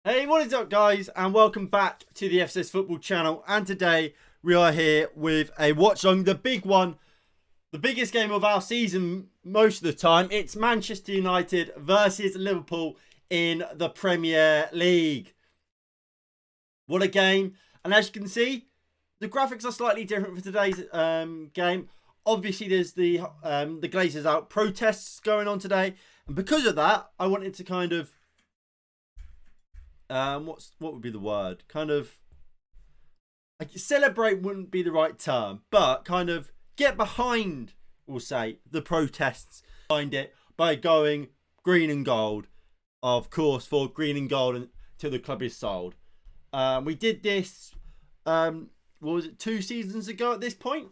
Hey, what is up, guys, and welcome back to the FCS Football channel. And today we are here with a watch along, the big one, the biggest game of our season most of the time. It's Manchester United versus Liverpool in the Premier League. What a game! And as you can see, the graphics are slightly different for today's game. Obviously, there's the Glazers out protests going on today, and because of that, I wanted to kind of what would be the word? Kind of like celebrate wouldn't be the right term, but kind of get behind, we'll say, the protests behind it by going green and gold, of course, for green and gold until the club is sold. We did this, what was it, 2 seasons ago at this point,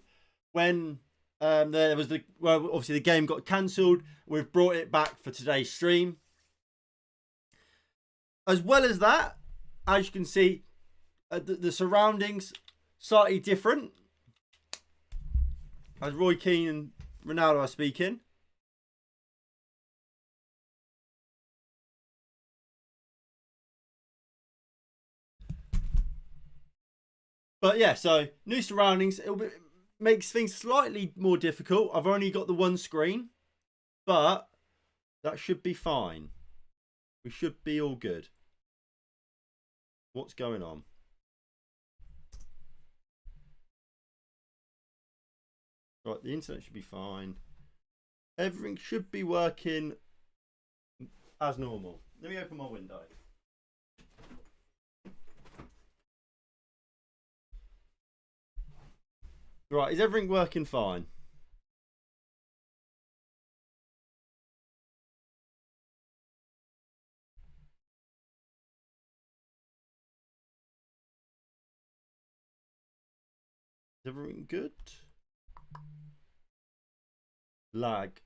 when there was obviously the game got cancelled. We've brought it back for today's stream. As well as that, as you can see, the surroundings slightly different. As Roy Keane and Ronaldo are speaking. But yeah, so new surroundings. It makes things slightly more difficult. I've only got the one screen, but that should be fine. We should be all good. What's going on? Right, the internet should be fine. Everything should be working as normal. Let me open my window. Right, is everything working fine? Is everything good? Lag.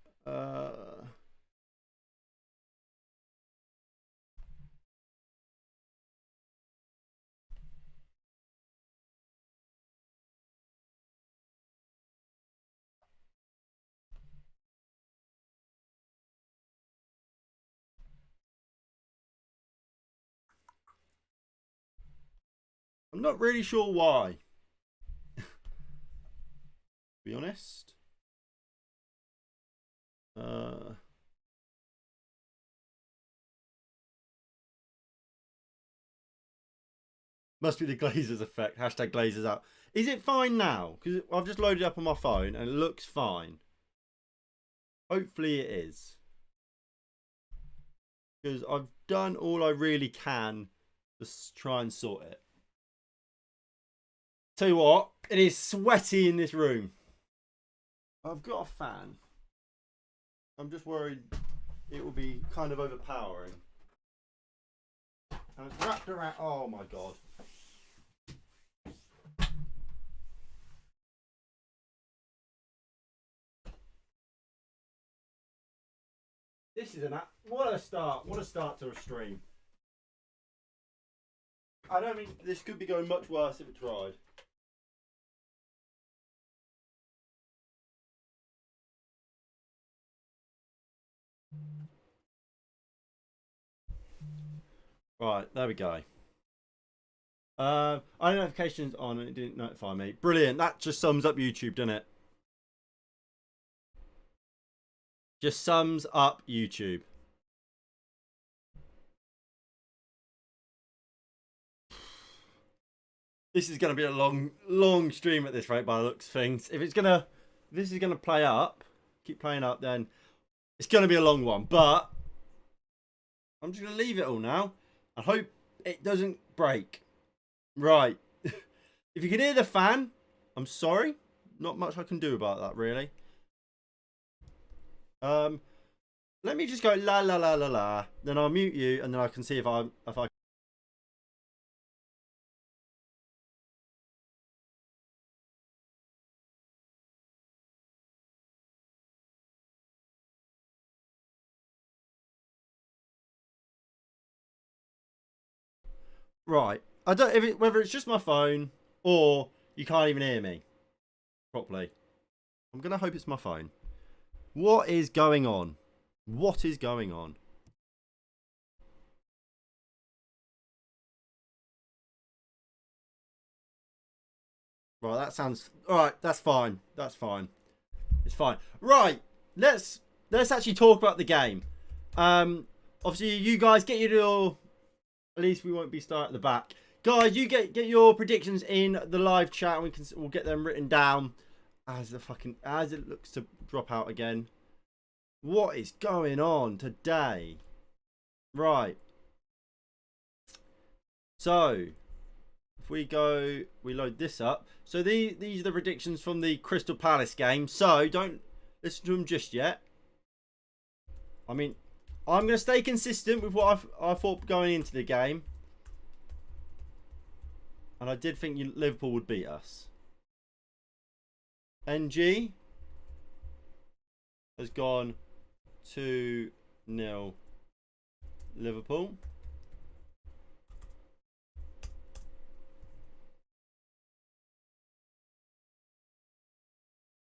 I'm not really sure why. To be honest. Must be the Glazers effect. Hashtag Glazers out. Is it fine now? Because I've just loaded it up on my phone and it looks fine. Hopefully it is. Because I've done all I really can to try and sort it. Tell you what, it is sweaty in this room. I've got a fan. I'm just worried it will be kind of overpowering. And it's wrapped around. Oh my god. This is what a start. What a start to a stream. I don't think this could be going much worse if it tried. Right, there we go. I had notifications on and it didn't notify me. Brilliant. That just sums up YouTube, doesn't it? Just sums up YouTube. This is going to be a long stream at this rate by the looks of things. If this is going to play up, keep playing up, then it's going to be a long one. But I'm just going to leave it all now. I hope it doesn't break. Right. If you can hear the fan, I'm sorry. Not much I can do about that, really. Let me just go la la la la la. Then I'll mute you, and then I can see if I. Right. I don't whether it's just my phone or you can't even hear me properly. I'm gonna hope it's my phone. What is going on? What is going on? Right, that sounds all right. That's fine. That's fine. It's fine. Right, let's actually talk about the game. Obviously, you guys get your. At least we won't be starting at the back, guys. You get your predictions in the live chat, and we'll get them written down as it looks to drop out again. What is going on today? Right. So, if we load this up. So these are the predictions from the Crystal Palace game. So don't listen to them just yet. I mean, I'm going to stay consistent with what I thought going into the game. And I did think Liverpool would beat us. NG has gone 2-0 Liverpool.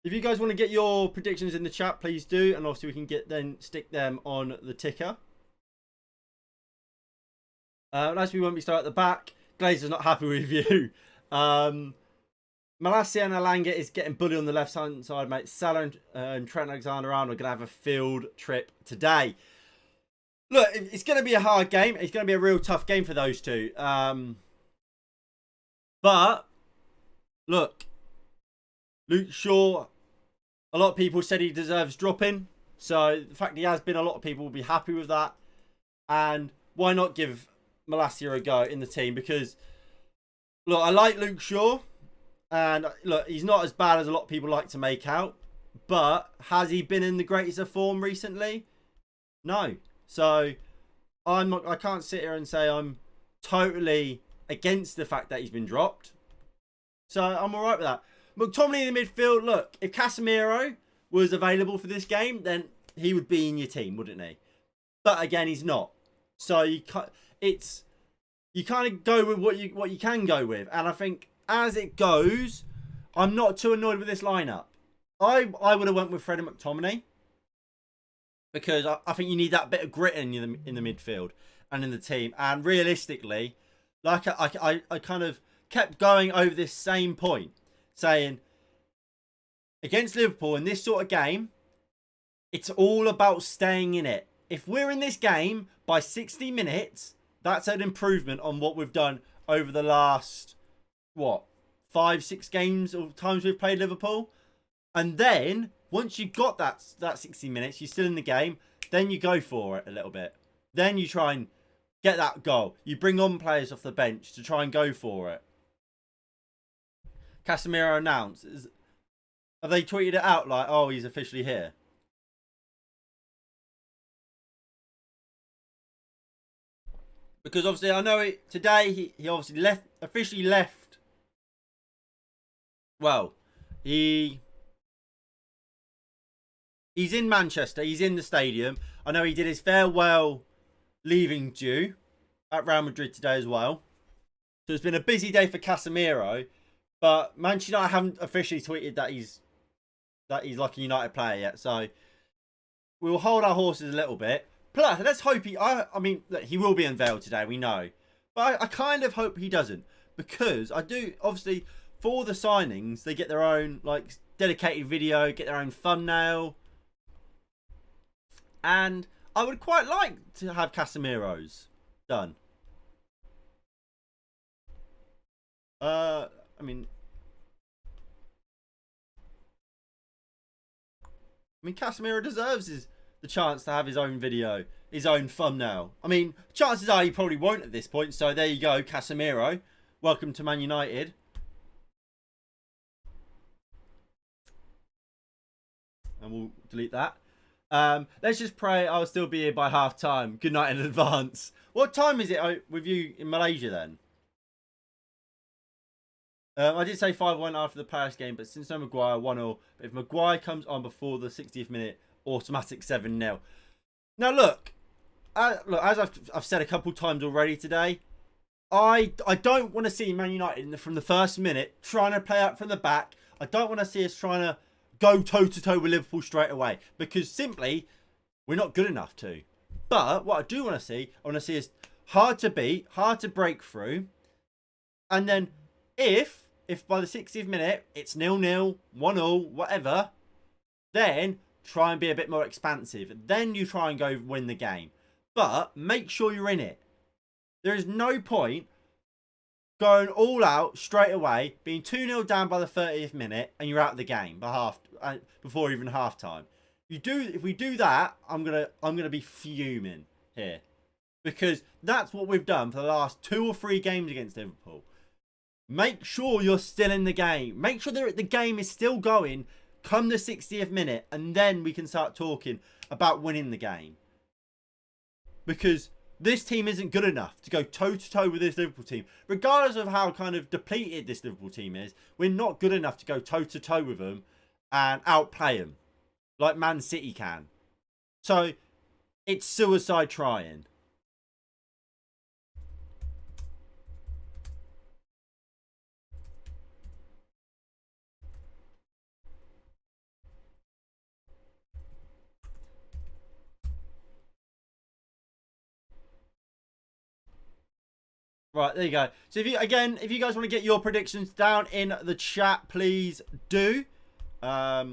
If you guys want to get your predictions in the chat, please do, and obviously we can stick them on the ticker. As we won't be starting at the back, Glazer's not happy with you. Malacia and Alanga is getting bullied on the left hand side, mate. Salah and Trent Alexander-Arnold are going to have a field trip today. Look, it's going to be a hard game. It's going to be a real tough game for those two. But look, Luke Shaw. A lot of people said he deserves dropping. So the fact he has been, a lot of people will be happy with that. And why not give Malacia a go in the team? Because, look, I like Luke Shaw. And, look, he's not as bad as a lot of people like to make out. But has he been in the greatest of form recently? No. So I can't sit here and say I'm totally against the fact that he's been dropped. So I'm all right with that. McTominay in the midfield. Look, if Casemiro was available for this game, then he would be in your team, wouldn't he? But again, he's not. So you kind of go with what you can go with. And I think as it goes, I'm not too annoyed with this lineup. I would have went with Fred and McTominay because I think you need that bit of grit in the midfield and in the team. And realistically, like I kind of kept going over this same point, saying against Liverpool in this sort of game, it's all about staying in it. If we're in this game by 60 minutes, that's an improvement on what we've done over the last, 5-6 games or times we've played Liverpool. And then once you've got that 60 minutes, you're still in the game, then you go for it a little bit. Then you try and get that goal. You bring on players off the bench to try and go for it. Casemiro announced. Have they tweeted it out like, oh, he's officially here? Because obviously I know today he obviously officially left. Well, he's in Manchester. He's in the stadium. I know he did his farewell leaving due at Real Madrid today as well. So it's been a busy day for Casemiro. But Manchester United haven't officially tweeted that he's like a United player yet. So we'll hold our horses a little bit. Plus, let's hope I mean, look, he will be unveiled today, we know. But I kind of hope he doesn't. Because I do, obviously, for the signings, they get their own, like, dedicated video, get their own thumbnail. And I would quite like to have Casemiro's done. I mean, Casemiro deserves the chance to have his own video, his own thumbnail. I mean, chances are he probably won't at this point. So there you go, Casemiro. Welcome to Man United. And we'll delete that. Let's just pray I'll still be here by half time. Good night in advance. What time is it with you in Malaysia then? I did say 5-1 after the Paris game, but since no Maguire, 1-0. But if Maguire comes on before the 60th minute, automatic 7-0. Now look, as I've said a couple times already today, I don't want to see Man United from the first minute trying to play out from the back. I don't want to see us trying to go toe-to-toe with Liverpool straight away. Because simply, we're not good enough to. But what I do want to see, I want to see is hard to beat, hard to break through. And then if if by the 60th minute it's 0-0, 1-0, whatever, then try and be a bit more expansive. Then you try and go win the game. But make sure you're in it. There is no point going all out straight away, being 2-0 down by the 30th minute, and you're out of the game before even half time. If we do that, I'm gonna be fuming here. Because that's what we've done for the last 2 or 3 games against Liverpool. Make sure you're still in the game. Make sure the game is still going come the 60th minute, and then we can start talking about winning the game. Because this team isn't good enough to go toe-to-toe with this Liverpool team. Regardless of how kind of depleted this Liverpool team is, we're not good enough to go toe-to-toe with them and outplay them like Man City can. So, it's suicide trying. Right, there you go. So if you guys want to get your predictions down in the chat, please do. For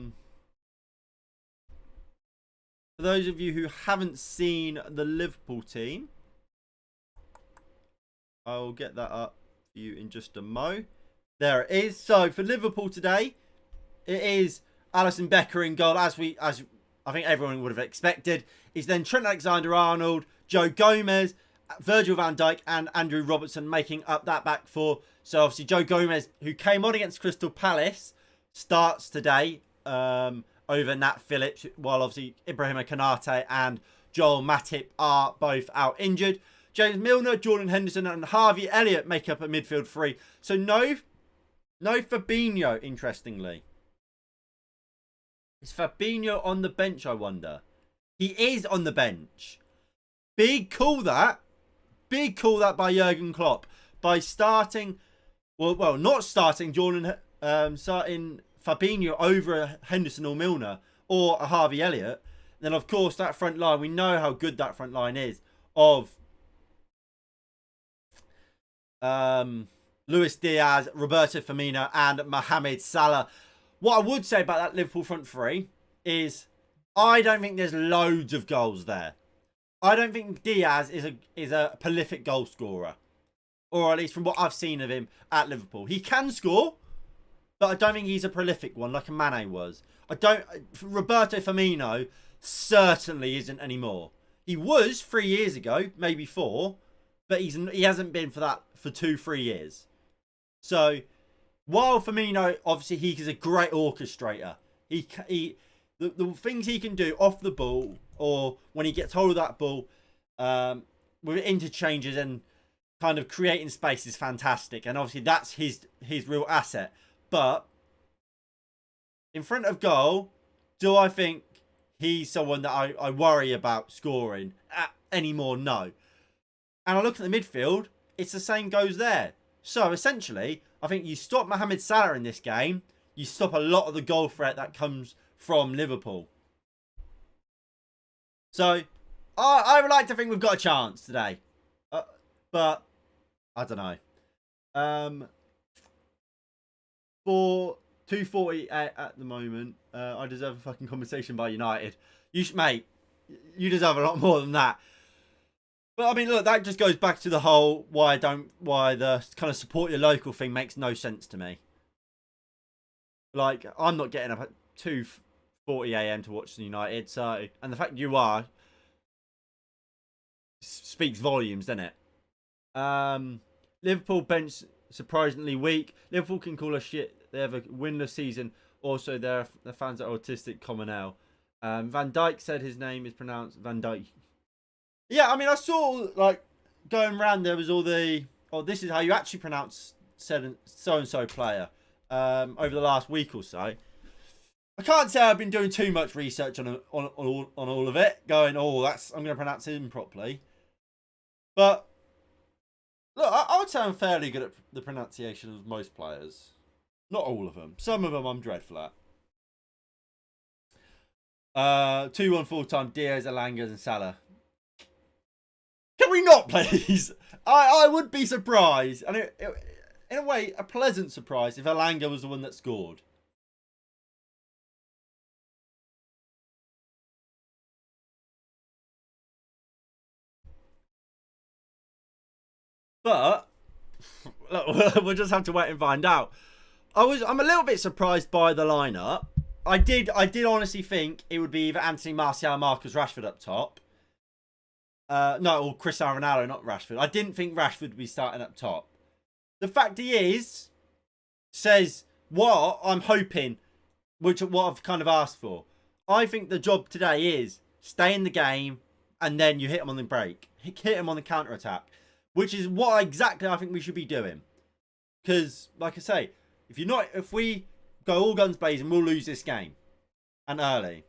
those of you who haven't seen the Liverpool team, I'll get that up for you in just a mo. There it is. So for Liverpool today, it is Alisson Becker in goal, as I think everyone would have expected. It's then Trent Alexander-Arnold, Joe Gomez, Virgil van Dijk and Andrew Robertson making up that back four. So obviously Joe Gomez, who came on against Crystal Palace, starts today over Nat Phillips, while obviously Ibrahima Konate and Joel Matip are both out injured. James Milner, Jordan Henderson and Harvey Elliott make up a midfield 3. So no Fabinho, interestingly. Is Fabinho on the bench, I wonder? He is on the bench. Big call that. Big call that by Jurgen Klopp. By starting, well, not starting starting Fabinho over Henderson or Milner or a Harvey Elliott. Then, of course, that front line, we know how good that front line is of Luis Diaz, Roberto Firmino and Mohamed Salah. What I would say about that Liverpool front 3 is I don't think there's loads of goals there. I don't think Diaz is a prolific goal scorer. Or at least from what I've seen of him at Liverpool. He can score, but I don't think he's a prolific one like a Mane was. Roberto Firmino certainly isn't anymore. He was 3 years ago, maybe 4, but he hasn't been for 2-3 years. So, while Firmino, obviously he is a great orchestrator. The things he can do off the ball, or when he gets hold of that ball, with interchanges and kind of creating space is fantastic. And obviously that's his real asset. But in front of goal, do I think he's someone that I worry about scoring anymore? No. And I look at the midfield, it's the same goes there. So essentially, I think you stop Mohamed Salah in this game, you stop a lot of the goal threat that comes from Liverpool. So, I would like to think we've got a chance today. But, I don't know. For 240 at the moment, I deserve a fucking compensation by United. Mate, you deserve a lot more than that. But, I mean, look, that just goes back to the whole why the kind of support your local thing makes no sense to me. Like, I'm not getting up at 2:40 a.m. to watch the United, so, and the fact you are speaks volumes, doesn't it? Liverpool bench surprisingly weak. Liverpool can call us shit. They have a winless season. Also, their fans are autistic. Common L. Van Dijk said his name is pronounced Van Dijk. Yeah, I mean, I saw like going around. There was all the this is how you actually pronounce so and so player over the last week or so. I can't say I've been doing too much research on all of it. Going, I'm going to pronounce him properly. But look, I would say I'm fairly good at the pronunciation of most players. Not all of them. Some of them I'm dreadful at. 2-1 full-time, Diaz, Alangas and Salah. Can we not, please? I would be surprised. And in a way, a pleasant surprise if Elanga was the one that scored. But we'll just have to wait and find out. I'm a little bit surprised by the lineup. I did honestly think it would be either Anthony Martial, Marcus Rashford up top. No, or Cristiano Ronaldo, not Rashford. I didn't think Rashford would be starting up top. The fact he is says what I'm hoping, what I've kind of asked for. I think the job today is stay in the game and then you hit him on the break. Hit him on the counter-attack, which is what exactly I think we should be doing. Because, like I say, if we go all guns blazing, we'll lose this game. And early.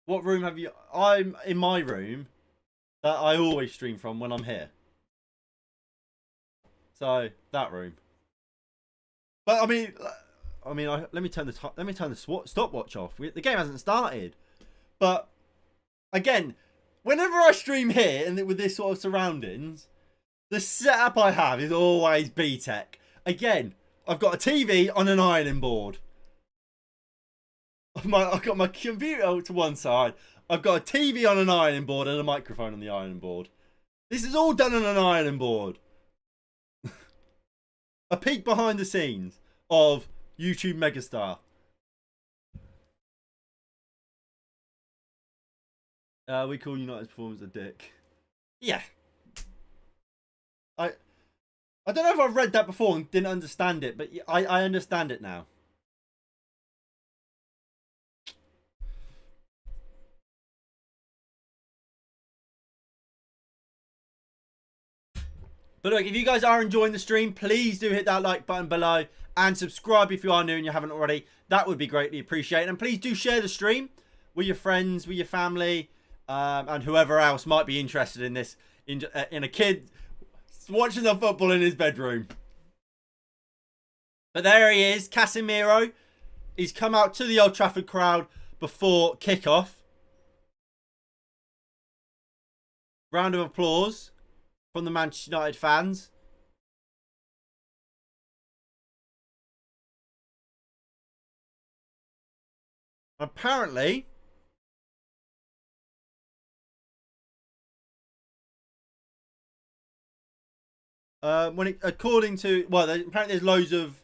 What room have you... I'm in my room that I always stream from when I'm here. So, that room. But, let me turn the stopwatch off. The game hasn't started. But, again, whenever I stream here and with this sort of surroundings, the setup I have is always B-Tech. Again, I've got a TV on an ironing board. I've got my computer to one side. I've got a TV on an ironing board and a microphone on the ironing board. This is all done on an ironing board. A peek behind the scenes of YouTube megastar. We call United's performance a dick. Yeah. I don't know if I've read that before and didn't understand it, but I understand it now. But look, if you guys are enjoying the stream, please do hit that like button below and subscribe if you are new and you haven't already. That would be greatly appreciated. And please do share the stream with your friends, with your family, and whoever else might be interested in this, in a kid watching the football in his bedroom. But there he is, Casemiro. He's come out to the Old Trafford crowd before kickoff. Round of applause from the Manchester United fans. Apparently, according to, well, apparently there's loads of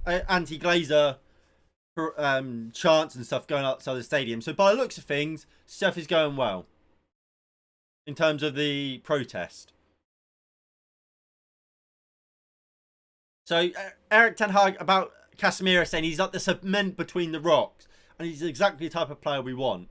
anti-Glazer chants and stuff going outside the stadium. So by the looks of things, stuff is going well in terms of the protest. So Eric Ten Hag about Casemiro saying he's like the cement between the rocks, and he's exactly the type of player we want.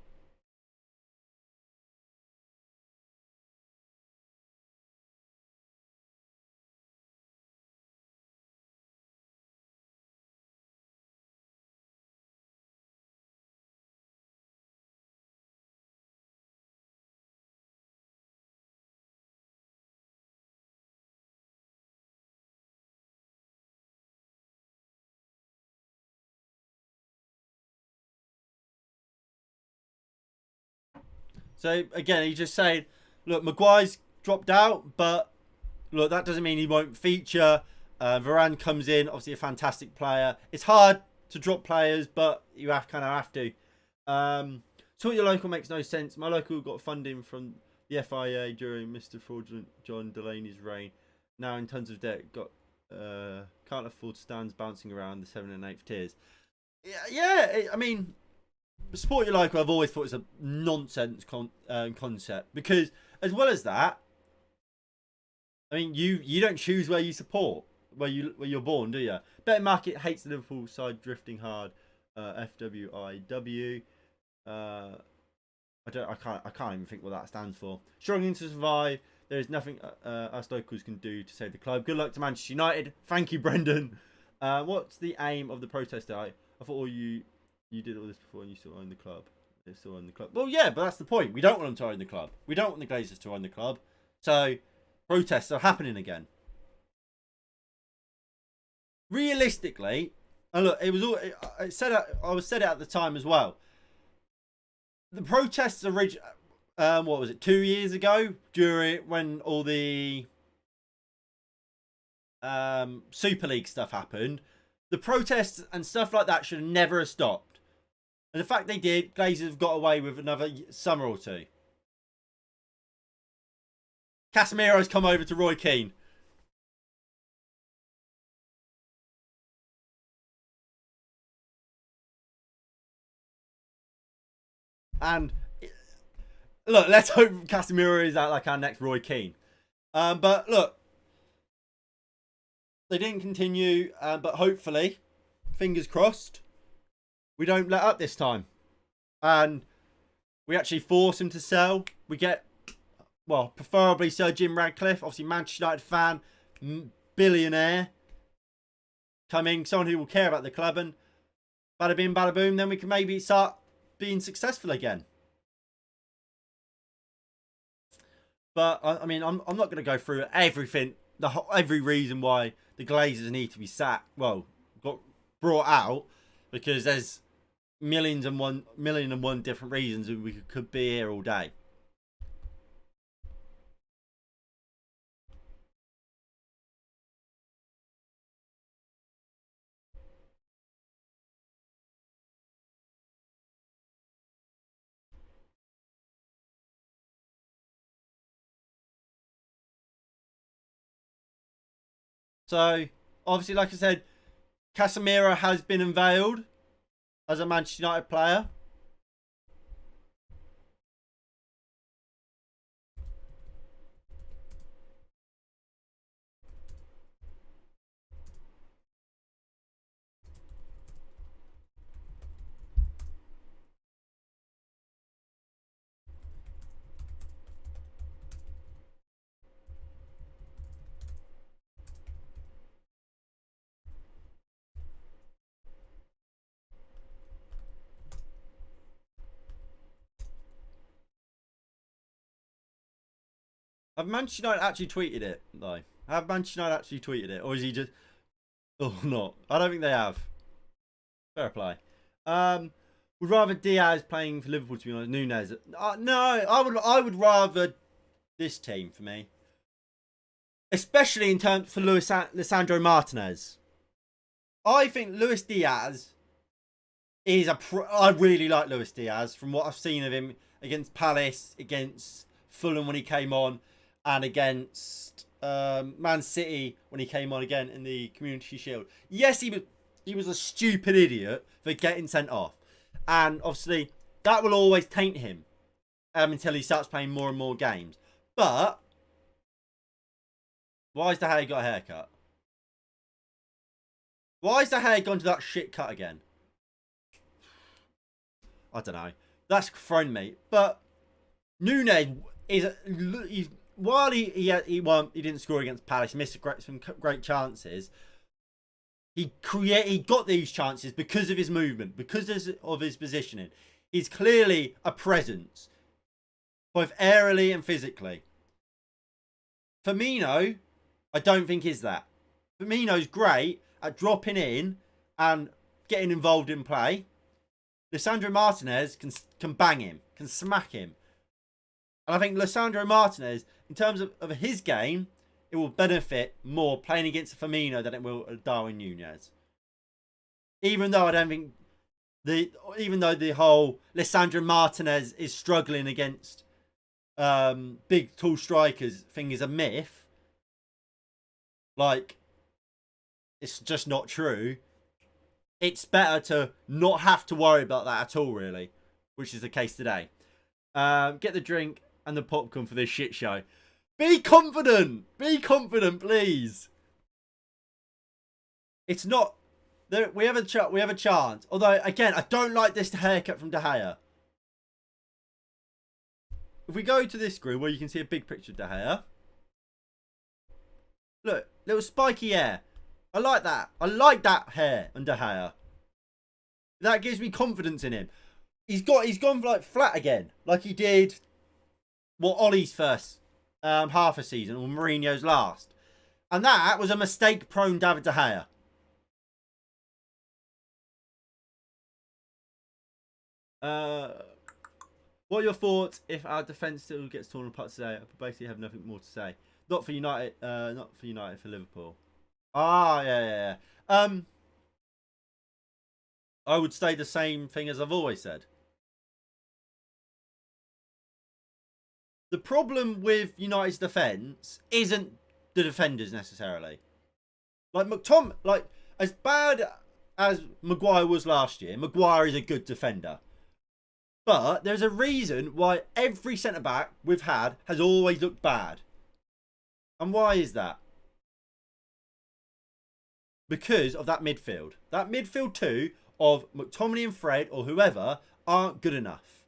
So, again, he's just saying, look, Maguire's dropped out, but look, that doesn't mean he won't feature. Varane comes in, obviously a fantastic player. It's hard to drop players, but you kind of have to. So your local makes no sense. My local got funding from the FIA during Mr. Fraudulent John Delaney's reign. Now in tons of debt, can't afford stands bouncing around the 7th and 8th tiers. I mean... Support your local, I've always thought it's a nonsense concept, because as well as that, I mean, you don't choose where you support, where you're born, do you? Betting Market hates the Liverpool side drifting hard. FWIW. I can't even think what that stands for. Struggling to survive. There is nothing us locals can do to save the club. Good luck to Manchester United. Thank you, Brendan. What's the aim of the protest day? I thought all you did all this before and you still own the club. They still own the club. Well, yeah, but that's the point. We don't want them to own the club. We don't want the Glazers to own the club. So, protests are happening again. Realistically, and look, it was all. I said it at the time as well. The protests what was it, 2 years ago, during when all the Super League stuff happened, the protests and stuff like that should never have stopped. And the fact they did, Glazers have got away with another summer or two. Casemiro's come over to Roy Keane. And look, let's hope Casemiro is like our next Roy Keane. But look, they didn't continue, but hopefully, fingers crossed, we don't let up this time. And we actually force him to sell. We get, well, preferably Sir Jim Radcliffe, obviously Manchester United fan, billionaire, coming, someone who will care about the club, and bada bing, bada boom, then we can maybe start being successful again. But I mean, I'm not going to go through everything, every reason why the Glazers need to be sacked. Well, got brought out, because there's million and one different reasons, and we could be here all day. So, obviously, like I said, Casemiro has been unveiled as a Manchester United player. Have Manchester United actually tweeted it, though? Have Manchester United actually tweeted it? Or is he just... Oh, not. I don't think they have. Fair play. Would rather Diaz playing for Liverpool, to be honest. Nunez. No, I would rather this team for me. Especially in terms for Lisandro Martinez. I think Luis Diaz is I really like Luis Diaz from what I've seen of him against Palace, against Fulham when he came on, and against Man City when he came on again in the Community Shield. Yes, he was a stupid idiot for getting sent off, and obviously that will always taint him until he starts playing more and more games. But why has the hair got a haircut? Why has the hair gone to that shit cut again? I don't know. That's thrown me. But Nunez is while he won, he didn't score against Palace. He missed some great chances. He got these chances because of his movement, because of his positioning. He's clearly a presence, both aerially and physically. Firmino, I don't think is that. Firmino's great at dropping in and getting involved in play. Lisandro Martinez can bang him, can smack him. And I think Lisandro Martinez, in terms of his game, it will benefit more playing against Firmino than it will Darwin Nunez. Even though I don't think the whole Lisandro Martinez is struggling against big tall strikers thing is a myth. Like, it's just not true. It's better to not have to worry about that at all, really, which is the case today. Get the drink and the popcorn for this shit show. Be confident. Be confident, please. It's not. We have a chance. Although, again, I don't like this haircut from De Gea. If we go to this screen where you can see a big picture of De Gea. Look, little spiky hair. I like that. I like that hair on De Gea. That gives me confidence in him. He's gone like flat again, like he did. Well, Ollie's first half a season, or Mourinho's last, and that was a mistake-prone David De Gea. What are your thoughts if our defence still gets torn apart today? I basically have nothing more to say. Not for United. Not for United. For Liverpool. Ah, yeah. I would say the same thing as I've always said. The problem with United's defence isn't the defenders necessarily. Like as bad as Maguire was last year, Maguire is a good defender. But there's a reason why every centre-back we've had has always looked bad. And why is that? Because of that midfield. That midfield two of McTominay and Fred or whoever aren't good enough.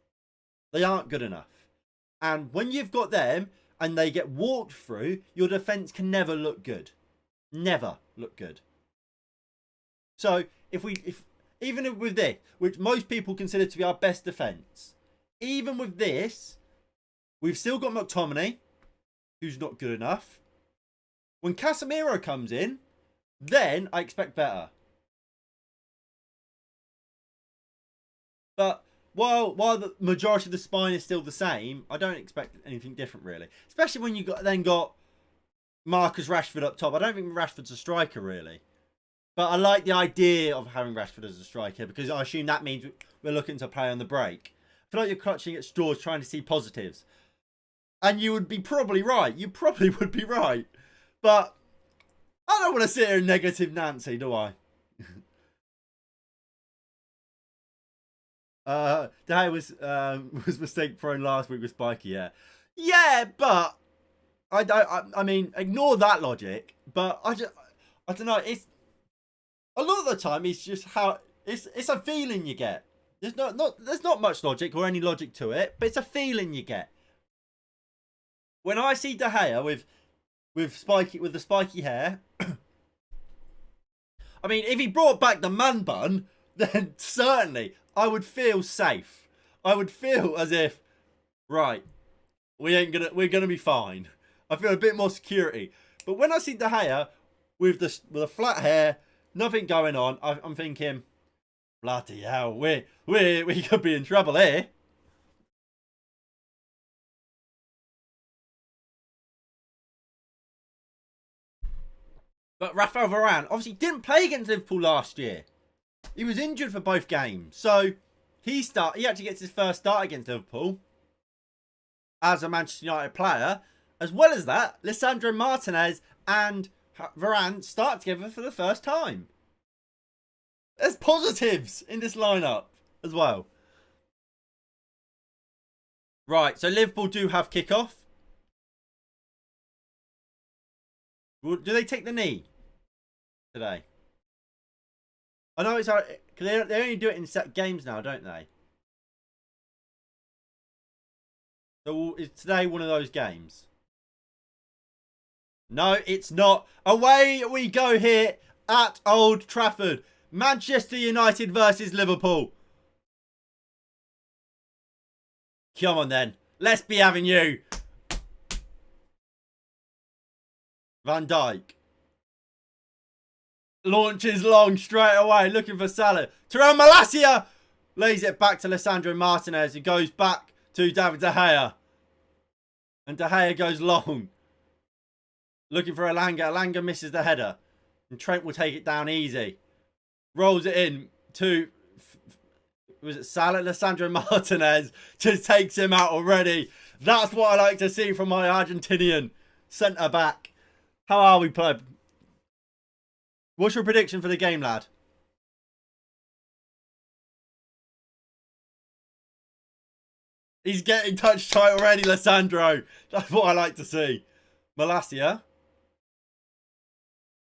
They aren't good enough. And when you've got them and they get walked through, your defence can never look good. Never look good. So if even with this, which most people consider to be our best defence, even with this, we've still got McTominay, who's not good enough. When Casemiro comes in, then I expect better. But while the majority of the spine is still the same, I don't expect anything different really. Especially when you got Marcus Rashford up top. I don't think Rashford's a striker really. But I like the idea of having Rashford as a striker because I assume that means we're looking to play on the break. I feel like you're clutching at straws trying to see positives. And you would be probably right. You probably would be right. But I don't want to sit here in negative Nancy, do I? Day was mistake prone last week with Spiky, yeah. Yeah, but I mean, ignore that logic. But I don't know. It's a lot of the time. It's just how it's a feeling you get. There's not much logic or any logic to it, but it's a feeling you get. When I see De Gea with the spiky hair, I mean, if he brought back the man bun, then certainly I would feel safe. I would feel as if, right, we're gonna be fine. I feel a bit more security. But when I see De Gea with the flat hair, nothing going on, I'm thinking, bloody hell, we could be in trouble here. But Rafael Varane obviously didn't play against Liverpool last year. He was injured for both games. So he actually gets his first start against Liverpool as a Manchester United player. As well as that, Lisandro Martinez and Varane start together for the first time. There's positives in this lineup as well. Right, so Liverpool do have kickoff. Do they take the knee today? I know it's hard because they only do it in set games now, don't they? So is today one of those games? No, it's not. Away we go here at Old Trafford. Manchester United versus Liverpool. Come on then. Let's be having you. Van Dijk. Launches long straight away. Looking for Salah. Terrell Malacia. Lays it back to Lisandro Martinez. It goes back to David De Gea. And De Gea goes long. Looking for Elanga. Elanga misses the header. And Trent will take it down easy. Rolls it in to... Was it Salah? Lisandro Martinez just takes him out already. That's what I like to see from my Argentinian centre-back. How are we, pleb? What's your prediction for the game, lad? He's getting touch tight already, Lisandro. That's what I like to see. Malacia.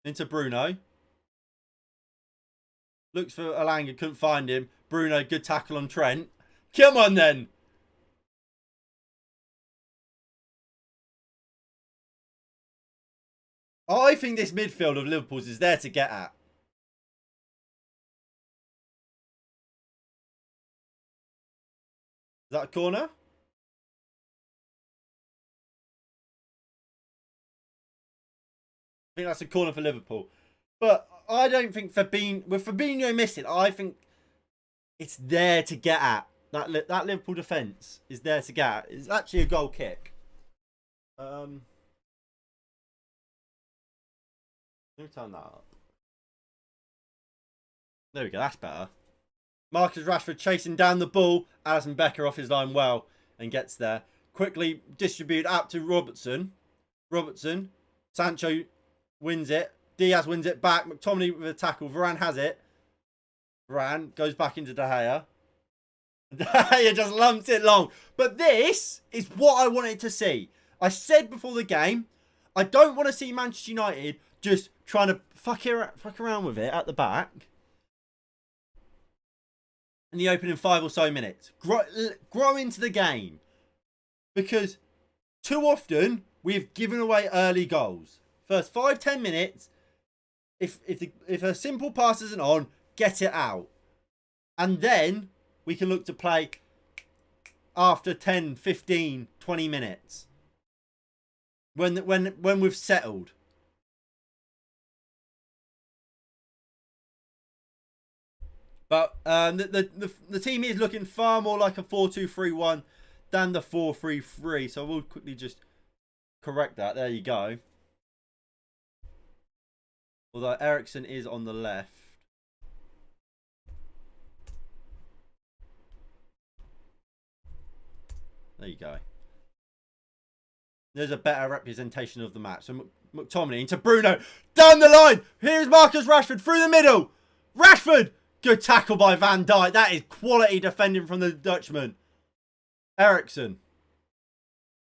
Into Bruno. Looks for Elanga, couldn't find him. Bruno, good tackle on Trent. Come on then. I think this midfield of Liverpool's is there to get at. Is that a corner? I think that's a corner for Liverpool. But I don't think with Fabinho missing, I think it's there to get at. That Liverpool defence is there to get. It's actually a goal kick. Let me turn that up. There we go. That's better. Marcus Rashford chasing down the ball. Alisson Becker off his line well and gets there. Quickly distribute out to Robertson. Sancho wins it. Diaz wins it back. McTominay with a tackle. Varane has it. Varane goes back into De Gea. De Gea just lumps it long. But this is what I wanted to see. I said before the game, I don't want to see Manchester United just trying to fuck around with it at the back in the opening 5 or so minutes. Grow into the game. Because too often we've given away early goals. First 5-10 minutes, if a simple pass isn't on, get it out. And then we can look to play after 10, 15, 20 minutes. When we've settled. But the team is looking far more like a 4-2-3-1 than the 4-3-3. So we'll quickly just correct that. There you go. Although Eriksen is on the left. There you go. There's a better representation of the match. So McTominay into Bruno. Down the line. Here's Marcus Rashford through the middle. Rashford. Good tackle by Van Dijk. That is quality defending from the Dutchman. Eriksen.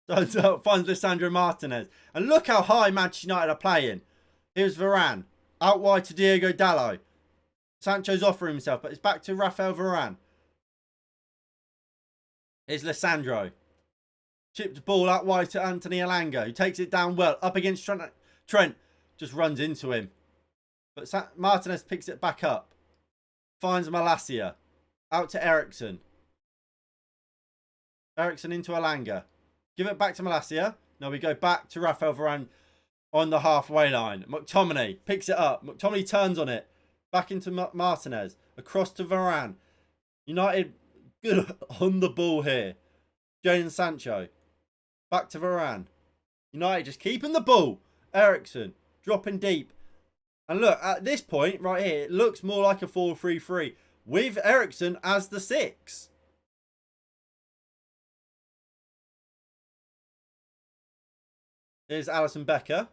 Finds Lisandro Martinez. And look how high Manchester United are playing. Here's Varane. Out wide to Diego Dalot. Sancho's offering himself, but it's back to Rafael Varane. Here's Lisandro. Chipped ball out wide to Anthony Elanga, who takes it down well. Up against Trent. Trent just runs into him. But Martinez picks it back up. Finds Malacia. Out to Eriksen. Eriksen into Elanga. Give it back to Malacia. Now we go back to Rafael Varane on the halfway line. McTominay picks it up. McTominay turns on it. Back into Martinez. Across to Varane. United good on the ball here. Jadon Sancho. Back to Varane. United just keeping the ball. Eriksen dropping deep. And look, at this point right here, it looks more like a 4-3-3 with Eriksen as the 6. Here's Alisson Becker.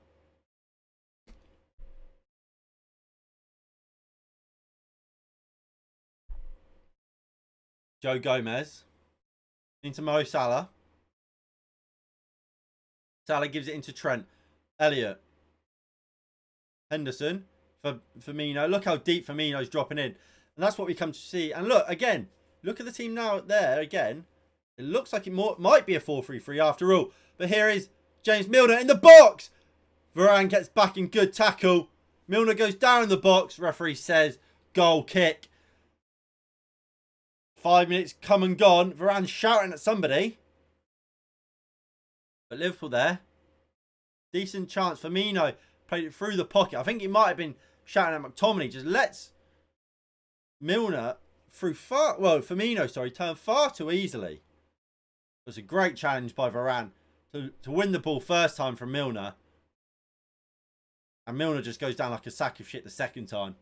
Joe Gomez. Into Mo Salah. Salah gives it into Trent. Elliott. Henderson. For Firmino. Look how deep Firmino's dropping in. And that's what we come to see. And look, again. Look at the team now there again. It looks like it might be a 4-3-3 after all. But here is James Milner in the box. Varane gets back in good tackle. Milner goes down in the box. Referee says goal kick. 5 minutes come and gone. Varane shouting at somebody. But Liverpool there. Decent chance. Firmino played it through the pocket. I think he might have been shouting at McTominay. Just lets Milner through far. Well, Firmino, sorry, turn far too easily. It was a great challenge by Varane to win the ball first time from Milner. And Milner just goes down like a sack of shit the second time.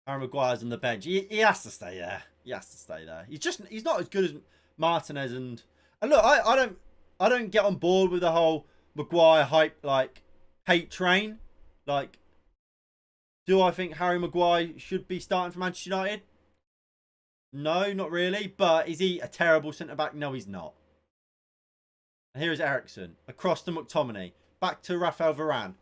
Harry Maguire's on the bench. He has to stay there. He has to stay there. He's not as good as Martinez and look, I don't get on board with the whole Maguire hype hate train. Like, do I think Harry Maguire should be starting for Manchester United? No, not really. But is he a terrible centre back? No, he's not. And here is Eriksen across to McTominay, back to Rafael Varane.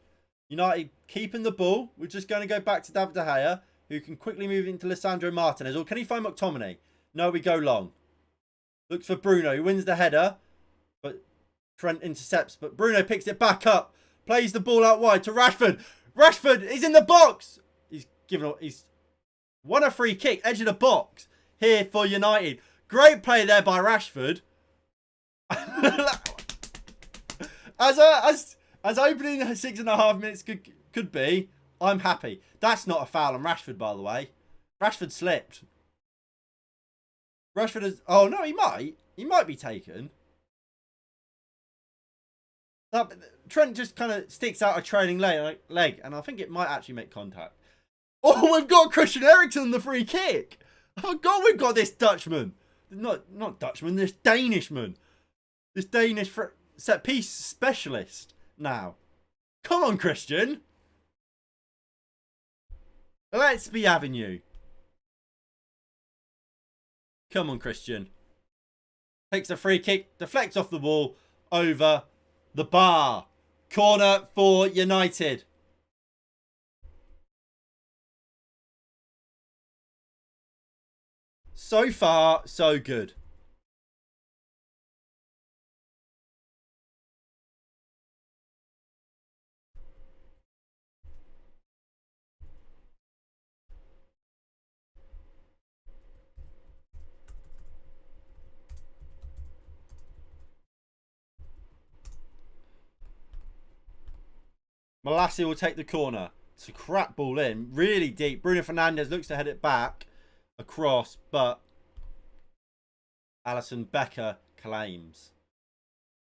United keeping the ball. We're just going to go back to David De Gea, who can quickly move into Lisandro Martinez. Or can he find McTominay? No, we go long. Looks for Bruno, who wins the header. But Trent intercepts. But Bruno picks it back up. Plays the ball out wide to Rashford. Rashford is in the box. He's won a free kick. Edge of the box here for United. Great play there by Rashford. As opening 6.5 minutes could be, I'm happy. That's not a foul on Rashford, by the way. Rashford slipped. Rashford has... Oh, no, he might. He might be taken. Trent just kind of sticks out a trailing leg, and I think it might actually make contact. Oh, we've got Christian Eriksen on the free kick. Oh, God, we've got this Dutchman. Not Dutchman, this Danishman. This Danish set-piece specialist now. Come on, Christian. Let's be having you. Come on, Christian. Takes a free kick, deflects off the wall, over the bar. Corner for United. So far, so good. Malacia will take the corner. It's a crap ball in. Really deep. Bruno Fernandes looks to head it back. Across, but Alisson Becker claims.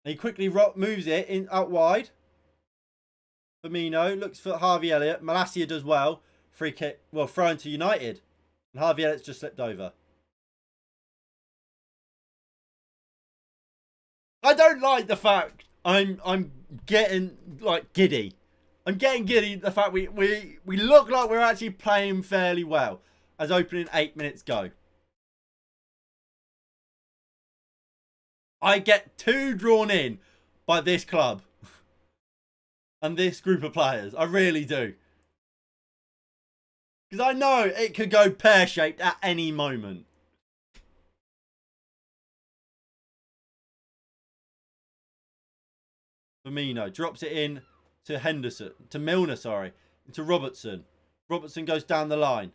And he quickly moves it in out wide. Firmino looks for Harvey Elliott. Malacia does well. Free kick. Well, thrown to United. And Harvey Elliott's just slipped over. I don't like the fact I'm getting like giddy. I'm getting giddy the fact we look like we're actually playing fairly well as opening 8 minutes go. I get too drawn in by this club and this group of players. I really do. Because I know it could go pear-shaped at any moment. Firmino drops it in to Henderson, to Milner, sorry, to Robertson. Robertson goes down the line.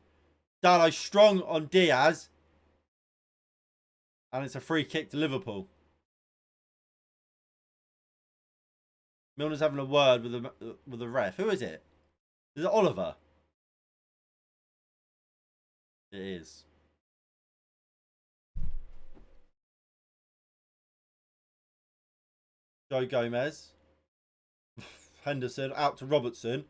Dalot strong on Diaz. And it's a free kick to Liverpool. Milner's having a word with the ref. Who is it? Is it Oliver? It is. Joe Gomez. Henderson out to Robertson.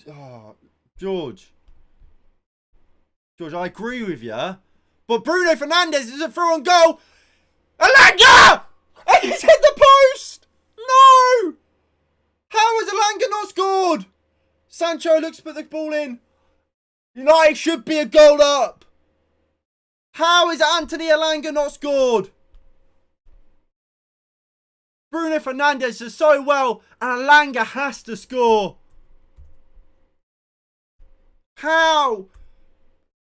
Oh, George, I agree with you. But Bruno Fernandes is a throw on goal. Alanga! And he's hit the post! No! How has Alanga not scored? Sancho looks to put the ball in. United should be a goal up. How is Anthony Alanga not scored? Bruno Fernandes does so well, and Alanga has to score. How?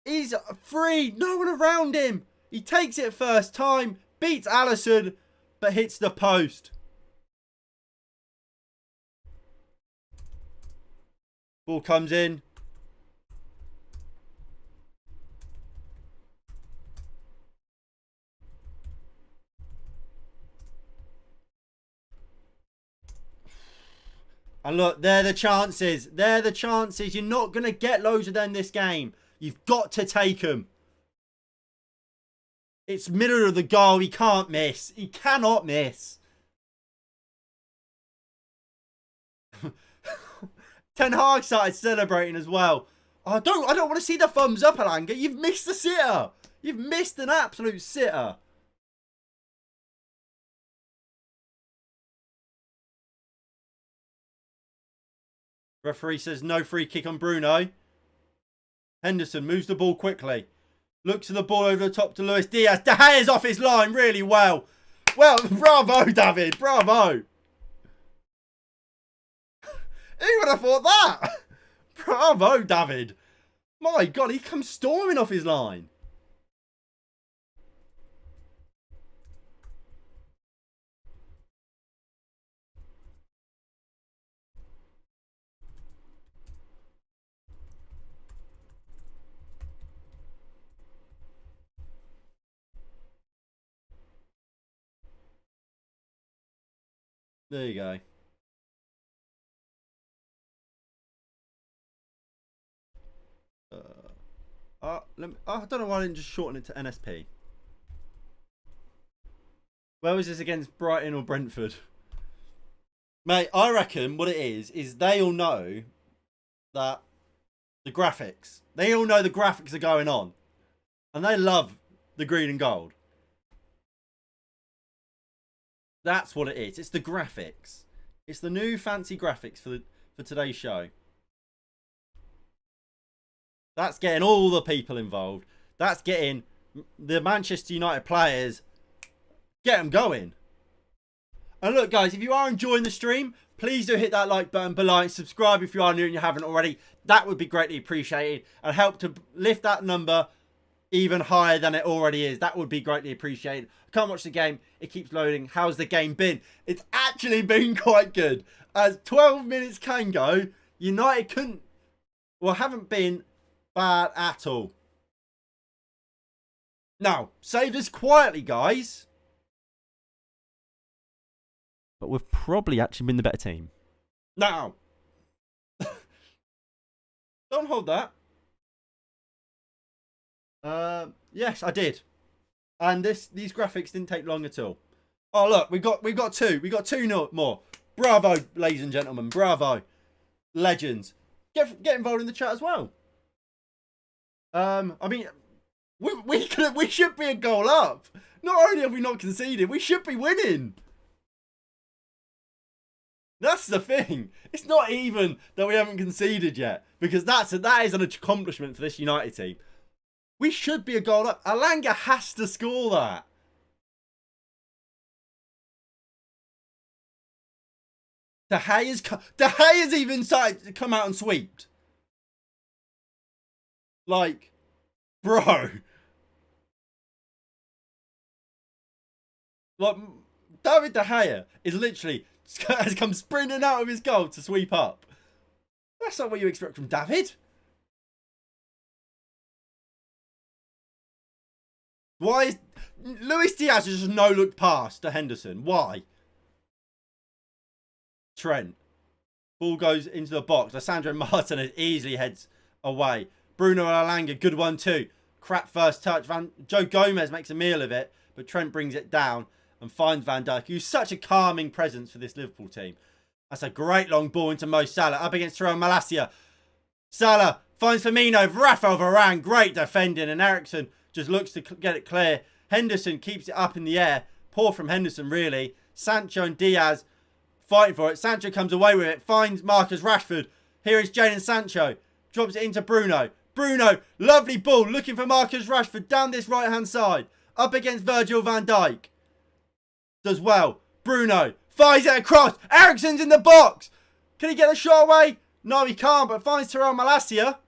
He's free. No one around him. He takes it first time, beats Alisson, but hits the post. Ball comes in. And look, they're the chances. They're the chances. You're not going to get loads of them this game. You've got to take them. It's middle of the goal. He can't miss. He cannot miss. Ten Hag started celebrating as well. I don't want to see the thumbs up, Alanga. You've missed the sitter. You've missed an absolute sitter. Referee says no free kick on Bruno. Henderson moves the ball quickly. Looks at the ball over the top to Luis Diaz. De Gea's off his line really well. Well, bravo, David. Bravo. Who would have thought that? Bravo, David. My God, he comes storming off his line. There you go. I don't know why I didn't just shorten it to NSP. Where was this against Brighton or Brentford? Mate, I reckon what it is they all know that the graphics. They all know the graphics are going on. And they love the green and gold. That's what it is. It's the graphics. It's the new fancy graphics for today's show. That's getting all the people involved. That's getting the Manchester United players. Get them going. And look, guys, if you are enjoying the stream, please do hit that like button below and subscribe if you are new and you haven't already. That would be greatly appreciated and help to lift that number even higher than it already is. That would be greatly appreciated. I can't watch the game. It keeps loading. How's the game been? It's actually been quite good. As 12 minutes can go, United haven't been bad at all. Now, say this quietly, guys. But we've probably actually been the better team. Now. Don't hold that. Yes, I did. And these graphics didn't take long at all. Oh look, we've got two. We got two more. Bravo, ladies and gentlemen. Bravo. Legends. Get involved in the chat as well. I mean, we should be a goal up. Not only have we not conceded, we should be winning. That's the thing. It's not even that we haven't conceded yet, because that is an accomplishment for this United team. We should be a goal up. Alanga has to score that. De Gea's even started to come out and sweep. Like, bro. Like, David De Gea is literally has come sprinting out of his goal to sweep up. That's not what you expect from David. Why is Luis Diaz has just no look past to Henderson? Why? Trent. Ball goes into the box. Lisandro Martinez easily heads away. Bruno Alanga, good one too. Crap first touch. Joe Gomez makes a meal of it, but Trent brings it down and finds Van Dijk, who's such a calming presence for this Liverpool team. That's a great long ball into Mo Salah. Up against Tyrell Malacia. Salah finds Firmino. Rafael Varane, great defending. And Eriksen just looks to get it clear. Henderson keeps it up in the air. Poor from Henderson, really. Sancho and Diaz fighting for it. Sancho comes away with it. Finds Marcus Rashford. Here is Jadon Sancho. Drops it into Bruno. Bruno, lovely ball. Looking for Marcus Rashford down this right-hand side. Up against Virgil van Dijk. Does well. Bruno fires it across. Eriksen's in the box. Can he get a shot away? No, he can't, but finds Tyrell Malacia.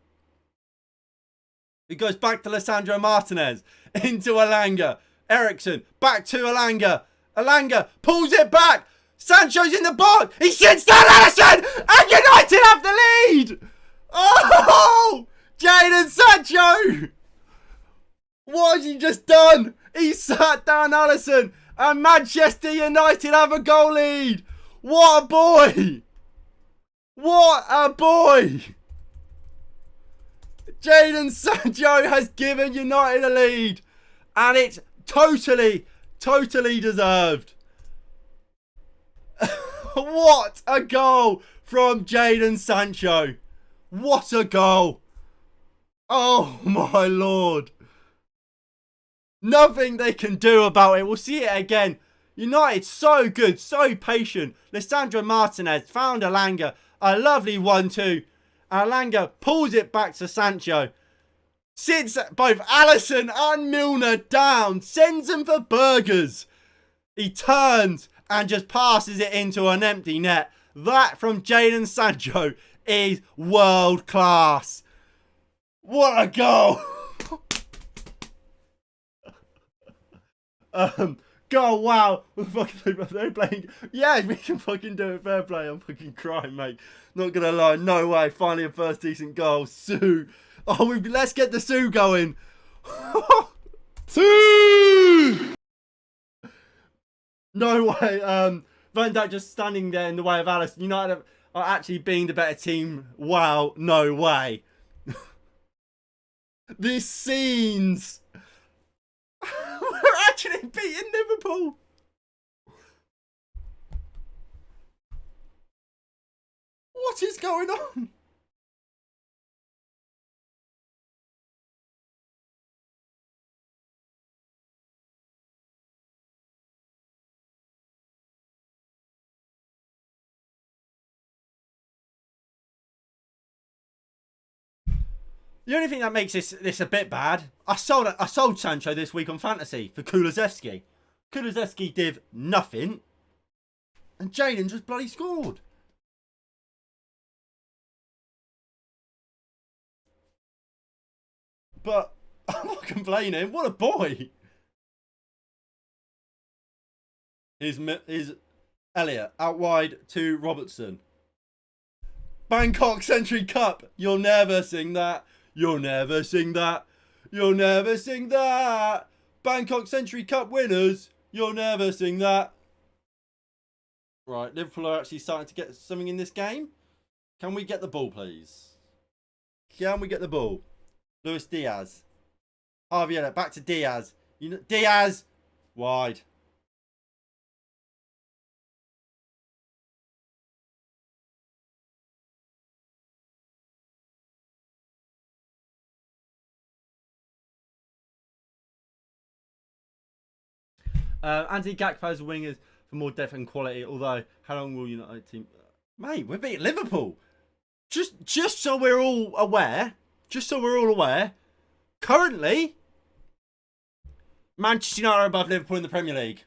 It goes back to Lisandro Martinez. Into Alanga. Eriksen. Back to Alanga. Alanga pulls it back. Sancho's in the box. He sits down Alisson. And United have the lead. Oh! Jadon Sancho. What has he just done? He sat down Alisson. And Manchester United have a goal lead. What a boy. What a boy. Jadon Sancho has given United a lead. And it's totally deserved. What a goal from Jadon Sancho. What a goal. Oh my lord. Nothing they can do about it. We'll see it again. United so good, so patient. Lisandro Martinez found Alanga. A lovely 1-2. Alanga pulls it back to Sancho. Sits both Alisson and Milner down. Sends them for burgers. He turns and just passes it into an empty net. That from Jadon Sancho is world class. What a goal. Go, wow. They're playing. Yeah, we can fucking do it. Fair play. I'm fucking crying, mate. Not gonna lie. No way. Finally a first decent goal. Sue. Oh, let's get the Sue going. Sue! No way. Van Dijk just standing there in the way of Alisson. United are actually being the better team. Wow. No way. These scenes. We're actually beating Liverpool. What is going on? The only thing that makes this a bit bad, I sold Sancho this week on fantasy for Kulusevski. Kulusevski did nothing, and Jalen just bloody scored. But I'm not complaining. What a boy! Here's Elliot out wide to Robertson. Bangkok Century Cup. You'll never sing that. You'll never sing that. You'll never sing that. Bangkok Century Cup winners. You'll never sing that. Right, Liverpool are actually starting to get something in this game. Can we get the ball, please? Can we get the ball? Luis Diaz. Javier, back to Diaz. Diaz. Wide. Anthony Gakpo's wingers for more depth and quality. Although, how long will United team? Mate, we're beating Liverpool. Just so we're all aware. Just so we're all aware. Currently, Manchester United are above Liverpool in the Premier League.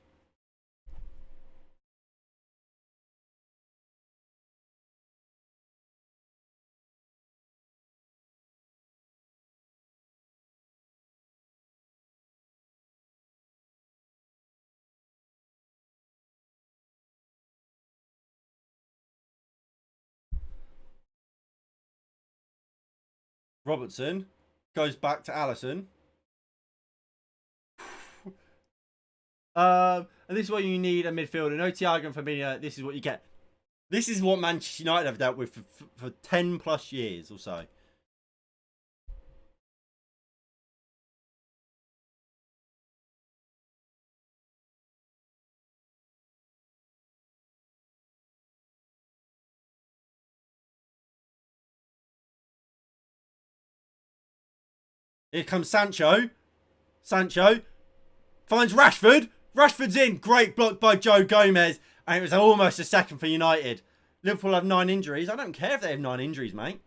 Robertson goes back to Alisson. And this is what you need a midfielder. No Thiago and Fabinho. This is what you get. This is what Manchester United have dealt with for 10 plus years or so. Here comes Sancho. Sancho finds Rashford. Rashford's in. Great block by Joe Gomez. And it was almost a second for United. Liverpool have 9 injuries. I don't care if they have 9 injuries, mate.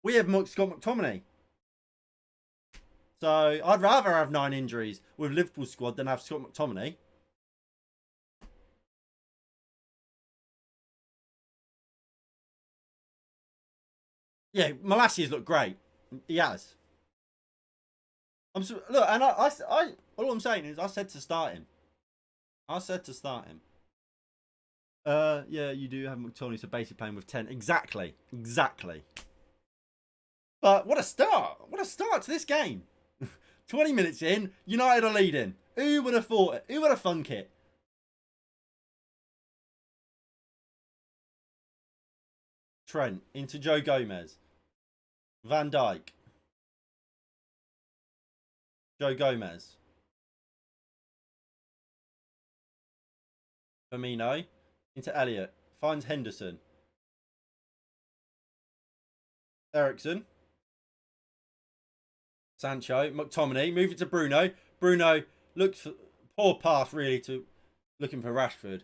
We have Scott McTominay. So I'd rather have 9 injuries with Liverpool's squad than have Scott McTominay. Yeah, Malassia's looked great. He has. Look, and all I'm saying is I said to start him. I said to start him. Yeah, you do have McTominay, so basically playing with 10. Exactly. But what a start. What a start to this game. 20 minutes in, United are leading. Who would have thought it? Who would have thunk it? Trent into Joe Gomez. Van Dijk. Joe Gomez. Firmino into Elliot. Finds Henderson. Ericsson. Sancho. McTominay. Move it to Bruno. Bruno looks for poor pass really to looking for Rashford.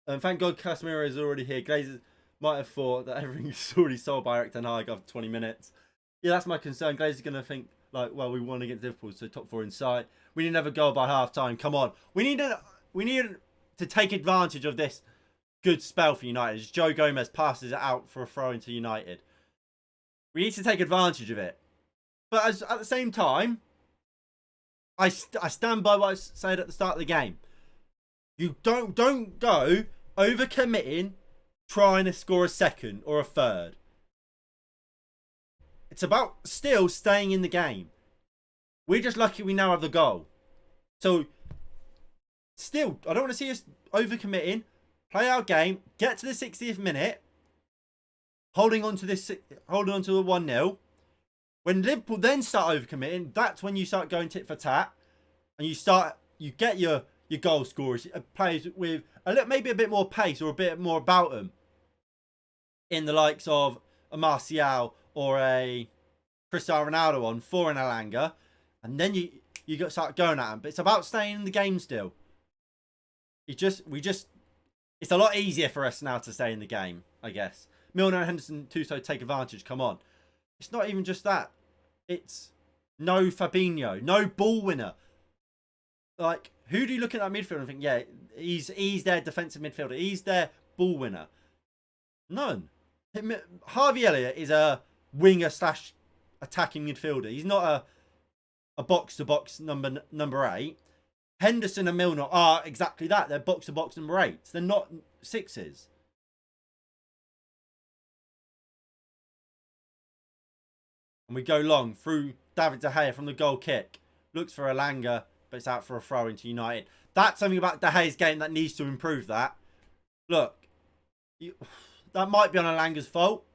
And thank God Casemiro is already here. Glazers might have thought that everything's already sold by Eric Ten Hag after 20 minutes. Yeah, that's my concern. Glazers are going to think like, well, we won against Liverpool, so top 4 in sight. We need another goal by half time. Come on. We need to take advantage of this good spell for United. As Joe Gomez passes it out for a throw into United. We need to take advantage of it. But at the same time, I stand by what I said at the start of the game. You don't go overcommitting, trying to score a second or a third. It's about still staying in the game. We're just lucky we now have the goal. So, still, I don't want to see us overcommitting. Play our game. Get to the 60th minute. Holding on to the 1-0. When Liverpool then start overcommitting, that's when you start going tit for tat, and you get your goal scorers, players with maybe a bit more pace or a bit more about them, in the likes of a Martial or a Cristiano Ronaldo on for an Alanga, and then you start going at them. But it's about staying in the game still. It's a lot easier for us now to stay in the game, I guess. Milner and Henderson Tuso take advantage. Come on. It's not even just that. It's no Fabinho, no ball winner. Like, who do you look at that midfield and think, yeah, he's their defensive midfielder. He's their ball winner. None. Harvey Elliott is a winger / attacking midfielder. He's not a box-to-box number 8. Henderson and Milner are exactly that. They're box-to-box number 8s. They're not 6s. And we go long through David De Gea from the goal kick. Looks for Alanga, but it's out for a throw into United. That's something about De Gea's game that needs to improve that. Look, that might be on Alanga's fault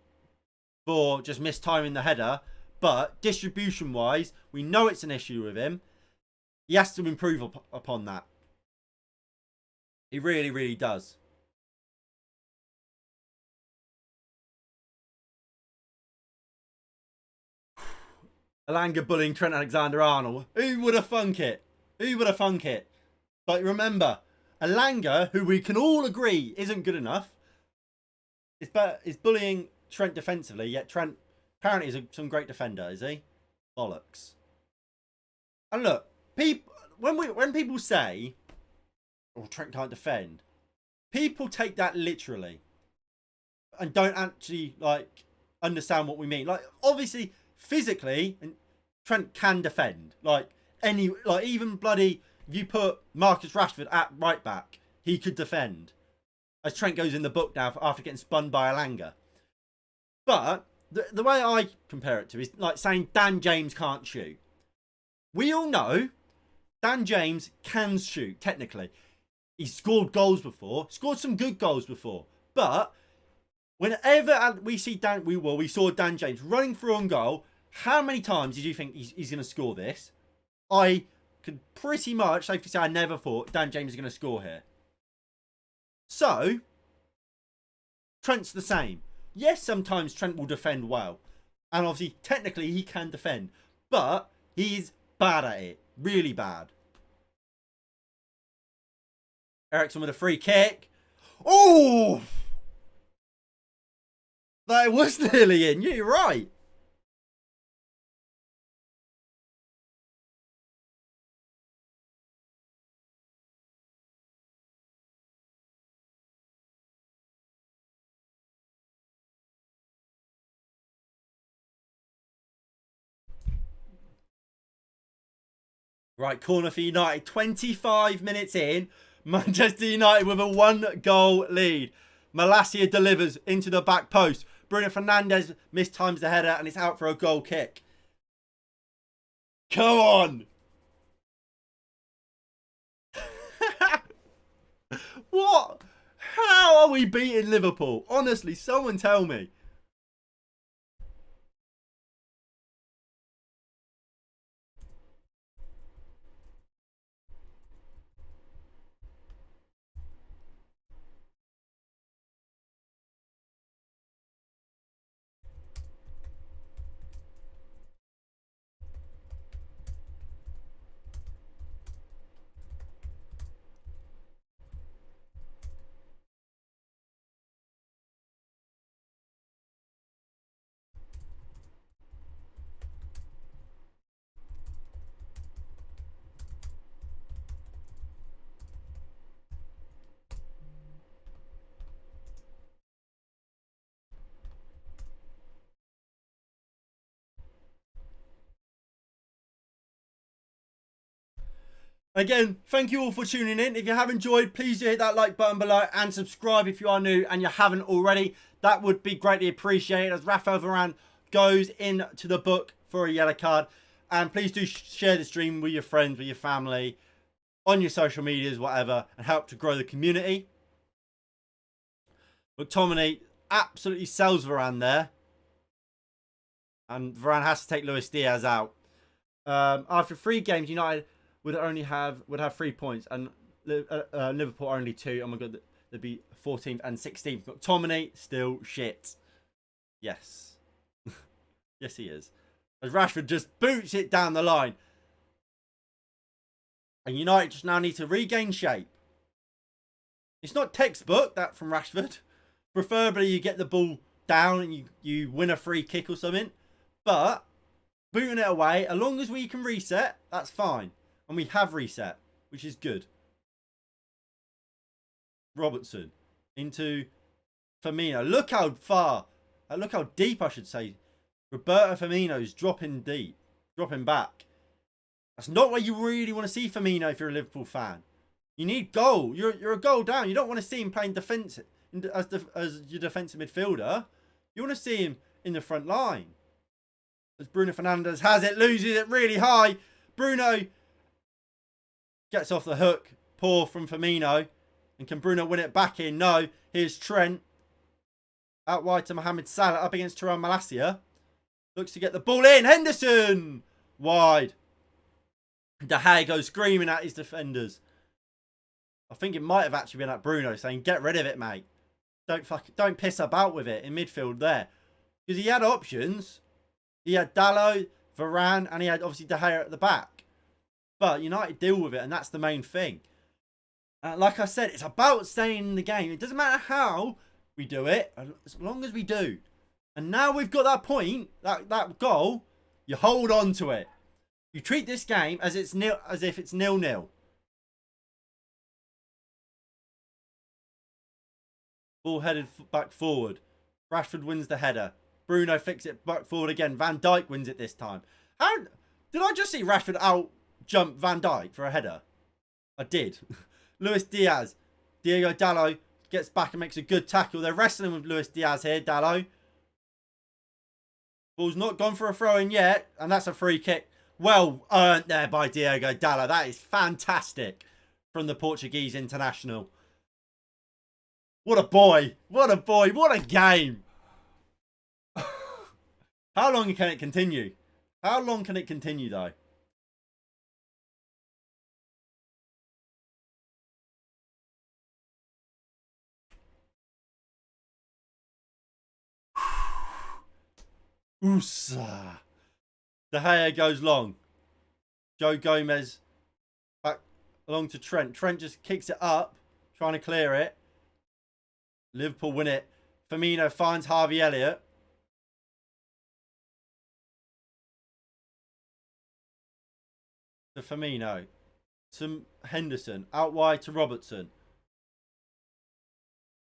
for just mistiming the header. But distribution-wise, we know it's an issue with him. He has to improve upon that. He really, really does. Alanga bullying Trent Alexander-Arnold. Who would have thunk it? Who would have thunk it? But remember, Alanga, who we can all agree isn't good enough, is bullying Trent defensively. Yet Trent apparently is some great defender, is he? Bollocks. And look, when people say, "Oh, Trent can't defend," people take that literally and don't actually understand what we mean. Like, obviously, physically, Trent can defend. Even bloody, if you put Marcus Rashford at right back, he could defend. As Trent goes in the book now after getting spun by Alanga. But the way I compare it to is like saying Dan James can't shoot. We all know Dan James can shoot, technically. He's scored goals before, scored some good goals before. But whenever we saw Dan James running through on goal, how many times did you think he's going to score this? I could pretty much safely say I never thought Dan James is going to score here. So, Trent's the same. Yes, sometimes Trent will defend well. And obviously, technically, he can defend. But he's bad at it. Really bad. Eriksen with a free kick. Oh! That was nearly in. You're right. Right, corner for United. 25 minutes in. Manchester United with a 1-goal lead. Malacia delivers into the back post. Bruno Fernandes mistimes the header and it's out for a goal kick. Come on. What? How are we beating Liverpool? Honestly, someone tell me. Again, thank you all for tuning in. If you have enjoyed, please do hit that like button below and subscribe if you are new and you haven't already. That would be greatly appreciated as Rafael Varane goes into the book for a yellow card. And please do share the stream with your friends, with your family, on your social medias, whatever, and help to grow the community. McTominay absolutely sells Varane there. And Varane has to take Luis Diaz out. After 3 games, United would have 3 points, and Liverpool only 2. Oh my god, they'd be 14th and 16th. McTominay still shit. Yes, yes he is. As Rashford just boots it down the line, and United just now need to regain shape. It's not textbook that from Rashford. Preferably you get the ball down and you win a free kick or something, but booting it away, as long as we can reset, that's fine. And we have reset, which is good. Robertson into Firmino. Look how far, look how deep I should say. Roberto Firmino's dropping deep, dropping back. That's not what you really want to see Firmino if you're a Liverpool fan. You need goal. You're a goal down. You don't want to see him playing defence as your defensive midfielder. You want to see him in the front line. As Bruno Fernandes has it, loses it really high. Bruno gets off the hook. Poor from Firmino. And can Bruno win it back in? No. Here's Trent. Out wide to Mohamed Salah. Up against Tyrone Malacia. Looks to get the ball in. Henderson. Wide. De Gea goes screaming at his defenders. I think it might have actually been at Bruno saying, get rid of it, mate. Don't piss about with it in midfield there. Because he had options. He had Dalot, Varane, and he had obviously De Gea at the back. But United deal with it, and that's the main thing. Like I said, it's about staying in the game. It doesn't matter how we do it, as long as we do. And now we've got that point, that goal, you hold on to it. You treat this game as if it's 0-0. Ball headed back forward. Rashford wins the header. Bruno flicks it back forward again. Van Dijk wins it this time. How did I just see Rashford out jump Van Dijk for a header? I did. Luis Diaz. Diego Dalot gets back and makes a good tackle. They're wrestling with Luis Diaz here. Dalot. Ball's not gone for a throw-in yet. And that's a free kick. Well earned there by Diego Dalot. That is fantastic from the Portuguese international. What a boy. What a boy. What a game. How long can it continue? How long can it continue, though? Oosa. De Gea goes long. Joe Gomez back along to Trent. Trent just kicks it up, trying to clear it. Liverpool win it. Firmino finds Harvey Elliott. To Firmino. To Henderson. Out wide to Robertson.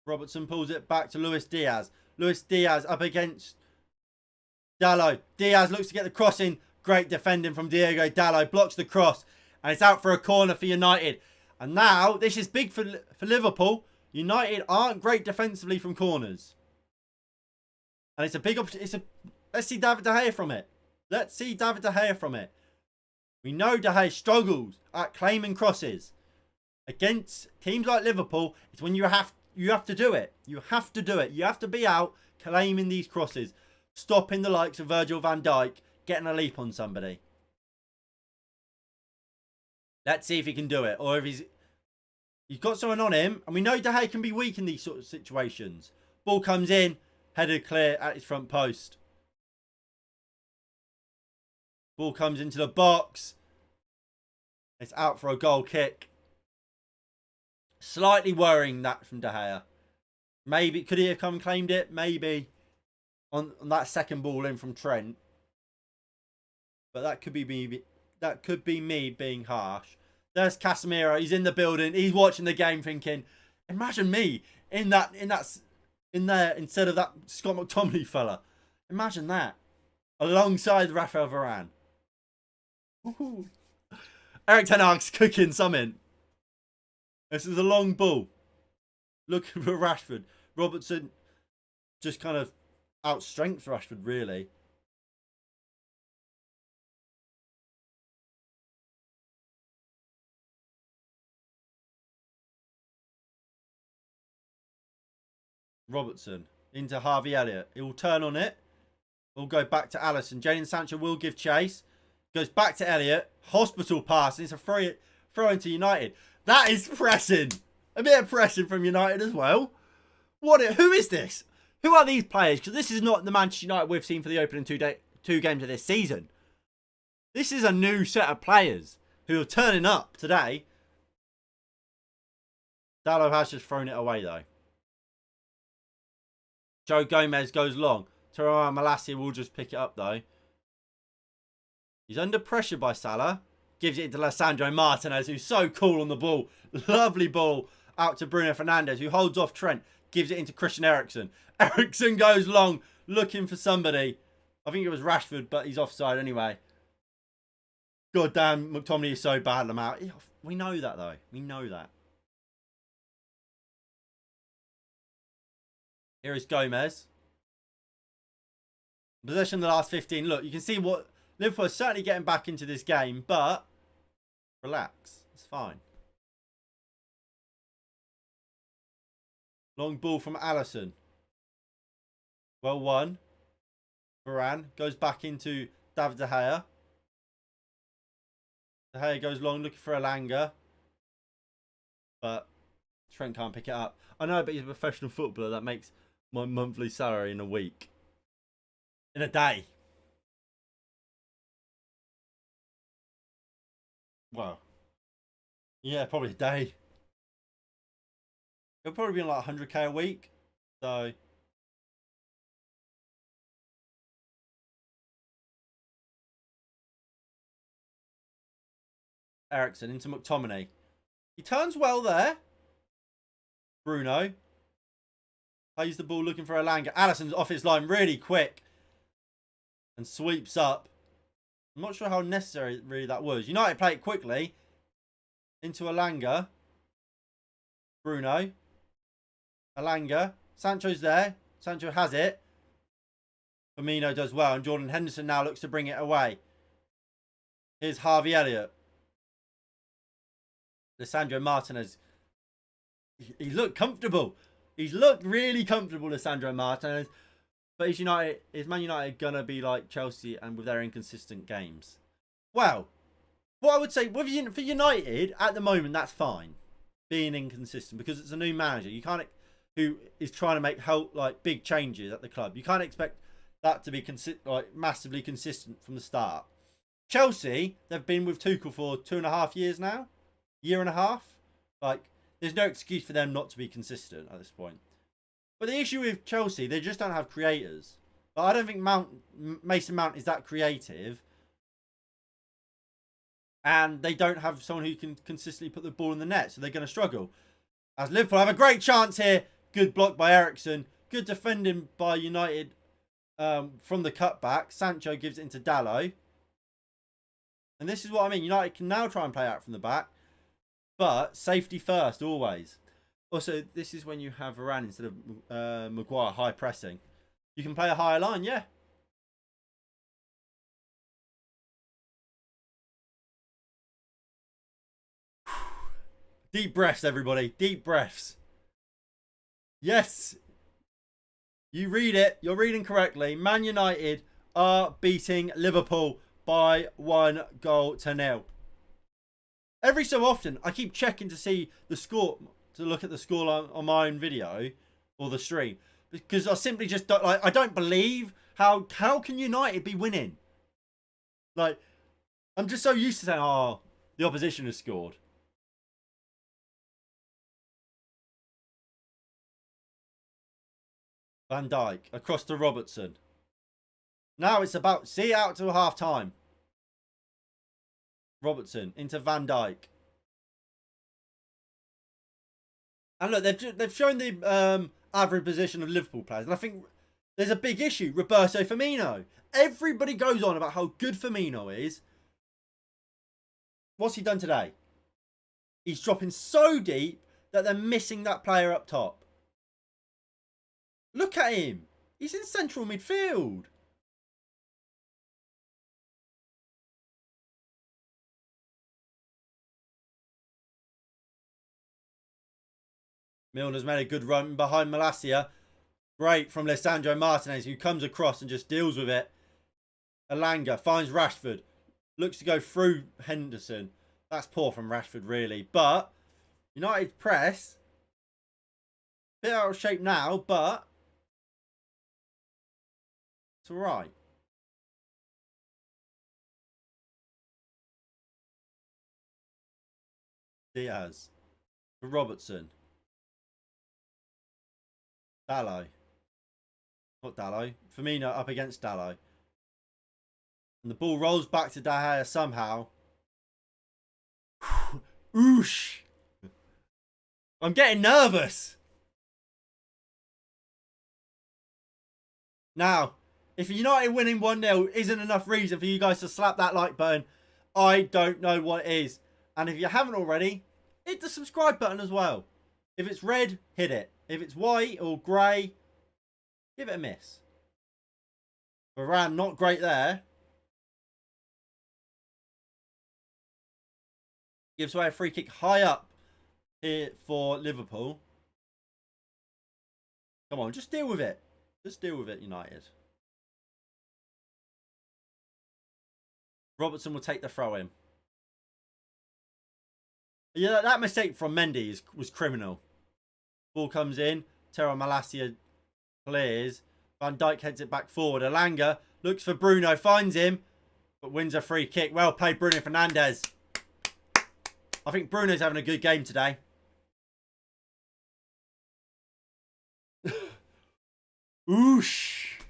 Robertson pulls it back to Luis Diaz. Luis Diaz up against Dalot. Diaz looks to get the cross in. Great defending from Diego Dalot. Blocks the cross. And it's out for a corner for United. And now, this is big for Liverpool. United aren't great defensively from corners. And it's a big opportunity. Let's see David De Gea from it. Let's see David De Gea from it. We know De Gea struggles at claiming crosses. Against teams like Liverpool, it's when you have to do it. You have to do it. You have to be out claiming these crosses. Stopping the likes of Virgil van Dijk getting a leap on somebody. Let's see if he can do it. Or if he's got someone on him. And we know De Gea can be weak in these sort of situations. Ball comes in. Headed clear at his front post. Ball comes into the box. It's out for a goal kick. Slightly worrying that from De Gea. Maybe, could he have come and claimed it? Maybe. On that second ball in from Trent. But that could be me. That could be me being harsh. There's Casemiro. He's in the building. He's watching the game thinking, imagine me in there instead of that Scott McTominay fella. Imagine that. Alongside Rafael Varane. Woohoo. Eric Ten Hag's cooking something. This is a long ball. Looking for Rashford. Robertson just kind of outstrengths Rashford, really. Robertson into Harvey Elliott. He will turn on it. will go back to Alisson. Jadon Sancho will give chase. Goes back to Elliott. Hospital pass. And it's a throw into United. That is pressing. A bit of pressing from United as well. Who is this? Who are these players? Because this is not the Manchester United we've seen for the opening two games of this season. This is a new set of players who are turning up today. Dalot has just thrown it away though. Joe Gomez goes long. Tyrone Malacia will just pick it up though. He's under pressure by Salah. Gives it into Lisandro Martinez, who's so cool on the ball. Lovely ball out to Bruno Fernandes, who holds off Trent. Gives it into Christian Eriksen. Eriksen goes long, looking for somebody. I think it was Rashford, but he's offside anyway. God damn, McTominay is so bad, Lamar. We know that, though. We know that. Here is Gomez. Possession the last 15. Look, you can see what Liverpool is certainly getting back into this game, but relax. It's fine. Long ball from Alisson. Well won. Varane goes back into David De Gea. De Gea goes long looking for Elanga. But Trent can't pick it up. I know, but he's a professional footballer. That makes my monthly salary in a week. In a day. Well. Yeah, probably a day. It'll probably be like 100k a week. So. Eriksen into McTominay. He turns well there. Bruno. Plays the ball looking for Elanga. Alisson's off his line really quick. And sweeps up. I'm not sure how necessary really that was. United play it quickly. Into Elanga. Bruno. Elanga. Sancho's there. Sancho has it. Firmino does well. And Jordan Henderson now looks to bring it away. Here's Harvey Elliott. Lisandro Martinez. He looked comfortable. He's looked really comfortable, Lisandro Martinez. But is Man United going to be like Chelsea and with their inconsistent games? Well, what I would say, for United, at the moment, that's fine. Being inconsistent because it's a new manager. You can't, who is trying to make big changes at the club. You can't expect that to be massively consistent from the start. Chelsea, they've been with Tuchel for 2.5 years now. Year and a half. There's no excuse for them not to be consistent at this point. But the issue with Chelsea, they just don't have creators. But I don't think Mason Mount is that creative. And they don't have someone who can consistently put the ball in the net. So they're going to struggle. As Liverpool have a great chance here. Good block by Eriksen. Good defending by United from the cutback. Sancho gives it into Dalot. And this is what I mean. United can now try and play out from the back. But safety first, always. Also, this is when you have Varane instead of Maguire high pressing. You can play a higher line, yeah. Deep breaths, everybody. Deep breaths. Yes. You read it. You're reading correctly. Man United are beating Liverpool by 1-0. Every so often, I keep checking to see the score, to look at the score on my own video or the stream, because I simply just don't I don't believe how can United be winning. I'm just so used to saying, oh, the opposition has scored. Van Dijk across to Robertson. Now it's about see out to half time. Robertson into Van Dijk. And look, they've shown the average position of Liverpool players. And I think there's a big issue. Roberto Firmino. Everybody goes on about how good Firmino is. What's he done today? He's dropping so deep that they're missing that player up top. Look at him. He's in central midfield. Milner's made a good run behind Malacia. Great from Lisandro Martinez, who comes across and just deals with it. Elanga finds Rashford. Looks to go through Henderson. That's poor from Rashford, really. But United press. Bit out of shape now, but it's all right. Diaz. For Robertson. Dallo. Not Dallo. Firmino up against Dallo. And the ball rolls back to De Gea somehow. Oosh. I'm getting nervous. Now, if United winning 1-0 isn't enough reason for you guys to slap that like button, I don't know what it is. And if you haven't already, hit the subscribe button as well. If it's red, hit it. If it's white or grey, give it a miss. Varane, not great there. Gives away a free kick high up here for Liverpool. Come on, just deal with it. Just deal with it, United. Robertson will take the throw in. Yeah, that mistake from Mendy was criminal. Ball comes in. Tero Malacia clears. Van Dijk heads it back forward. Elanga looks for Bruno, finds him, but wins a free kick. Well played, Bruno Fernandes. I think Bruno's having a good game today. Oosh.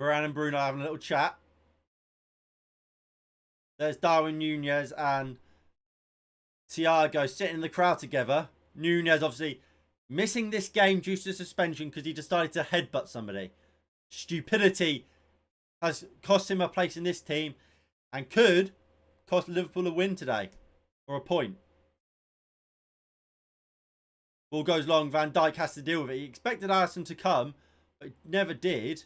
Varane and Bruno having a little chat. There's Darwin Nunez and Thiago sitting in the crowd together. Nunez obviously missing this game due to suspension because he decided to headbutt somebody. Stupidity has cost him a place in this team and could cost Liverpool a win today or a point. Ball goes long. Van Dijk has to deal with it. He expected Alisson to come, but never did.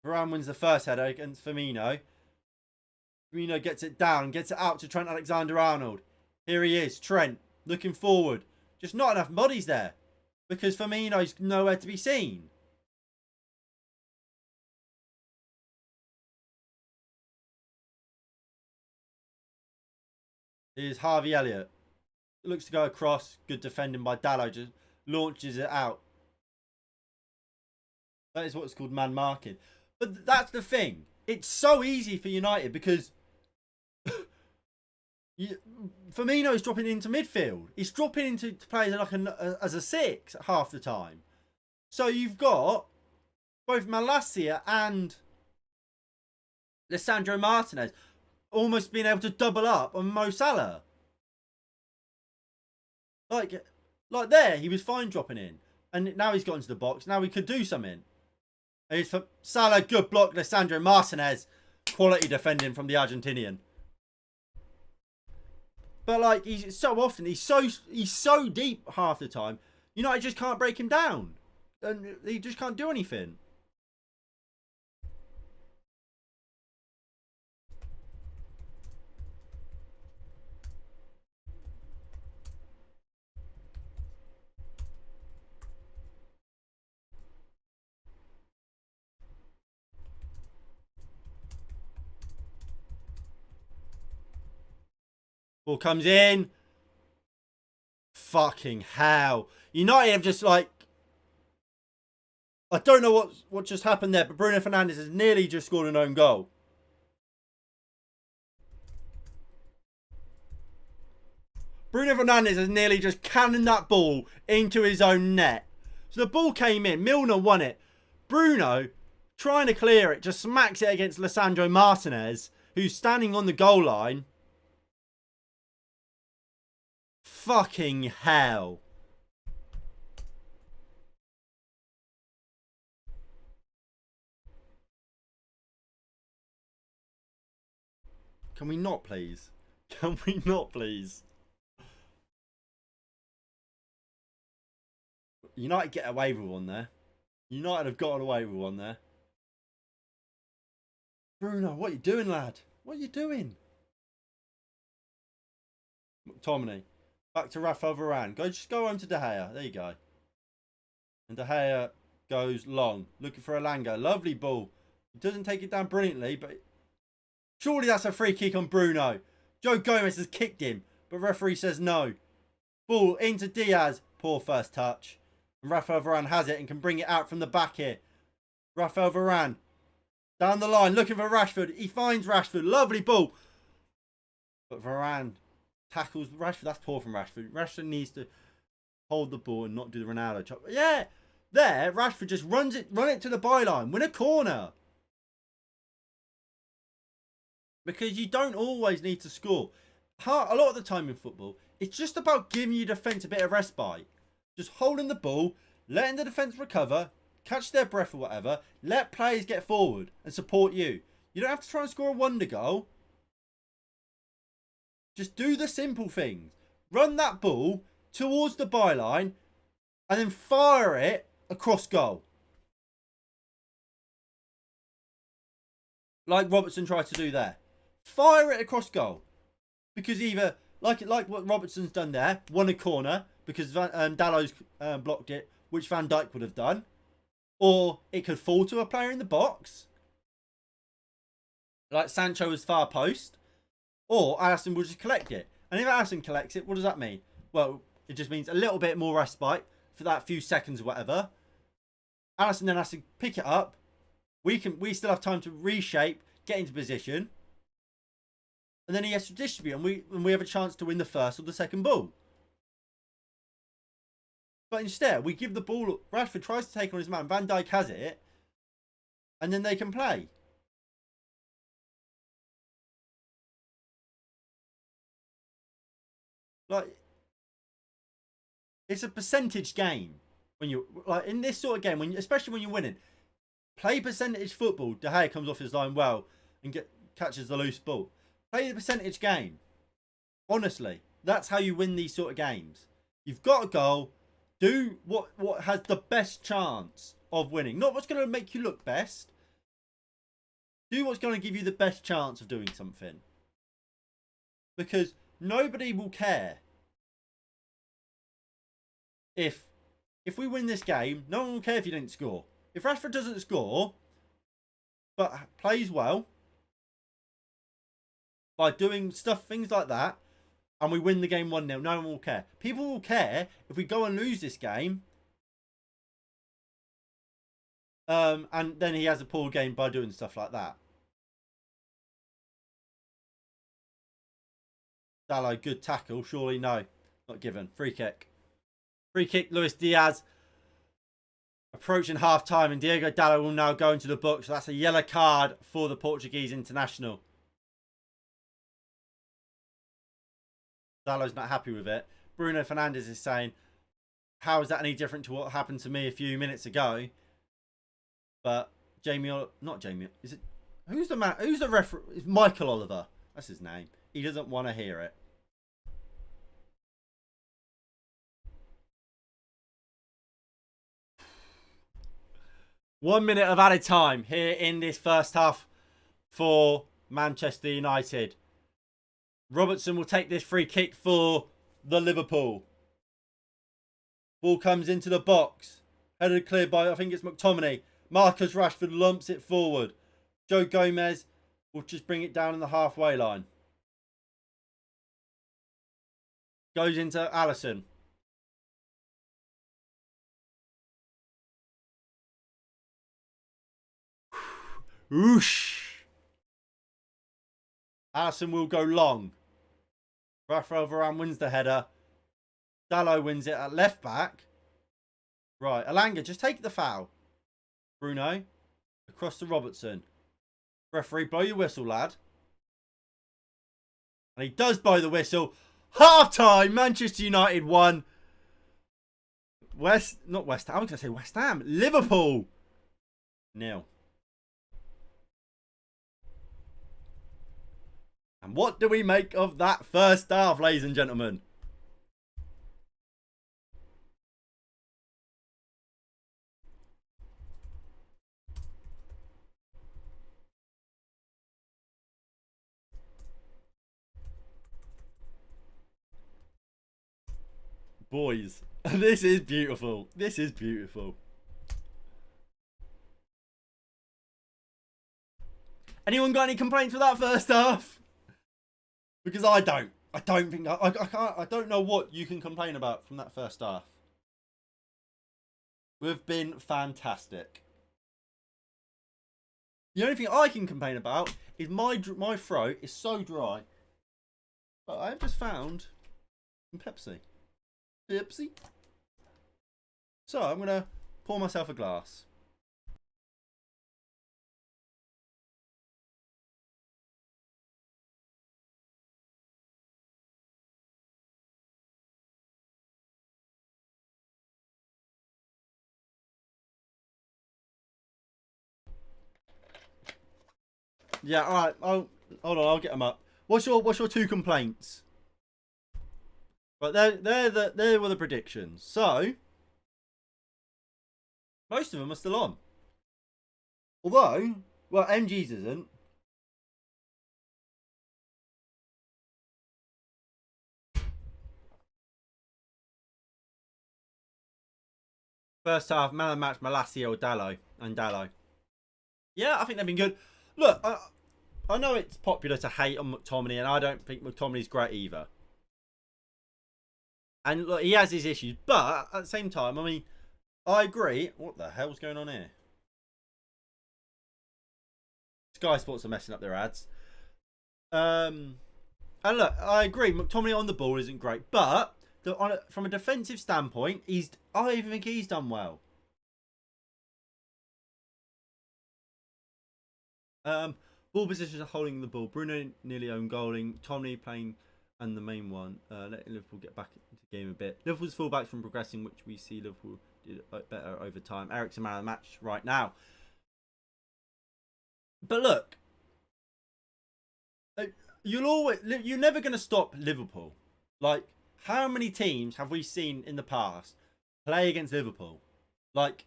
Varane wins the first header against Firmino. Firmino gets it down, gets it out to Trent Alexander-Arnold. Here he is, Trent, looking forward. Just not enough bodies there because Firmino's nowhere to be seen. Here's Harvey Elliott. Looks to go across. Good defending by Dallo. Just launches it out. That is what's called man marking. But that's the thing. It's so easy for United because Firmino's dropping into midfield. He's dropping into to play like as a 6 half the time. So you've got both Malacia and Lisandro Martinez almost being able to double up on Mo Salah. Like there, he was fine dropping in. And now he's got into the box. Now we could do something. It's for Salah, good block. Lisandro Martinez, quality defending from the Argentinian. But like he's so often, he's so deep half the time. United just can't break him down, and he just can't do anything. Ball comes in. Fucking hell. United have just like... I don't know what just happened there, but Bruno Fernandes has nearly just scored an own goal. Bruno Fernandes has nearly just cannoned that ball into his own net. So the ball came in. Milner won it. Bruno, trying to clear it, just smacks it against Lisandro Martinez, who's standing on the goal line. Fucking hell. Can we not, please? Can we not, please? United get away with one there. United have gotten away with one there. Bruno, what are you doing, lad? What are you doing? McTominay. Back to Rafael Varane. Just go home to De Gea. There you go. And De Gea goes long. Looking for Elanga. Lovely ball. He doesn't take it down brilliantly, but surely that's a free kick on Bruno. Joe Gomez has kicked him, but referee says no. Ball into Diaz. Poor first touch. And Rafael Varane has it and can bring it out from the back here. Rafael Varane. Down the line, looking for Rashford. He finds Rashford. Lovely ball. But Varane tackles Rashford. That's poor from Rashford. Rashford needs to hold the ball and not do the Ronaldo chop. Yeah. There, Rashford just run it to the byline. Win a corner. Because you don't always need to score. A lot of the time in football, it's just about giving your defence a bit of respite. Just holding the ball, letting the defence recover, catch their breath or whatever, let players get forward and support you. You don't have to try and score a wonder goal. Just do the simple things. Run that ball towards the byline and then fire it across goal. Like Robertson tried to do there. Fire it across goal. Because either, like what Robertson's done there, won a corner because Dalot's blocked it, which Van Dijk would have done. Or it could fall to a player in the box. Like Sancho's far post. Or Alisson will just collect it. And if Alisson collects it, what does that mean? Well, it just means a little bit more respite for that few seconds or whatever. Alisson then has to pick it up. We still have time to reshape, get into position. And then he has to distribute and we have a chance to win the first or the second ball. But instead, we give the ball. Rashford tries to take on his man. Van Dijk has it. And then they can play. Like, it's a percentage game. When you like in this sort of game, especially when you're winning, play percentage football. De Gea comes off his line well and catches the loose ball. Play the percentage game. Honestly, that's how you win these sort of games. You've got a goal. Do what has the best chance of winning. Not what's going to make you look best. Do what's going to give you the best chance of doing something. Because nobody will care. If we win this game, no one will care if you didn't score. If Rashford doesn't score, but plays well, by doing things like that, and we win the game 1-0, no one will care. People will care if we go and lose this game, and then he has a poor game by doing stuff like that. Dalot, good tackle. Surely no. Not given. Free kick. Free kick, Luis Diaz. Approaching half-time, and Diego Dalot will now go into the box. So that's a yellow card for the Portuguese international. Dalot's not happy with it. Bruno Fernandes is saying, how is that any different to what happened to me a few minutes ago? But not Jamie, is it? Who's the man? Who's the referee? It's Michael Oliver. That's his name. He doesn't want to hear it. One minute of added time here in this first half for Manchester United. Robertson will take this free kick for the Liverpool. Ball comes into the box. Headed clear by, I think it's McTominay. Marcus Rashford lumps it forward. Joe Gomez will just bring it down in the halfway line. Goes into Alisson. Whoosh. Alisson will go long. Rafael Varane wins the header. Dalot wins it at left back. Right, Elanga, just take the foul. Bruno, across to Robertson. Referee, blow your whistle, lad. And he does blow the whistle. Half time, Manchester United won. Not West Ham, I was going to say West Ham. Liverpool 0. And what do we make of that first half, ladies and gentlemen? Boys, this is beautiful. This is beautiful. Anyone got any complaints with that first half? Because I don't. I don't think I can't. I don't know what you can complain about from that first half. We've been fantastic. The only thing I can complain about is my throat is so dry. But I've just found some Pepsi. Pepsi. So I'm gonna pour myself a glass. Yeah, all right. Hold on. I'll get them up. What's your two complaints? But they were the predictions. So most of them are still on. Although, well, MG's isn't. First half, man of the match, Malacia or Dallo. Yeah, I think they've been good. Look, I know it's popular to hate on McTominay, and I don't think McTominay's great either. And look, he has his issues, but at the same time, I mean, I agree. What the hell's going on here? Sky Sports are messing up their ads. And look, I agree. McTominay on the ball isn't great, but from a defensive standpoint, I even think he's done well. Ball positions are holding the ball. Bruno nearly own goaling. Tomney playing and the main one. Letting Liverpool get back into the game a bit. Liverpool's fullbacks from progressing, which we see Liverpool did better over time. Eric's a man of the match right now. But look, you're never going to stop Liverpool. Like, how many teams have we seen in the past play against Liverpool? Like,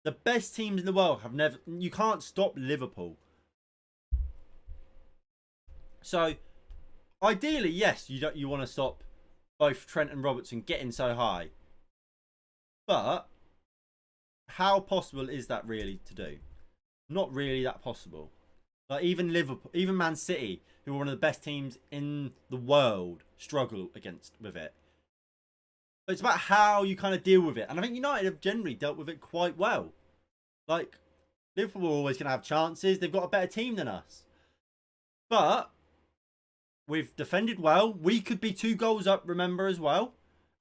the best teams in the world have never. You can't stop Liverpool. So, ideally, yes, you want to stop both Trent and Robertson getting so high. But how possible is that really to do? Not really that possible. Like, even Liverpool, even Man City, who are one of the best teams in the world, struggle with it. But it's about how you kind of deal with it. And I think United have generally dealt with it quite well. Like, Liverpool are always going to have chances. They've got a better team than us. But we've defended well. We could be 2 goals up, remember, as well.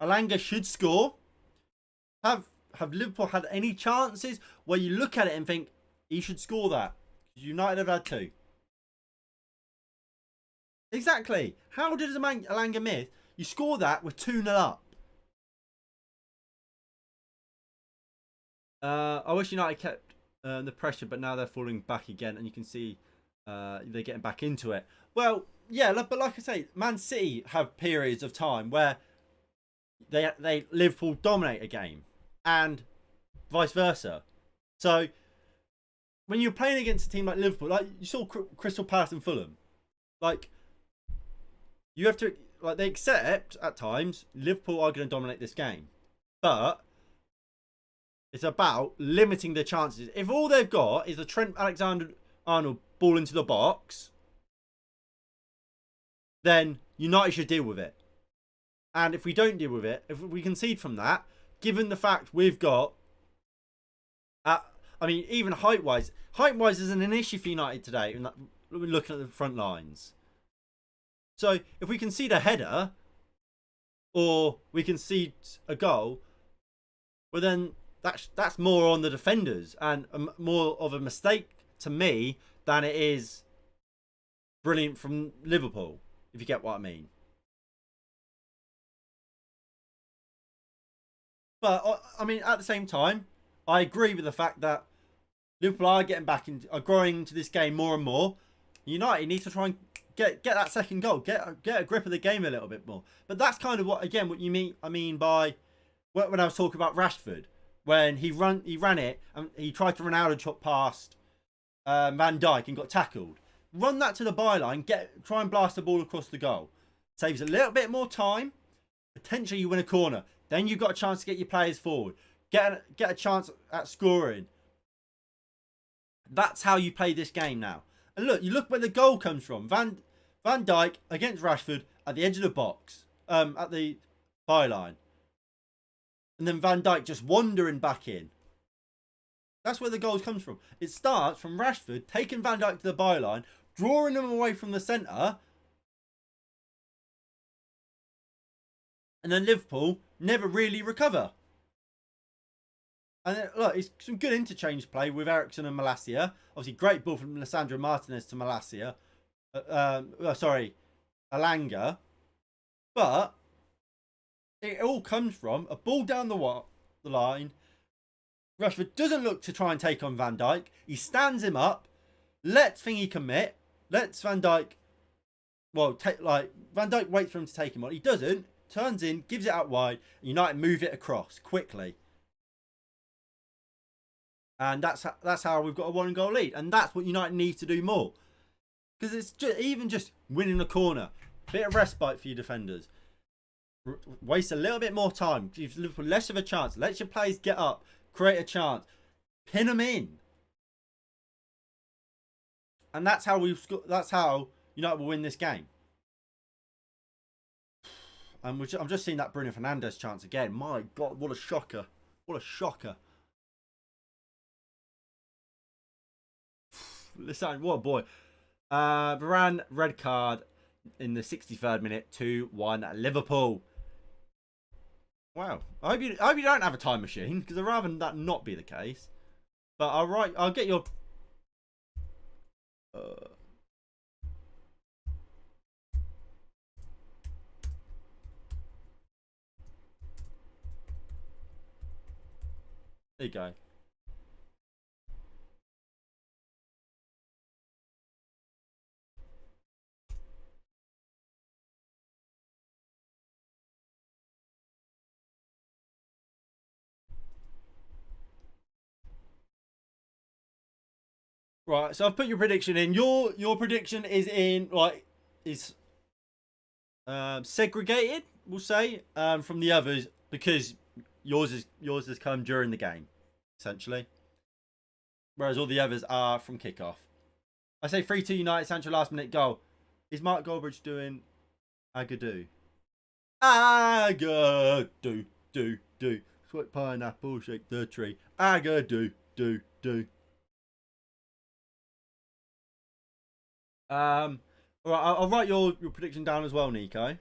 Alanga should score. Have Liverpool had any chances where you look at it and think, he should score that? United have had 2. Exactly. How did Alanga miss? You score that with 2-0 up. I wish United kept the pressure, but now they're falling back again, and you can see they're getting back into it. Well, yeah, but like I say, Man City have periods of time where they Liverpool dominate a game, and vice versa. So when you're playing against a team like Liverpool, like you saw Crystal Palace and Fulham, like you have to, like, they accept at times Liverpool are going to dominate this game, but it's about limiting their chances. If all they've got is a Trent Alexander-Arnold ball into the box, then United should deal with it. And if we don't deal with it, if we concede from that, given the fact we've got, I mean, even height-wise isn't an issue for United today. We're looking at the front lines. So if we concede a header, or we concede a goal, well then that's more on the defenders and more of a mistake to me than it is brilliant from Liverpool, if you get what I mean. But I mean, at the same time, I agree with the fact that Liverpool are growing into this game more and more. United need to try and get that second goal, get a grip of the game a little bit more. But that's kind of what you mean. I mean by when I was talking about Rashford, when he ran it and he tried to Ronaldo chop past Van Dijk and got tackled. Run that to the byline, try and blast the ball across the goal. Saves a little bit more time. Potentially you win a corner. Then you've got a chance to get your players forward. Get a chance at scoring. That's how you play this game now. And look, you look where the goal comes from. Van Dijk against Rashford at the edge of the box, at the byline. And then Van Dijk just wandering back in. That's where the goals comes from. It starts from Rashford taking Van Dijk to the byline, drawing him away from the centre. And then Liverpool never really recover. And then, look, it's some good interchange play with Eriksen and Malacia. Obviously, great ball from Lisandro Martinez to Malacia. Alanga. But it all comes from a ball down the line. Rashford doesn't look to try and take on Van Dijk. He stands him up, lets Thingy commit, lets Van Dijk. Well, Van Dijk waits for him to take him on. He doesn't. Turns in, gives it out wide, and United move it across quickly. And that's how we've got a 1-goal lead. And that's what United needs to do more. Because it's even just winning the corner. Bit of respite for your defenders. Waste a little bit more time. Give Liverpool less of a chance. Let your players get up. Create a chance. Pin them in. And that's how United will win this game. And I'm just seeing that Bruno Fernandes chance again. My God, what a shocker. What a shocker. Listen, what a boy. Varane, red card in the 63rd minute, 2-1 Liverpool. Wow. I hope you don't have a time machine, because I'd rather that not be the case. But I'll get your... There you go. Right, so I've put your prediction in. Your prediction is in segregated, we'll say, from the others, because yours has come during the game, essentially. Whereas all the others are from kickoff. I say 3-2 United, Sancho last minute goal. Is Mark Goldbridge doing Agadoo? Agadoo, do. Sweet pineapple, shake the tree. Agadoo, do. All right, I'll write your prediction down as well, Nico.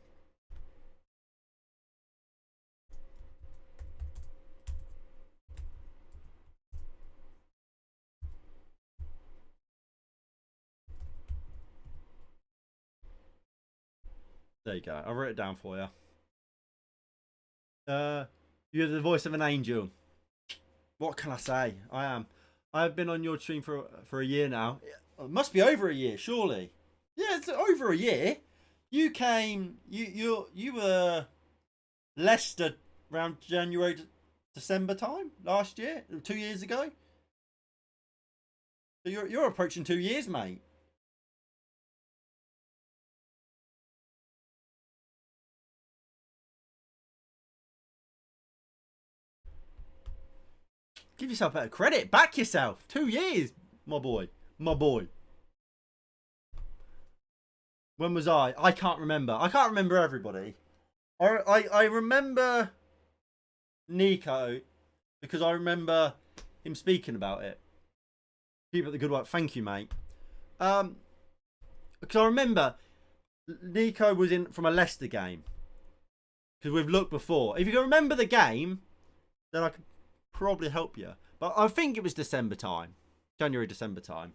There you go. I wrote it down for you. You have the voice of an angel. What can I say? I've been on your stream for a year now. It must be over a year, surely. Yeah, it's over a year. You came. You were Leicester around January, December time last year, 2 years ago. So you're approaching 2 years, mate. Give yourself a bit of credit. Back yourself. 2 years, my boy. My boy. When was I? I can't remember. I can't remember everybody. I remember Nico because I remember him speaking about it. Keep up the good work. Thank you, mate. Because I remember Nico was in from a Leicester game. Because we've looked before. If you can remember the game, then I could probably help you. But I think it was December time. January, December time.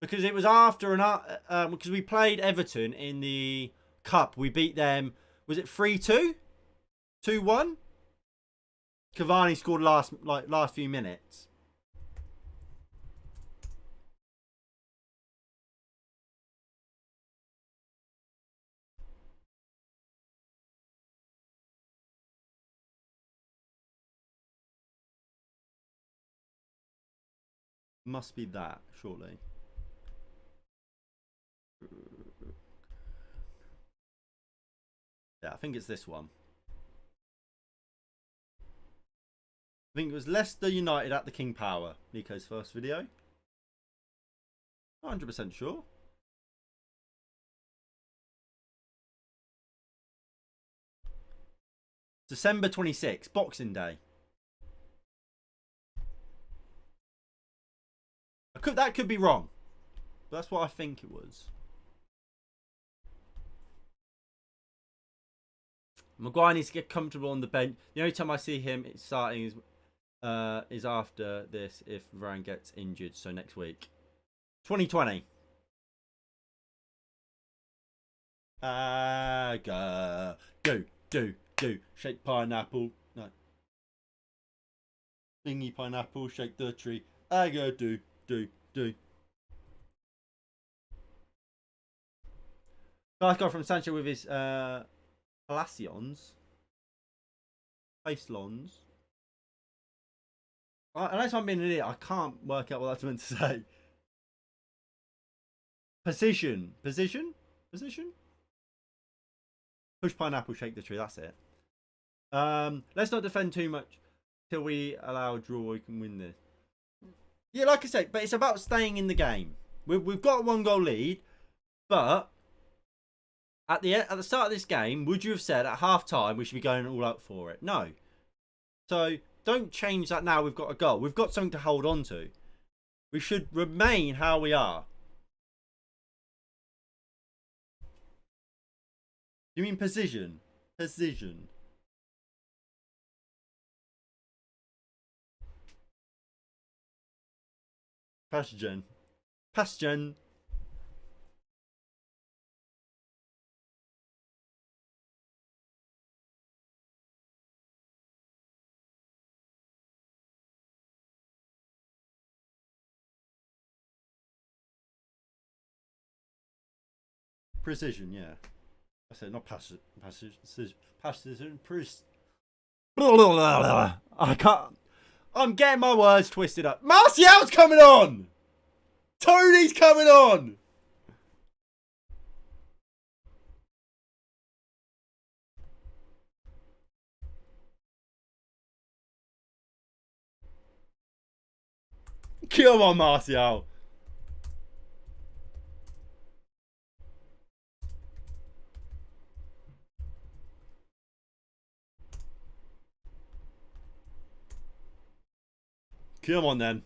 Because it was after because we played Everton in the Cup. We beat them. Was it 3-2? 2-1? Cavani scored last few minutes. Must be that, surely. Yeah, I think it's this one. I think it was Leicester United at the King Power. Nico's first video. 100% sure. December 26th, Boxing Day. That could be wrong. But that's what I think it was. Maguire needs to get comfortable on the bench. The only time I see him starting is after this if Varane gets injured. So next week. 2020. Do. Shake pineapple. No. Thingy pineapple, shake the tree. Do. Nice guy from Sancho with his Palacions. Facelons. Unless I'm being an idiot, I can't work out what that's meant to say. Position. Push pineapple, shake the tree. That's it. Let's not defend too much till we allow a draw. We can win this. Yeah, like I said, but it's about staying in the game. We've got a 1-goal lead, but at the start of this game, would you have said at half time we should be going all out for it? No. So don't change that now. We've got a goal. We've got something to hold on to. We should remain how we are. You mean position? Position. Passion. Precision, yeah. I said not passion. Precision. I can't. I'm getting my words twisted up. Martial's coming on! Tony's coming on! Come on, Martial. Come on, then.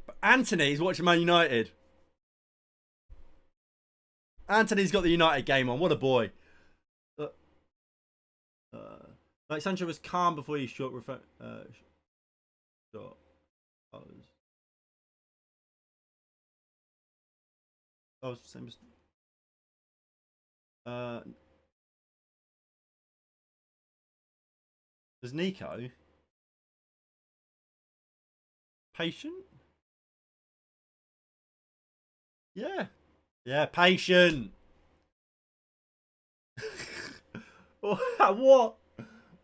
But Anthony's watching Man United. Anthony's got the United game on. What a boy. Like Sancho was calm before he shot. Shot. Oh, same as. There's Nico. Patient? Yeah. Yeah, patient. What?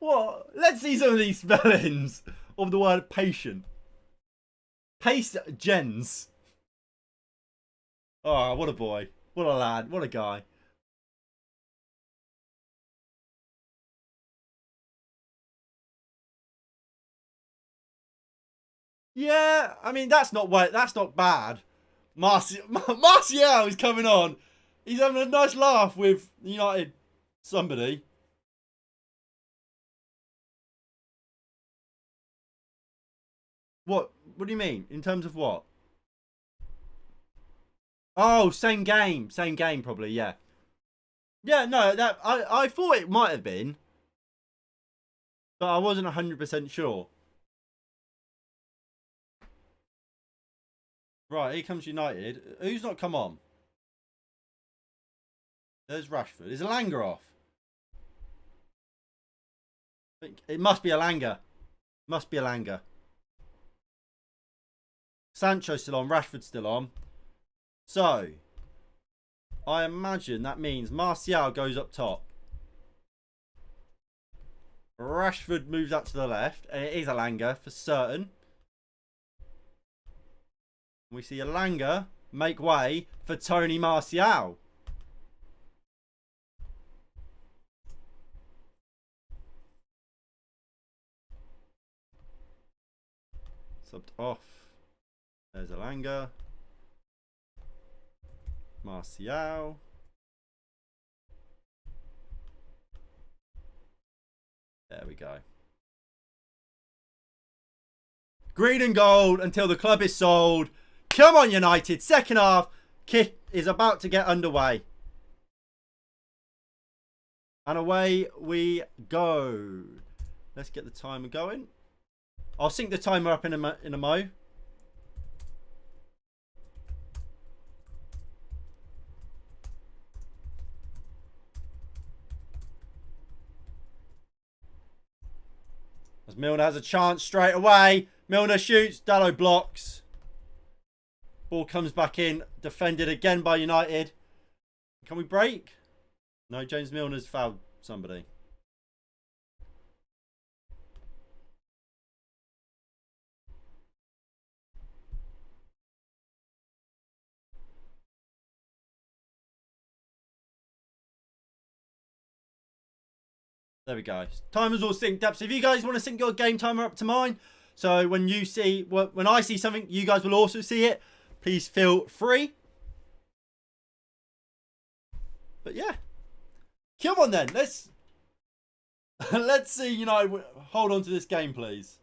What? Let's see some of these spellings of the word patient. Pace gens. Oh, what a boy. What a lad. What a guy. Yeah, I mean that's not bad. Martial is coming on. He's having a nice laugh with United somebody. What do you mean? In terms of what? Oh, same game. Same game probably, yeah. Yeah, no, that I thought it might have been. But I wasn't 100% sure. Right, here comes United. Who's not come on? There's Rashford. Is Alanga off? It must be Alanga. Must be Alanga. Sancho still on. Rashford still on. So, I imagine that means Martial goes up top. Rashford moves up to the left. And it is Alanga for certain. We see Alanga make way for Tony Martial. Subbed off. There's Alanga. Martial. There we go. Green and gold until the club is sold. Come on, United. Second half kick is about to get underway. And away we go. Let's get the timer going. I'll sync the timer up in a mo. As Milner has a chance straight away. Milner shoots. Dalot blocks. Ball comes back in. Defended again by United. Can we break? No, James Milner's fouled somebody. There we go. Timer's all synced up. So if you guys want to sync your game timer up to mine, so when you see, when I see something, you guys will also see it. Please feel free. But yeah, come on then. Let's see. You know, hold on to this game, please.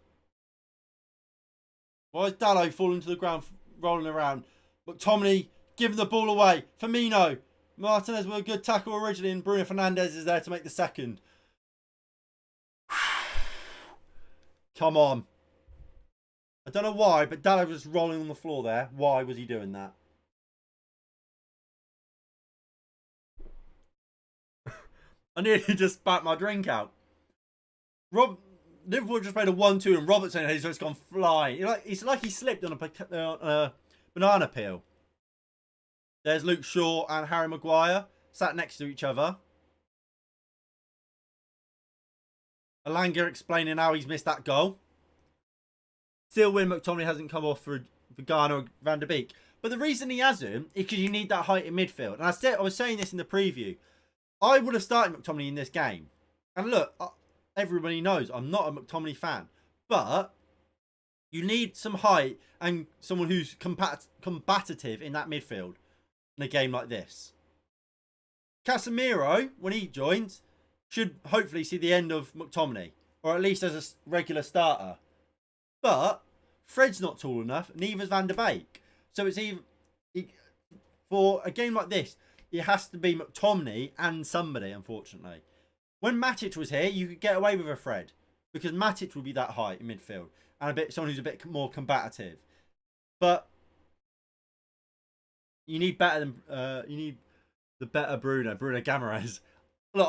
Why is Dalot falling to the ground, rolling around? McTominay giving the ball away. Firmino. Martinez with a good tackle originally, and Bruno Fernandes is there to make the second. Come on. I don't know why, but Dalot was rolling on the floor there. Why was he doing that? I nearly just spat my drink out. Liverpool just played a 1-2 and Robertson has just gone flying. It's like he slipped on a banana peel. There's Luke Shaw and Harry Maguire sat next to each other. Alanga explaining how he's missed that goal. Still when McTominay hasn't come off for Garner or Van der Beek. But the reason he hasn't is because you need that height in midfield. And I was saying this in the preview. I would have started McTominay in this game. And look, everybody knows I'm not a McTominay fan. But you need some height and someone who's combative in that midfield in a game like this. Casemiro, when he joins, should hopefully see the end of McTominay. Or at least as a regular starter. But Fred's not tall enough. Neither's Van der Beek. So it's either... For a game like this, it has to be McTominay and somebody, unfortunately. When Matic was here, you could get away with a Fred. Because Matic would be that height in midfield. And someone who's a bit more combative. But you need better than... you need the better Bruno Guimaraes. Look,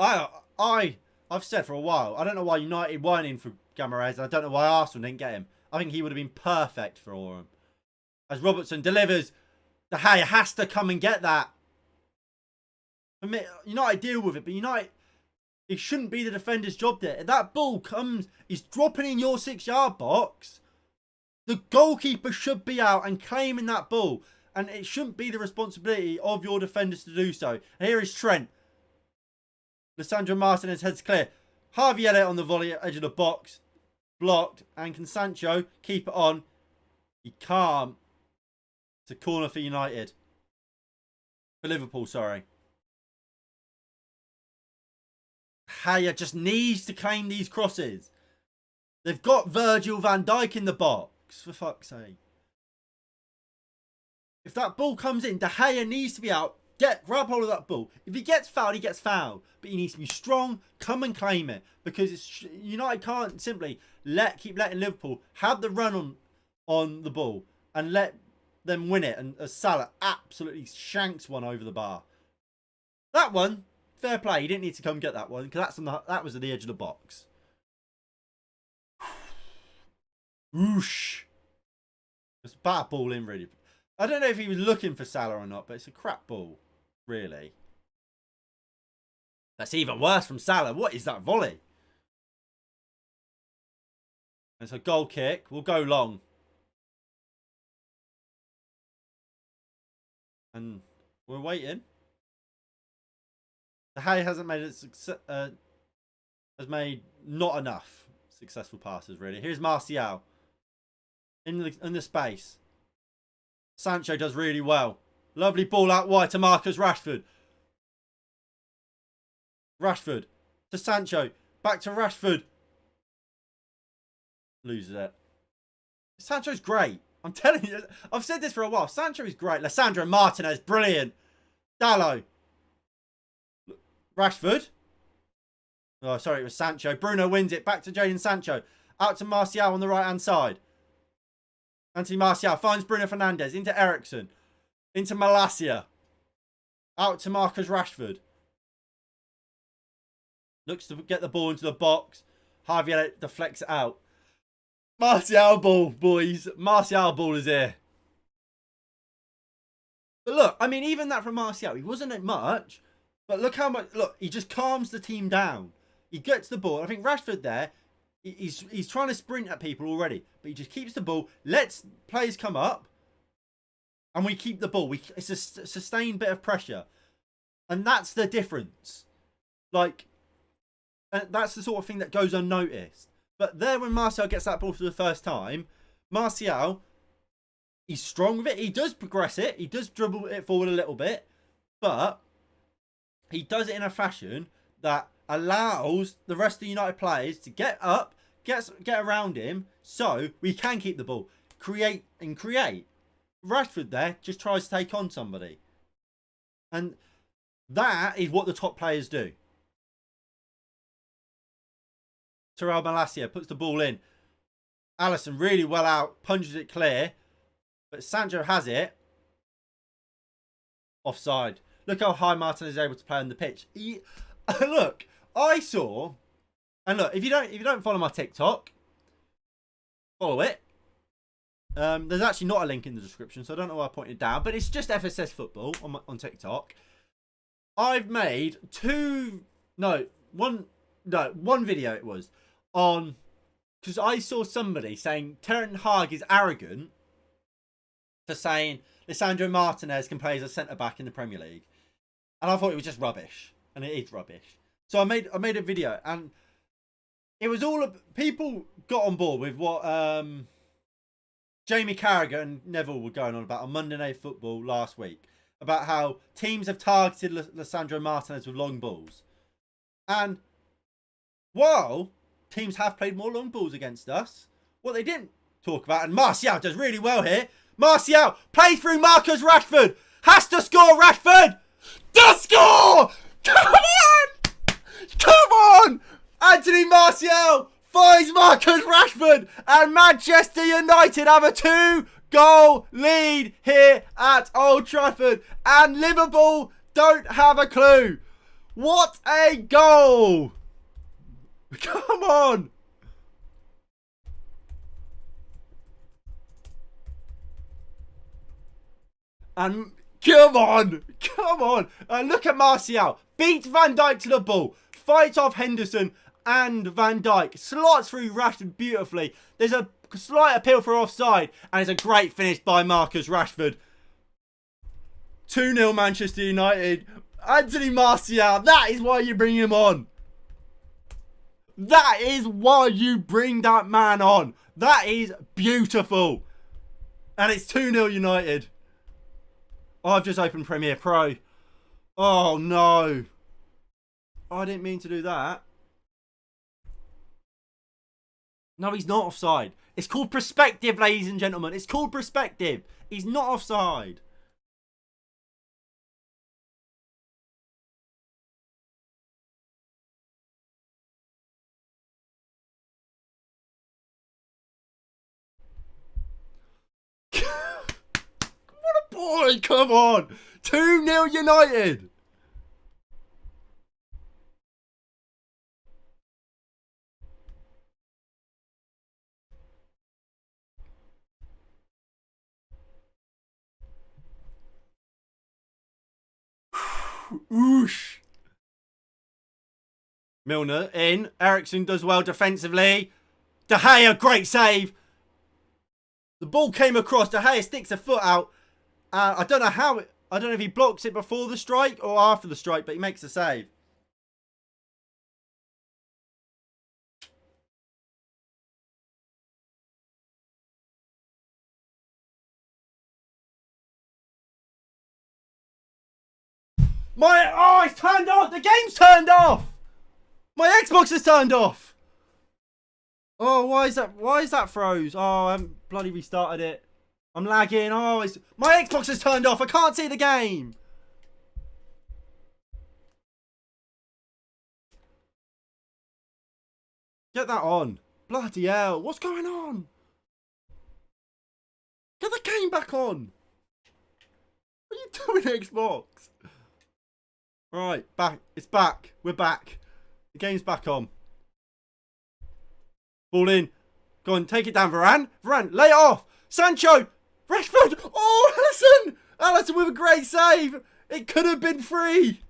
I've said for a while, I don't know why United weren't in for Guimaraes, and I don't know why Arsenal didn't get him. I think he would have been perfect for him. As Robertson delivers, De Gea has to come and get that. United deal with it, but United, it shouldn't be the defender's job there. If that ball comes, he's dropping in your 6-yard box, the goalkeeper should be out and claiming that ball. And it shouldn't be the responsibility of your defenders to do so. And here is Trent. Lissandro Martinez heads clear. Harvey Elliott on the volley at edge of the box. Blocked. And can Sancho keep it on? He can't. It's a corner for United. For Liverpool, sorry. Haya just needs to claim these crosses. They've got Virgil van Dijk in the box. For fuck's sake. If that ball comes in, De Gea needs to be out. Grab hold of that ball. If he gets fouled, he gets fouled. But he needs to be strong. Come and claim it. Because United can't simply keep letting Liverpool have the run on the ball and let them win it. And Salah absolutely shanks one over the bar. That one, fair play. He didn't need to come get that one because that was at the edge of the box. Whoosh. It's a bad ball in, really. I don't know if he was looking for Salah or not, but it's a crap ball, really. That's even worse from Salah. What is that volley? It's a goal kick. We'll go long. And we're waiting. The Hay hasn't made it has made not enough successful passes, really. Here's Martial. In the space. Sancho does really well. Lovely ball out wide to Marcus Rashford. Rashford to Sancho. Back to Rashford. Loses it. Sancho's great. I'm telling you. I've said this for a while. Sancho is great. Lissandro Martinez, brilliant. Dallo. Rashford. Oh, sorry, it was Sancho. Bruno wins it. Back to Jadon Sancho. Out to Martial on the right-hand side. Anthony Martial finds Bruno Fernandes. Into Eriksen. Into Malacia. Out to Marcus Rashford. Looks to get the ball into the box. Javier deflects it out. Martial ball, boys. Martial ball is here. But look, I mean, even that from Martial, he wasn't at much. But look how much... Look, he just calms the team down. He gets the ball. I think Rashford there, he's trying to sprint at people already. But he just keeps the ball, lets players come up, and we keep the ball. It's a sustained bit of pressure. And that's the difference. Like, and that's the sort of thing that goes unnoticed. But there when Martial gets that ball for the first time, Martial, he's strong with it. He does progress it. He does dribble it forward a little bit. But he does it in a fashion that allows the rest of the United players to get up, get around him, so we can keep the ball. Create. Rashford there just tries to take on somebody. And that is what the top players do. Terrell Malacia puts the ball in. Alisson really well out, punches it clear. But Sancho has it. Offside. Look how high Martin is able to play on the pitch. Look, I saw, and look, if you don't follow my TikTok, follow it. There's actually not a link in the description, so I don't know why I pointed down, but it's just FSS Football on TikTok. I've made one video it was on, because I saw somebody saying Ten Hag is arrogant for saying Lisandro Martinez can play as a centre-back in the Premier League. And I thought it was just rubbish. And it is rubbish. So I made a video, and it was all... People got on board with what Jamie Carragher and Neville were going on about on Monday Night Football last week. About how teams have targeted Lisandro Martinez with long balls. And while teams have played more long balls against us, what they didn't talk about, and Martial does really well here. Martial, play through Marcus Rashford. Has to score, Rashford. Does score! Come on! Come on! Anthony Martial finds Marcus Rashford, and Manchester United have a 2-goal lead here at Old Trafford, and Liverpool don't have a clue. What a goal! Come on! And come on! And look at Martial. Beats Van Dijk to the ball. Fights off Henderson and Van Dijk. Slots through Rashford beautifully. There's a slight appeal for offside. And it's a great finish by Marcus Rashford. 2-0 Manchester United. Anthony Martial. That is why you bring him on. That is why you bring that man on. That is beautiful. And it's 2-0 United. Oh, I've just opened Premiere Pro. Oh, no. Oh, I didn't mean to do that. No, he's not offside. It's called perspective, ladies and gentlemen. It's called perspective. He's not offside. Boy, come on. 2-0 United. Oosh. Milner in. Eriksen does well defensively. De Gea, great save. The ball came across. De Gea sticks a foot out. I don't know how. I don't know if he blocks it before the strike or after the strike, but he makes the save. It's turned off. The game's turned off. My Xbox is turned off. Oh, why is that froze? Oh, I haven't bloody restarted it. I'm lagging. Oh, my Xbox is turned off. I can't see the game. Get that on. Bloody hell. What's going on? Get the game back on. What are you doing, Xbox? Right, back. It's back. We're back. The game's back on. Ball in. Go on, take it down, Varane. Varane, lay it off. Sancho. Rashford. Oh, Alisson. Alisson with a great save. It could have been free.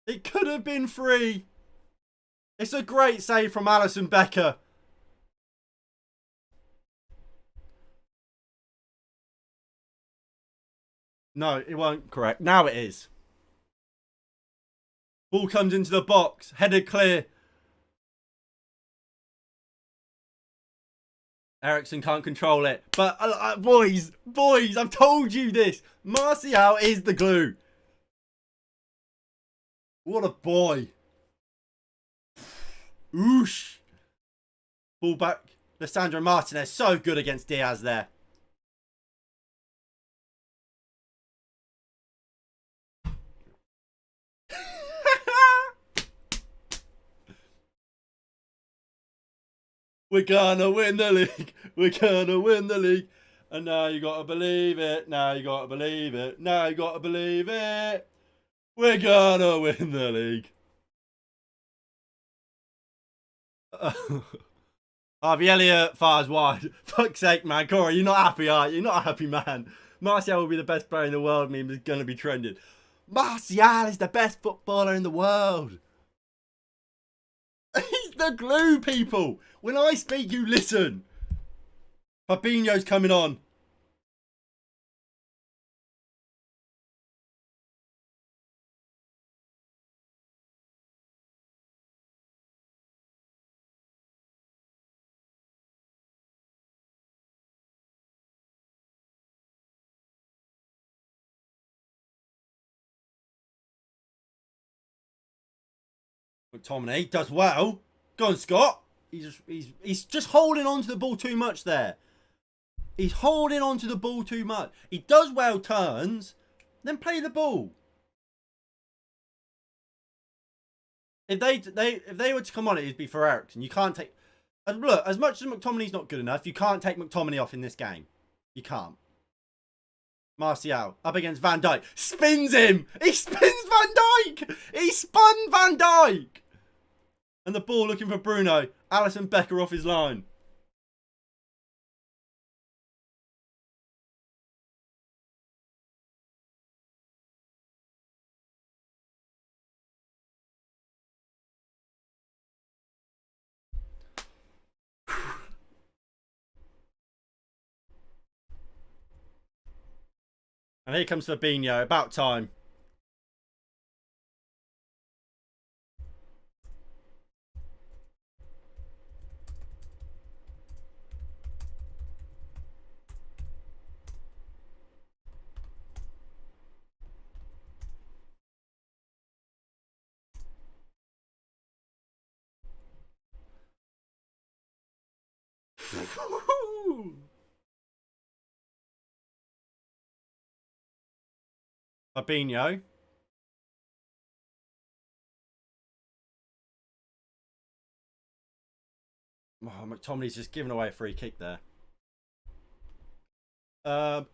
It could have been free. It's a great save from Alisson Becker. No, it won't correct. Now it is. Ball comes into the box. Headed clear. Eriksen can't control it. But, boys, I've told you this. Martial is the glue. What a boy. Oosh. Ball back. Lissandro Martinez, so good against Diaz there. We're gonna win the league. We're gonna win the league. And now you gotta believe it. Now you gotta believe it. Now you gotta believe it. We're gonna win the league. Harvey Elliott fires wide. Fuck's sake, man. Corey, you're not happy, are you? You're not a happy man. Martial will be the best player in the world. Meme is going to be trending. Martial is the best footballer in the world. He's the glue, people. When I speak, you listen. Fabinho's coming on. McTominay does well. Go on, Scott. He's just holding on to the ball too much there. He's holding on to the ball too much. He does well turns, then play the ball. If they were to come on, it'd be for Eriksen. You can't take. Look, as much as McTominay's not good enough, you can't take McTominay off in this game. You can't. Martial up against Van Dijk. Spins him. He spins Van Dijk. He spun Van Dijk. And the ball looking for Bruno. Alisson Becker off his line. And here comes Fabinho. About time. Fabinho. Oh, McTominay's just giving away a free kick there.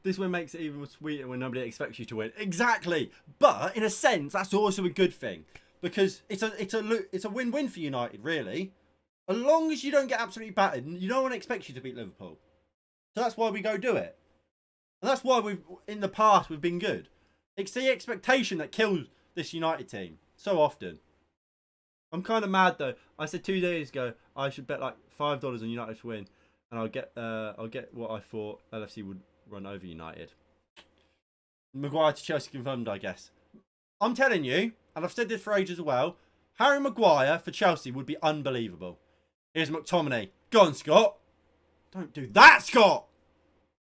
This one makes it even sweeter when nobody expects you to win. Exactly, but in a sense, that's also a good thing because it's a win-win for United, really. As long as you don't get absolutely battered, no one expects you to beat Liverpool, so that's why we go do it. And that's why in the past, we've been good. It's the expectation that kills this United team so often. I'm kind of mad though. I said 2 days ago I should bet like $5 on United to win, and I'll get what I thought LFC would run over United. Maguire to Chelsea confirmed, I guess. I'm telling you, and I've said this for ages as well, Harry Maguire for Chelsea would be unbelievable. Here's McTominay. Go on, Scott. Don't do that, Scott.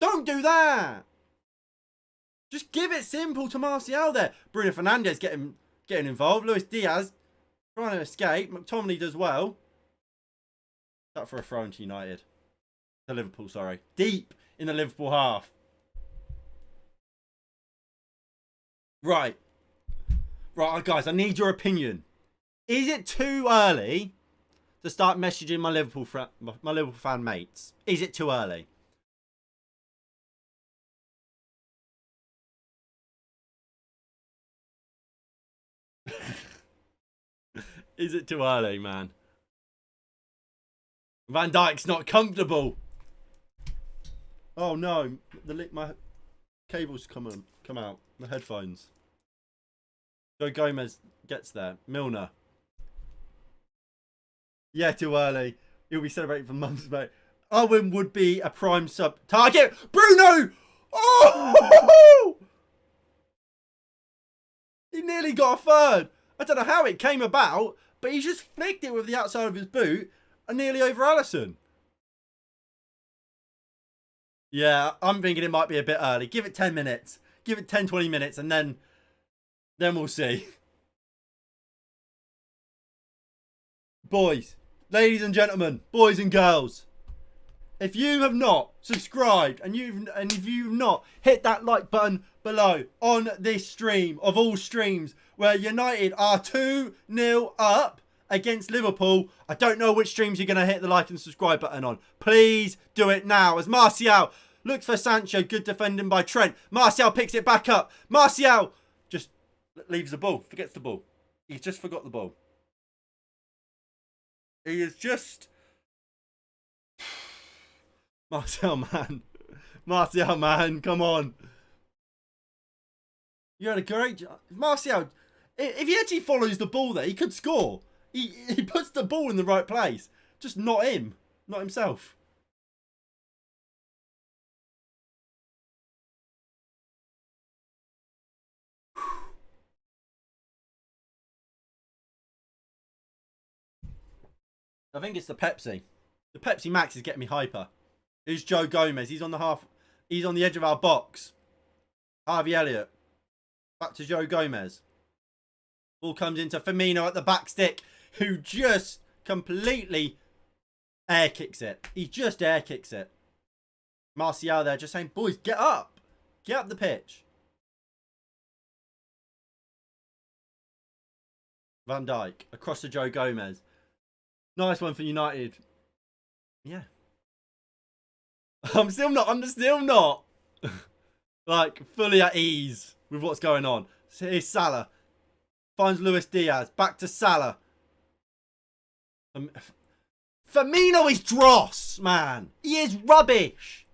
Don't do that. Just give it simple to Martial there. Bruno Fernandes getting involved. Luis Diaz trying to escape. McTominay does well. That for a throw into United. To Liverpool, sorry. Deep in the Liverpool half. Right, guys, I need your opinion. Is it too early to start messaging my Liverpool fan mates? Is it too early? Is it too early, man? Van Dijk's not comfortable. Oh no, my cables come out. My headphones. Joe Gomez gets there. Milner. Yeah, too early. He'll be celebrating for months, mate. Owen would be a prime sub target. Bruno! Oh! He nearly got a third. I don't know how it came about, but he just flicked it with the outside of his boot and nearly over Alisson. Yeah, I'm thinking it might be a bit early. Give it 10 minutes. Give it 10, 20 minutes and then we'll see. Boys, ladies and gentlemen, boys and girls, if you have not subscribed and if you've not hit that like button below on this stream of all streams where United are 2-0 up against Liverpool, I don't know which streams you're going to hit the like and subscribe button on. Please do it now as Martial looks for Sancho. Good defending by Trent. Martial picks it back up. Martial just leaves the ball. Forgets the ball. He's just forgot the ball. He is just... Martial, man. Martial, man. Come on. You had a great job. Martial, if he actually follows the ball there, he could score. He puts the ball in the right place. Just not him. Not himself. I think it's the Pepsi. The Pepsi Max is getting me hyper. Who's Joe Gomez? He's on the half. He's on the edge of our box. Harvey Elliott. Back to Joe Gomez. Ball comes into Firmino at the back stick, who just completely air kicks it. He just air kicks it. Martial there just saying, boys, get up. Get up the pitch. Van Dijk across to Joe Gomez. Nice one for United. Yeah. I'm still not like fully at ease with what's going on. So here's Salah. Finds Luis Diaz. Back to Salah. Firmino is dross, man. He is rubbish.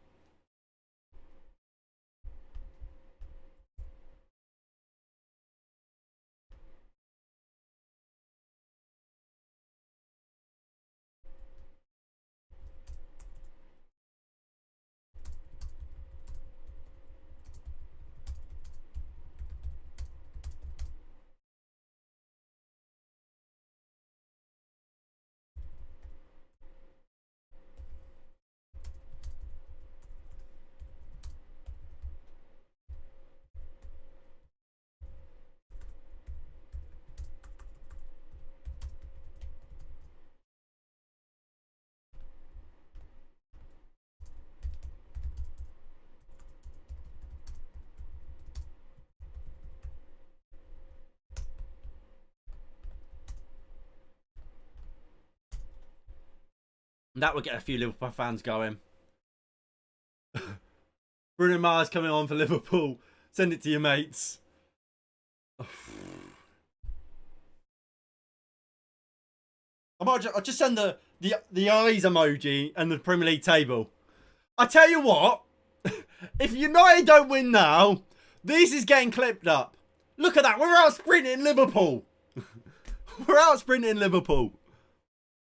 That would get a few Liverpool fans going. Bruno Mars coming on for Liverpool. Send it to your mates. I'll just send the eyes emoji and the Premier League table. I tell you what, If United don't win now, this is getting clipped up. Look at that. We're out sprinting Liverpool. We're out sprinting Liverpool.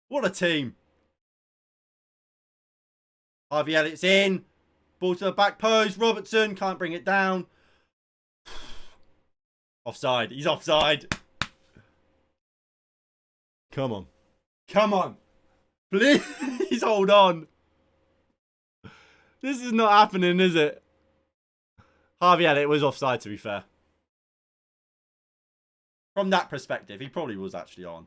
What a team. Harvey Elliott's in. Ball to the back post. Robertson can't bring it down. Offside. He's offside. Come on. Come on. Please hold on. This is not happening, is it? Harvey Elliott was offside, to be fair. From that perspective, he probably was actually on.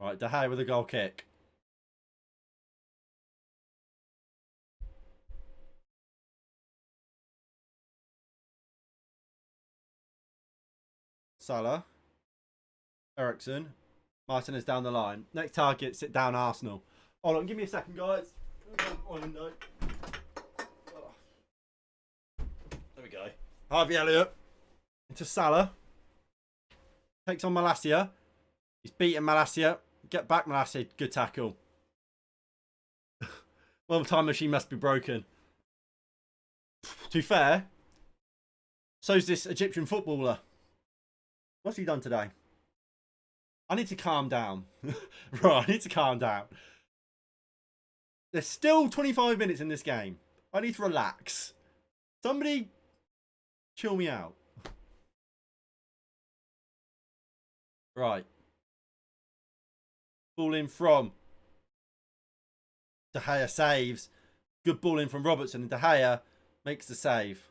Right, De Gea with a goal kick. Salah. Eriksen. Martinez down the line. Next target, sit down Arsenal. Hold on, give me a second, guys. There we go. Harvey Elliott. Into Salah. Takes on Malacia. He's beaten Malacia. Get back, Malacia. Good tackle. Well, the time machine must be broken. To be fair, so's this Egyptian footballer. What's he done today? I need to calm down. Right, I need to calm down. There's still 25 minutes in this game. I need to relax. Somebody chill me out. Right. Ball in from De Gea saves. Good ball in from Robertson, and De Gea makes the save.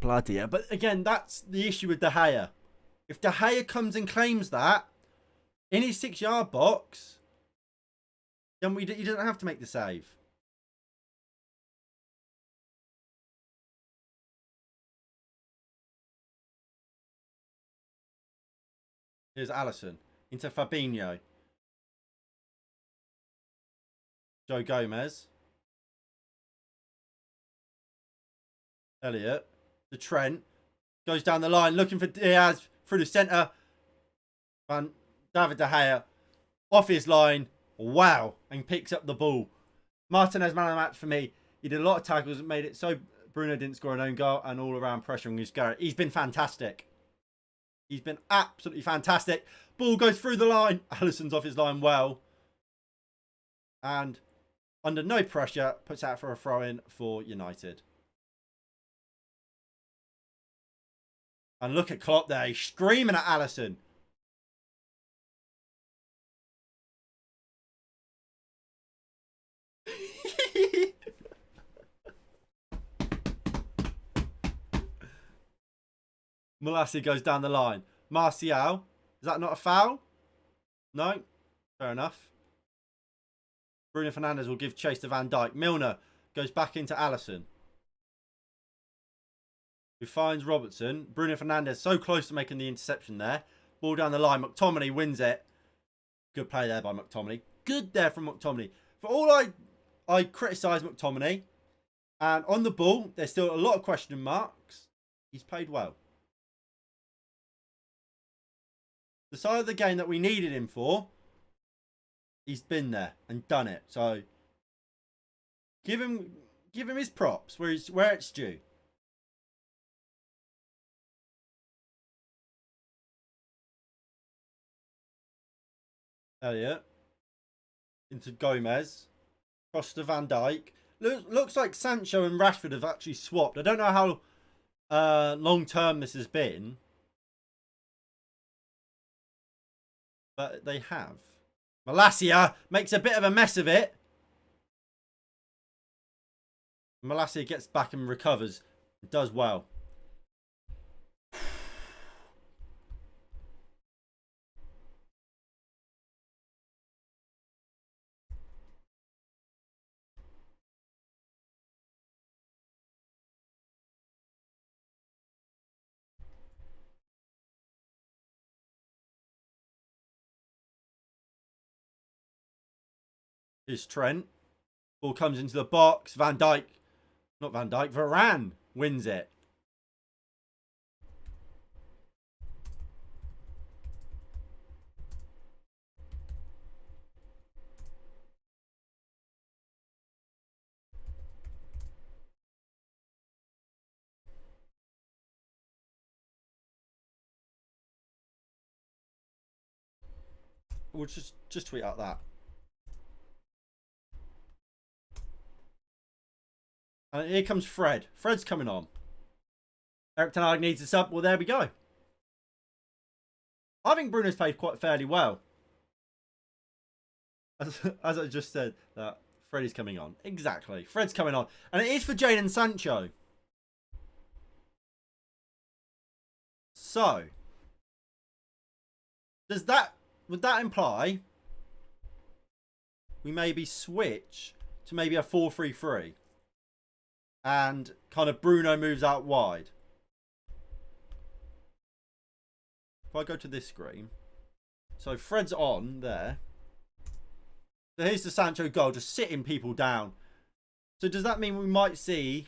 Bloody hell. But again, that's the issue with De Gea. If De Gea comes and claims that in his 6-yard box, then he doesn't have to make the save. Here's Alisson into Fabinho. Joe Gomez. Elliott. To Trent. Goes down the line looking for Diaz through the centre. David De Gea off his line. Wow. And picks up the ball. Martinez, man of the match for me. He did a lot of tackles and made it so Bruno didn't score an own goal, and all around pressuring his Garrett. He's been fantastic. He's been absolutely fantastic. Ball goes through the line. Alisson's off his line well. And under no pressure, puts out for a throw-in for United. And look at Klopp there. He's screaming at Alisson. Malacia goes down the line. Martial. Is that not a foul? No? Fair enough. Bruno Fernandes will give chase to Van Dijk. Milner goes back into Alisson, who finds Robertson. Bruno Fernandes so close to making the interception there. Ball down the line. McTominay wins it. Good play there by McTominay. Good there from McTominay. For all I criticise McTominay, and on the ball, there's still a lot of question marks. He's played well. The side of the game that we needed him for, he's been there and done it. So give him his props where it's due. Elliott into Gomez, cross to Van Dijk. Looks like Sancho and Rashford have actually swapped. I don't know how long term this has been, but they have. Malacia makes a bit of a mess of it. Malacia gets back and recovers. Does well. Here's Trent. Ball comes into the box. Van Dijk. Not Van Dijk. Varane wins it. we'll just tweet out that. And here comes Fred. Fred's coming on. Erik ten Hag needs a sub. Well, there we go. I think Bruno's played quite fairly well. As I just said, that Fred is coming on. Exactly. Fred's coming on. And it is for Jadon Sancho. So, would that imply we maybe switch to maybe a 4-3-3 and kind of Bruno moves out wide? If I go to this screen, so Fred's on there. So here's the Sancho goal, just sitting people down. So does that mean we might see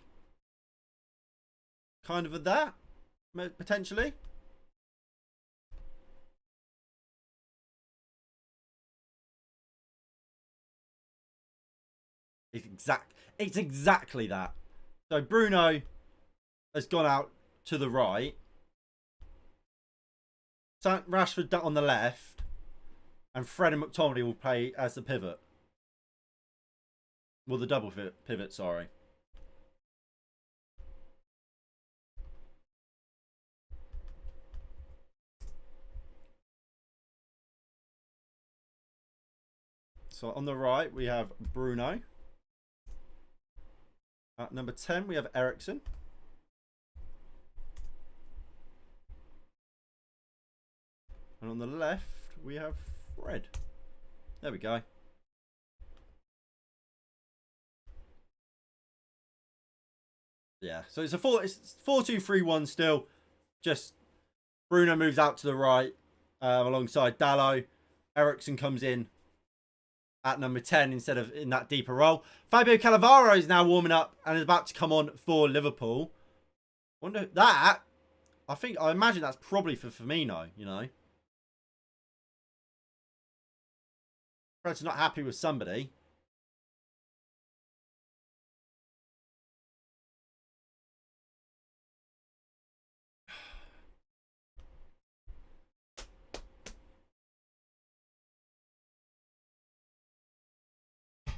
kind of that potentially? It's exactly that. So Bruno has gone out to the right. Rashford on the left. And Fred and McTominay will play as the pivot. Well, the double pivot, sorry. So on the right, we have Bruno. At number 10, we have Eriksen. And on the left, we have Fred. There we go. Yeah, so it's 4-2-3-1 still. Just Bruno moves out to the right alongside Dalot. Eriksen comes in at number 10 instead of in that deeper role. Fabio Cannavaro is now warming up and is about to come on for Liverpool. Wonder that. I imagine that's probably for Firmino, you know. Fred's not happy with somebody.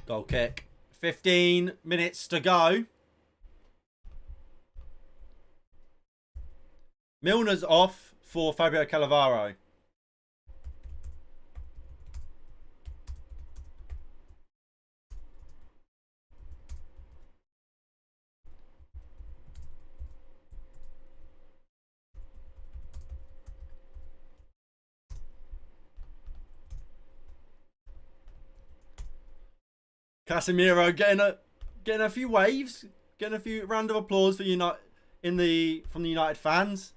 Goal kick. 15 minutes to go. Milner's off for Fabio Cannavaro. Casemiro getting a few waves, getting a few round of applause for from the United fans,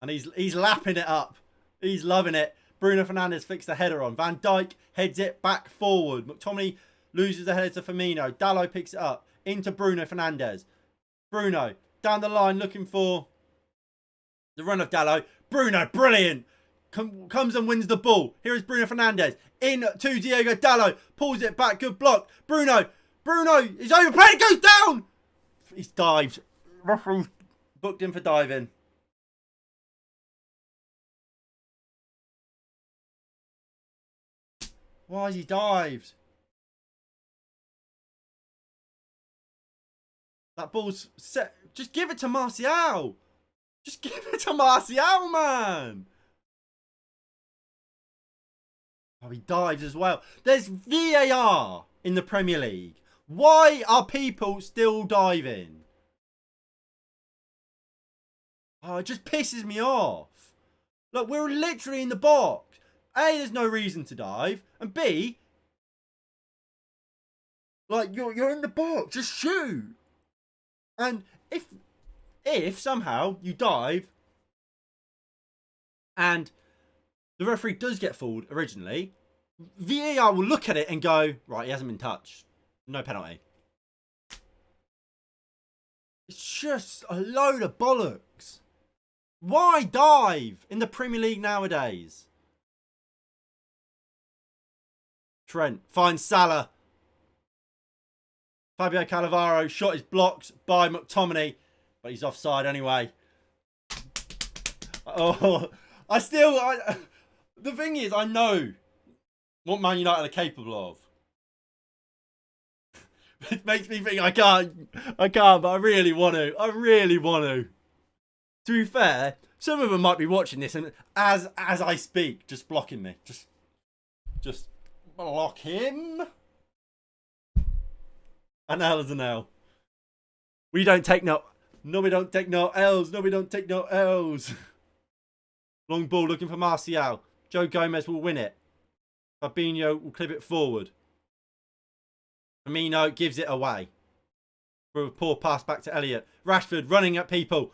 and he's lapping it up. He's loving it. Bruno Fernandes flicks the header on. Van Dijk heads it back forward. McTominay loses the header to Firmino. Dalot picks it up into Bruno Fernandes. Bruno down the line looking for the run of Dalot. Bruno, brilliant. Comes and wins the ball. Here is Bruno Fernandes. In to Diego Dalot. Pulls it back. Good block. Bruno. He's overplayed. It goes down. He's dived. Referee booked him for diving. Why has he dived? That ball's set. Just give it to Martial. Just give it to Martial, man. Oh, he dives as well. There's VAR in the Premier League. Why are people still diving? Oh, it just pisses me off. Look, we're literally in the box. A, there's no reason to dive. And B, like, you're in the box. Just shoot. And if somehow you dive and the referee does get fouled originally, VAR will look at it and go, right, he hasn't been touched. No penalty. It's just a load of bollocks. Why dive in the Premier League nowadays? Trent finds Salah. Fabio Cannavaro shot is blocked by McTominay, but he's offside anyway. Oh, The thing is, I know what Man United are capable of. It makes me think I can't, but I really want to. I really want to. To be fair, some of them might be watching this and as I speak, just blocking me. Just block him. An L is an L. We don't take no L's. No, we don't take no L's. Long ball looking for Martial. Joe Gomez will win it. Fabinho will clip it forward. Firmino gives it away. For a poor pass back to Elliott. Rashford running at people.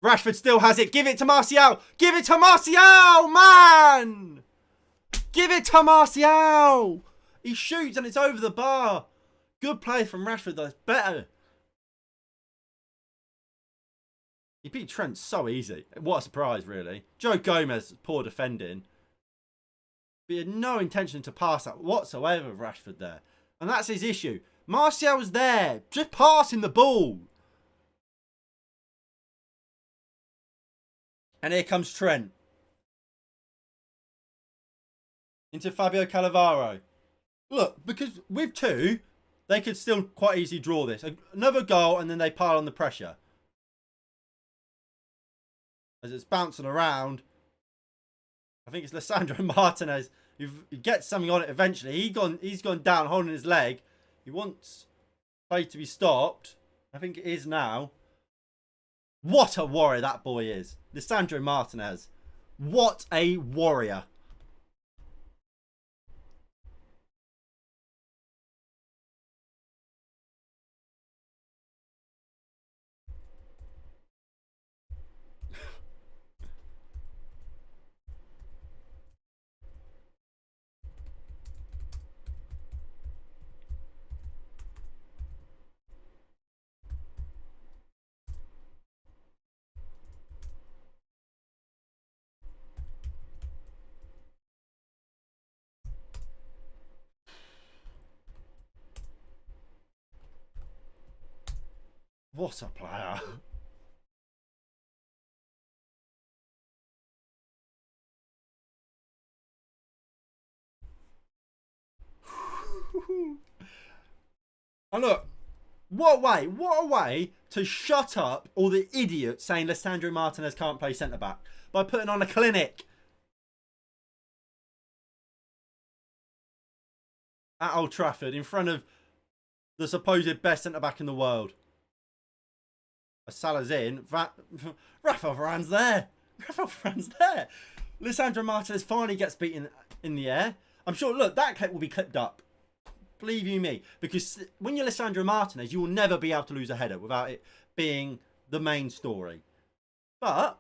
Rashford still has it. Give it to Martial. Give it to Martial, man! Give it to Martial. He shoots and it's over the bar. Good play from Rashford, though. It's better. He beat Trent so easy. What a surprise, really. Joe Gomez, poor defending. But he had no intention to pass that whatsoever with Rashford there. And that's his issue. Martial was there, just passing the ball. And here comes Trent. Into Fabio Cannavaro. Look, because with two, they could still quite easily draw this. Another goal and then they pile on the pressure. As it's bouncing around. I think it's Lisandro Martinez who gets something on it eventually. He's gone down holding his leg. He wants play to be stopped. I think it is now. What a warrior that boy is. Lisandro Martinez. What a warrior. What a player. And look, what a way to shut up all the idiots saying Lisandro Martinez can't play centre-back by putting on a clinic at Old Trafford in front of the supposed best centre-back in the world. Salah's in. Rafa Varane's there. Lisandro Martinez finally gets beaten in the air. I'm sure, look, that clip will be clipped up. Believe you me. Because when you're Lisandro Martinez, you will never be able to lose a header without it being the main story. But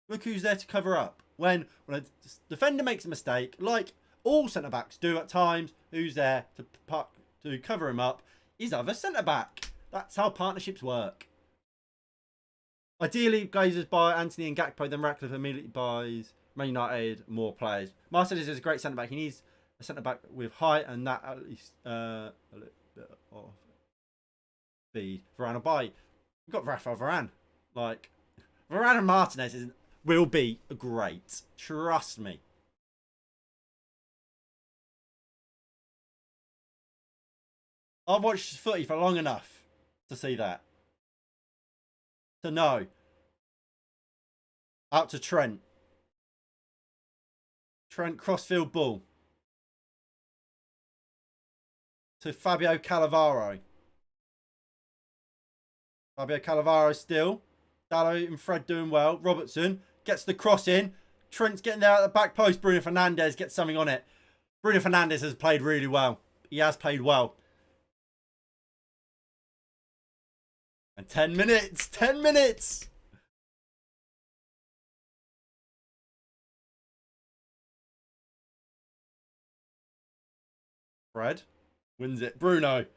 look who's there to cover up. When a defender makes a mistake, like all centre-backs do at times, who's there to cover him up? His other centre-back. That's how partnerships work. Ideally, Glazers buy Anthony and Gakpo, then Ratcliffe immediately buys Man United more players. Martinez is a great centre-back. He needs a centre-back with height and that at least a little bit of speed. Varane will buy. We've got Rafa Varane. Like, Varane and Martinez will be great. Trust me. I've watched footy for long enough to see that. To know. Out to Trent. Trent crossfield ball. To Fabio Cannavaro. Fabio Cannavaro still. Dallo and Fred doing well. Robertson gets the cross in. Trent's getting there at the back post. Bruno Fernandes gets something on it. Bruno Fernandes has played really well. He has played well. And 10 minutes. 10 minutes. Fred wins it. Bruno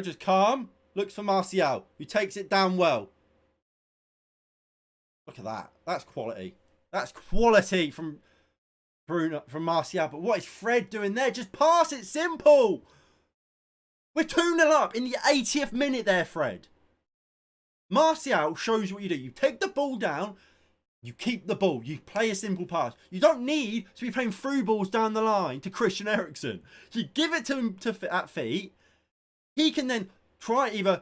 just calm. Looks for Martial, who takes it down well. Look at that. That's quality. That's quality from Bruno, from Martial. But what is Fred doing there? Just pass it. Simple. We're 2-0 up in the 80th minute there, Fred. Martial shows what you do. You take the ball down. You keep the ball. You play a simple pass. You don't need to be playing through balls down the line to Christian Eriksen. You give it to him at feet. He can then try either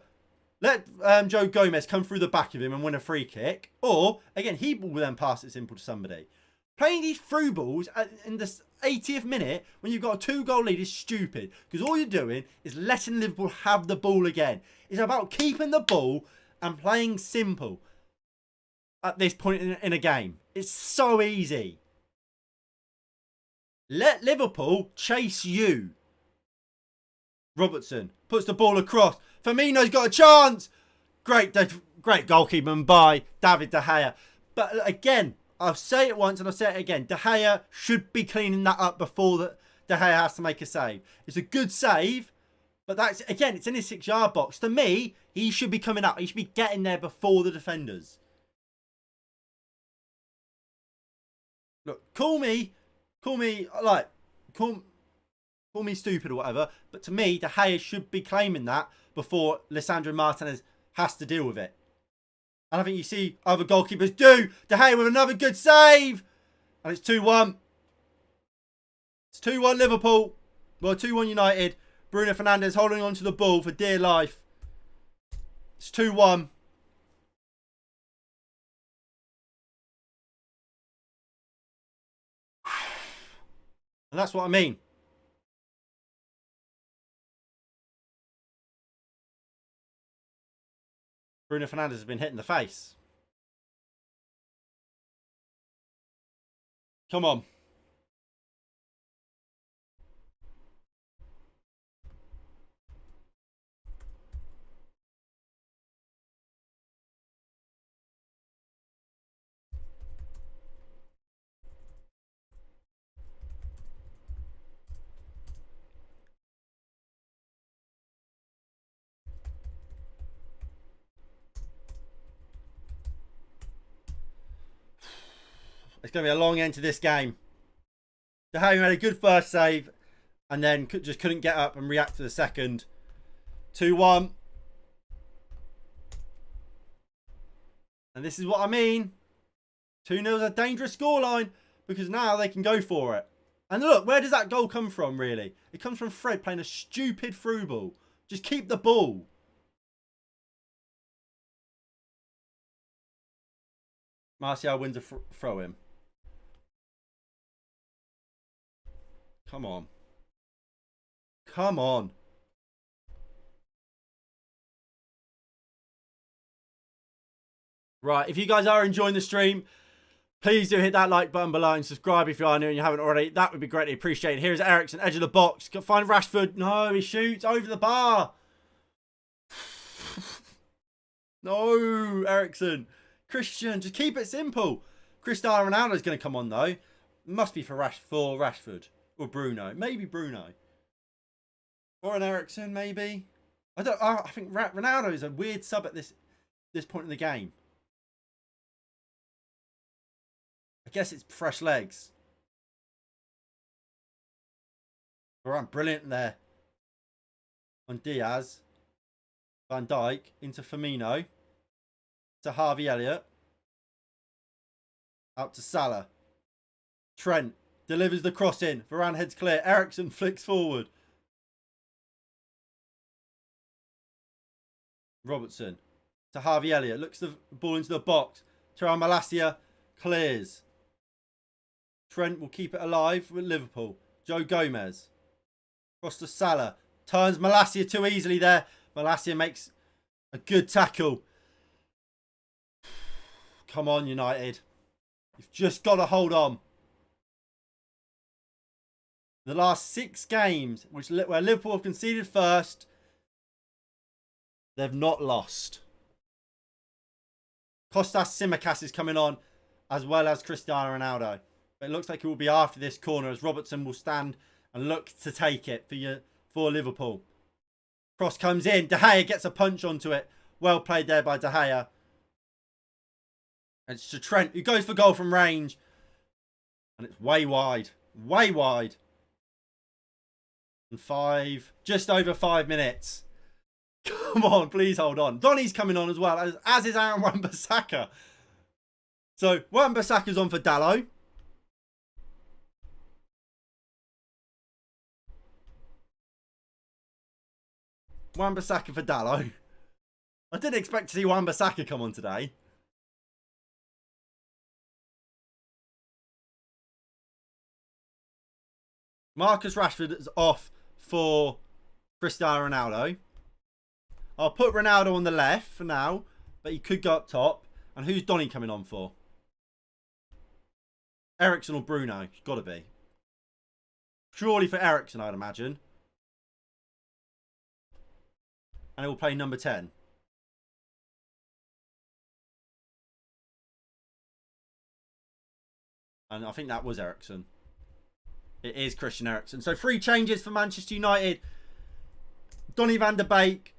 let Joe Gomez come through the back of him and win a free kick. Or, again, he will then pass it simple to somebody. Playing these through balls in the 80th minute when you've got a 2-goal lead is stupid. Because all you're doing is letting Liverpool have the ball again. It's about keeping the ball and playing simple at this point in a game. It's so easy. Let Liverpool chase you. Robertson puts the ball across. Firmino's got a chance. Great goalkeeping by David De Gea. But again, I'll say it once and I'll say it again. De Gea should be cleaning that up before De Gea has to make a save. It's a good save, but that's, again, it's in his 6-yard box. To me, he should be coming up. He should be getting there before the defenders. Look, call me stupid or whatever, but to me, De Gea should be claiming that before Lisandro Martinez has to deal with it. And I think you see other goalkeepers do. De Gea with another good save. And it's 2-1. It's 2-1 Liverpool. Well, 2-1 United. Bruno Fernandes holding on to the ball for dear life. It's 2-1. And that's what I mean. Bruno Fernandes has been hit in the face. Come on. It's going to be a long end to this game. De Gea made a good first save and then just couldn't get up and react to the second. 2-1. And this is what I mean. 2-0 is a dangerous scoreline because now they can go for it. And look, where does that goal come from, really? It comes from Fred playing a stupid through ball. Just keep the ball. Martial wins a throw-in. Come on. Come on. Right, if you guys are enjoying the stream, please do hit that like button below and subscribe if you are new and you haven't already. That would be greatly appreciated. Here's Eriksen, edge of the box. Find Rashford. No, he shoots over the bar. No, Eriksen. Christian, just keep it simple. Cristiano Ronaldo is going to come on, though. Must be for Rashford. Or Bruno. Maybe Bruno. Or an Eriksen, maybe. I think Ronaldo is a weird sub at this point in the game. I guess it's fresh legs. Varane, brilliant there. On Diaz. Van Dijk into Firmino. To Harvey Elliott. Out to Salah. Trent delivers the cross in. Varane heads clear. Eriksen flicks forward. Robertson to Harvey Elliott. Looks the ball into the box. Tyrell Malacia clears. Trent will keep it alive with Liverpool. Joe Gomez. Cross to Salah. Turns Malacia too easily there. Malacia makes a good tackle. Come on, United. You've just got to hold on. The last 6 games, where Liverpool have conceded first, they've not lost. Kostas Tsimikas is coming on, as well as Cristiano Ronaldo. But it looks like it will be after this corner, as Robertson will stand and look to take it for Liverpool. Cross comes in. De Gea gets a punch onto it. Well played there by De Gea. And it's to Trent, who goes for goal from range. And it's way wide. Way wide. And just over 5 minutes. Come on, please hold on. Donny's coming on as well, as is Aaron Wan-Bissaka. So Wan-Bissaka's on for Dalot. Wan-Bissaka for Dalot. I didn't expect to see Wan-Bissaka come on today. Marcus Rashford is off for Cristiano Ronaldo. I'll put Ronaldo on the left for now, but he could go up top. And who's Donny coming on for? Eriksen or Bruno? It's got to be. Surely for Eriksen, I'd imagine. And he will play number 10. And I think that was Eriksen. It is Christian Eriksen. So 3 changes for Manchester United. Donny van de Beek,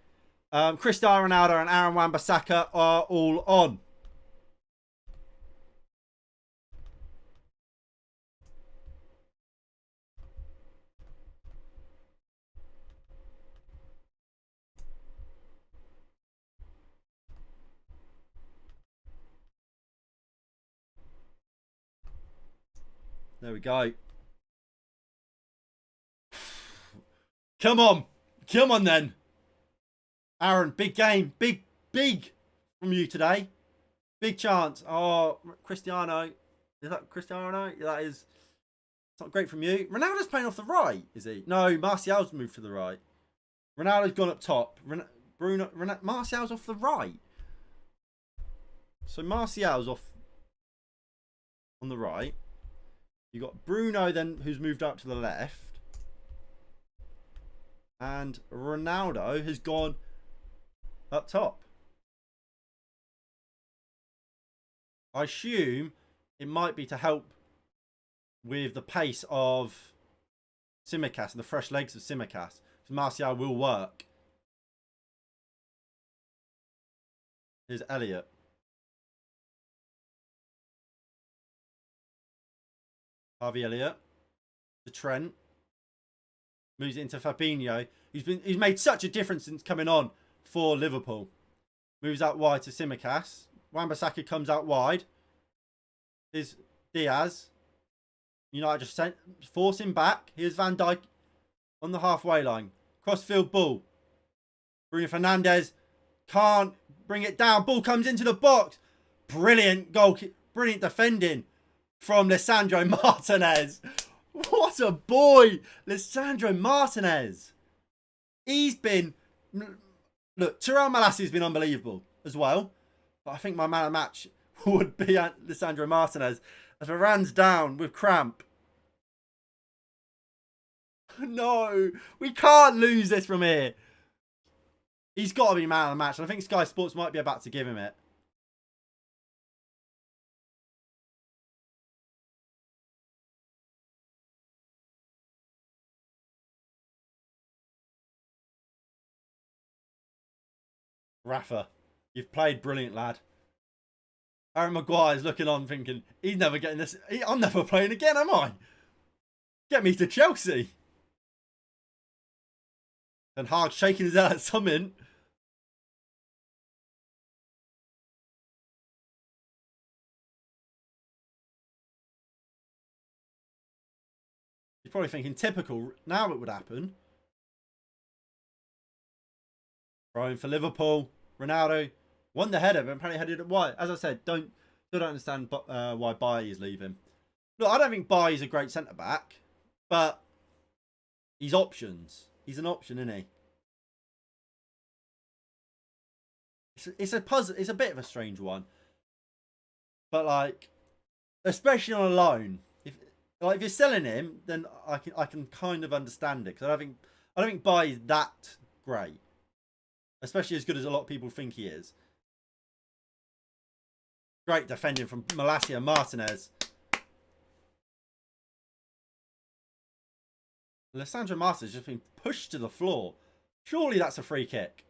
Cristiano Ronaldo and Aaron Wan-Bissaka are all on. There we go. Come on. Come on then. Aaron, big game. Big from you today. Big chance. Oh, Cristiano. Is that Cristiano? That is... It's not great from you. Ronaldo's playing off the right, is he? No, Martial's moved to the right. Ronaldo's gone up top. Martial's off the right. So Martial's off on the right. You got Bruno then, who's moved up to the left. And Ronaldo has gone up top. I assume it might be to help with the pace of Tsimikas and the fresh legs of Tsimikas. Because Martial will work. Here's Elliot. Harvey Elliott. To Trent. Moves it into Fabinho. He's made such a difference since coming on for Liverpool. Moves out wide to Tsimikas. Wan-Bissaka comes out wide. Here's Diaz. United just force him back. Here's Van Dijk on the halfway line. Crossfield ball. Bruno Fernandes can't bring it down. Ball comes into the box. Brilliant goal. Brilliant defending from Lisandro Martinez. What a boy. Lisandro Martinez. He's been... Look, Tyrell Malassi's been unbelievable as well. But I think my man of the match would be Lisandro Martinez. As Varane's down with cramp. No, we can't lose this from here. He's got to be man of the match. And I think Sky Sports might be about to give him it. Rafa, you've played brilliant, lad. Aaron Maguire's looking on thinking, he's never getting this. I'm never playing again, am I? Get me to Chelsea. And Hag shaking his head at something. He's probably thinking, typical, now it would happen. Throwing for Liverpool. Ronaldo won the header, but apparently headed it wide. As I said, still don't understand why Bailly is leaving. Look, I don't think Bailly's a great centre back, but he's options. He's an option, isn't he? It's a puzzle. It's a bit of a strange one, but like, especially on a loan, if you're selling him, then I can kind of understand it because I don't think Bailly's that great. Especially as good as a lot of people think he is. Great defending from Malacia and Martinez. Lisandro Martinez has just been pushed to the floor. Surely that's a free kick.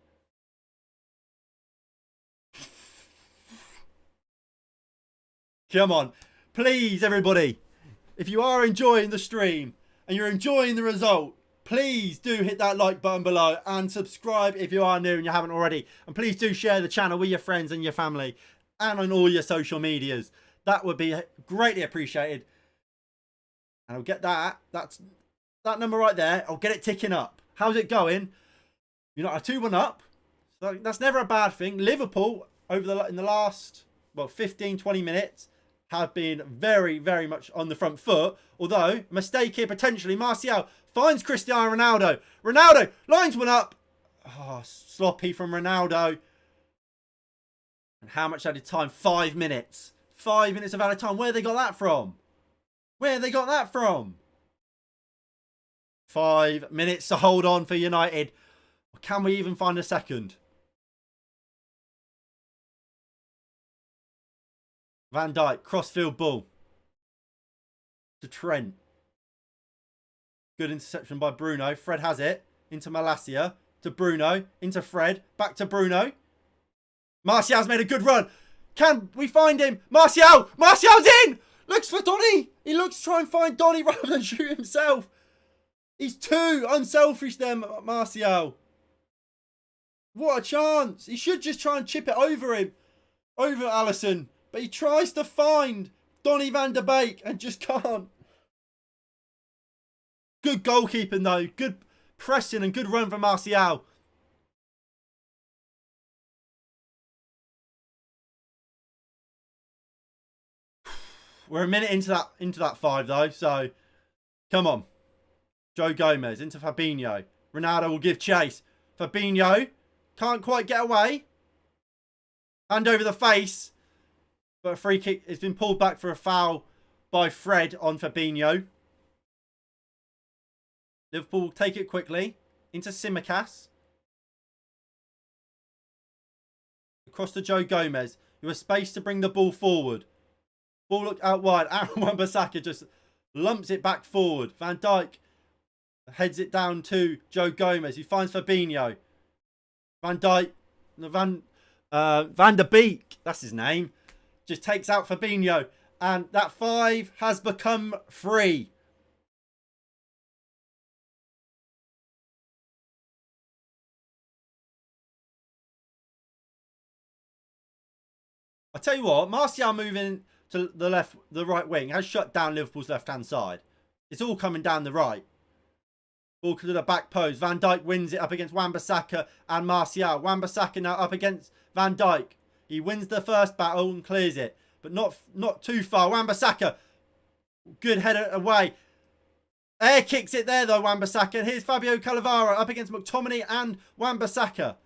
Come on. Please, everybody. If you are enjoying the stream and you're enjoying the result, please do hit that like button below and subscribe if you are new and you haven't already. And please do share the channel with your friends and your family and on all your social medias. That would be greatly appreciated. And I'll get that. That's that number right there. I'll get it ticking up. How's it going? You're not a 2-1 up. So that's never a bad thing. Liverpool, in the last, 15, 20 minutes, have been very, very much on the front foot. Although, mistake here potentially. Martial finds Cristiano Ronaldo. Ronaldo lines one up. Oh, sloppy from Ronaldo. And how much added time? 5 minutes. 5 minutes of added time. Where they got that from? 5 minutes to hold on for United. Can we even find a second? Van Dijk, crossfield ball to Trent. Good interception by Bruno. Fred has it. Into Malacia. To Bruno. Into Fred. Back to Bruno. Martial's made a good run. Can we find him? Martial! Martial's in! Looks for Donny. He looks to try and find Donny rather than shoot himself. He's too unselfish there, Martial. What a chance. He should just try and chip it over him. Over Alisson. But he tries to find Donny van der Beek and just can't. Good goalkeeping though. Good pressing and good run from Martial. We're a minute into that 5 though, so come on. Joe Gomez into Fabinho. Ronaldo will give chase. Fabinho can't quite get away. Hand over the face. But a free kick has been pulled back for a foul by Fred on Fabinho. Liverpool will take it quickly. Into Tsimikas. Across to Joe Gomez. Who has space to bring the ball forward. Ball looked out wide. Aaron Wan-Bissaka just lumps it back forward. Van Dijk heads it down to Joe Gomez. He finds Fabinho. Van Dijk. Van der Beek. That's his name. Just takes out Fabinho. And that 5 has become 3. I tell you what, Martial moving to the right wing has shut down Liverpool's left-hand side. It's all coming down the right. Ball to the back post. Van Dijk wins it up against Wan-Bissaka and Martial. Wan-Bissaka now up against Van Dijk. He wins the first battle and clears it. But not too far. Wan-Bissaka. Good header away. Air kicks it there though, Wan-Bissaka. Here's Fabio Cannavaro up against McTominay and Wan-Bissaka.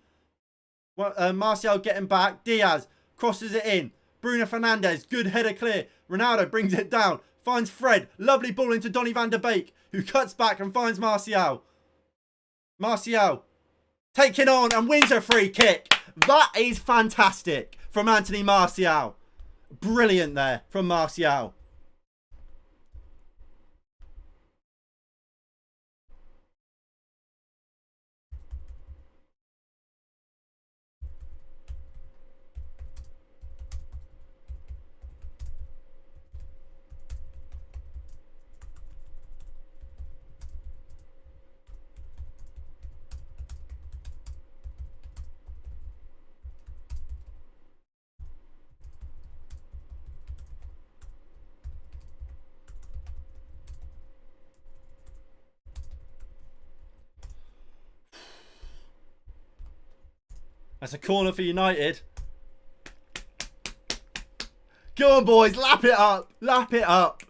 Martial getting back. Diaz crosses it in. Bruno Fernandes. Good header clear. Ronaldo brings it down. Finds Fred. Lovely ball into Donny van der Beek, who cuts back and finds Martial. Martial taking on and wins a free kick. That is fantastic from Anthony Martial. Brilliant there from Martial. That's a corner for United. Go on, boys. Lap it up. Lap it up.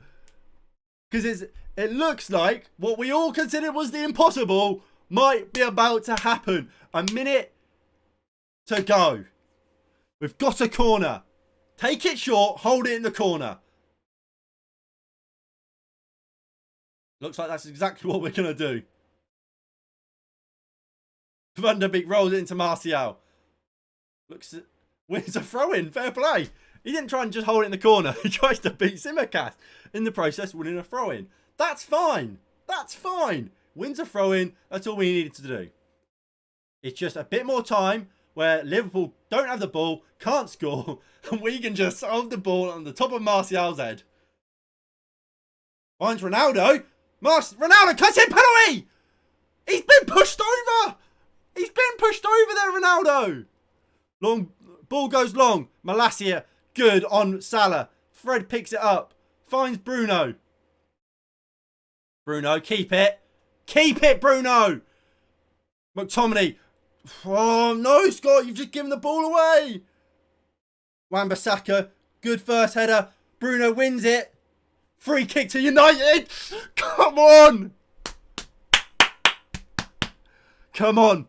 Because it looks like what we all considered was the impossible might be about to happen. A minute to go. We've got a corner. Take it short. Hold it in the corner. Looks like that's exactly what we're going to do. Van der Beek rolls it into Martial. Wins a throw-in. Fair play. He didn't try and just hold it in the corner. He tries to beat Tsimikas. In the process, winning a throw-in. That's fine. That's fine. Wins a throw-in. That's all we needed to do. It's just a bit more time where Liverpool don't have the ball, can't score, and we can just hold the ball on the top of Martial's head. Finds Ronaldo. Ronaldo cuts in. Penalty! He's been pushed over. He's been pushed over there, Ronaldo. Long ball goes long. Malacia, good on Salah. Fred picks it up. Finds Bruno. Bruno, keep it. Keep it, Bruno. McTominay. Oh, no, Scott. You've just given the ball away. Wan-Bissaka. Good first header. Bruno wins it. Free kick to United. Come on. Come on.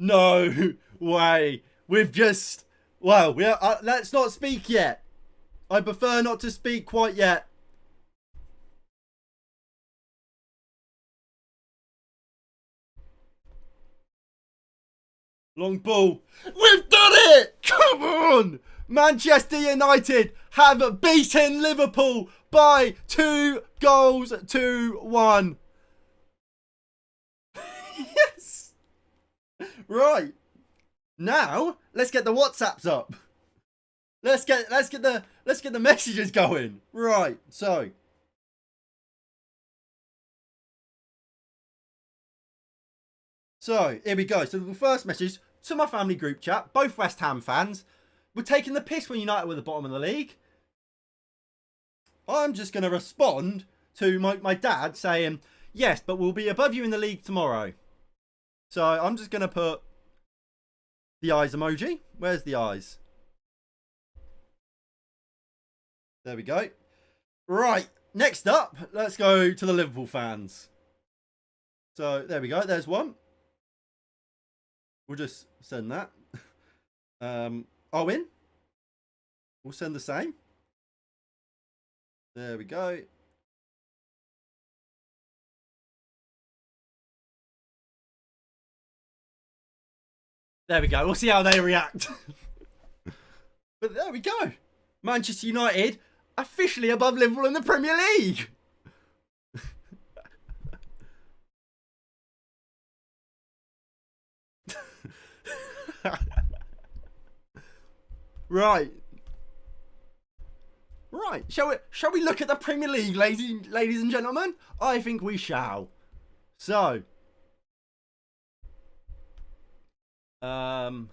No way. We've just... Well, let's not speak yet. I prefer not to speak quite yet. Long ball. We've done it! Come on! Manchester United have beaten Liverpool by 2 goals to 1. Yes! Right. Now, let's get the WhatsApps up. Let's get the messages going. Right. So, here we go. So the first message to my family group chat, both West Ham fans. We're taking the piss when United were at the bottom of the league. I'm just going to respond to my dad saying, yes, but we'll be above you in the league tomorrow. So I'm just going to put the eyes emoji. Where's the eyes? There we go. Right, next up, let's go to the Liverpool fans. So there we go. There's one. We'll just send that. Owen. We'll send the same. There we go. There we go. We'll see how they react. But there we go. Manchester United officially above Liverpool in the Premier League. Right. Shall we look at the Premier League, ladies and gentlemen? I think we shall. So, we'll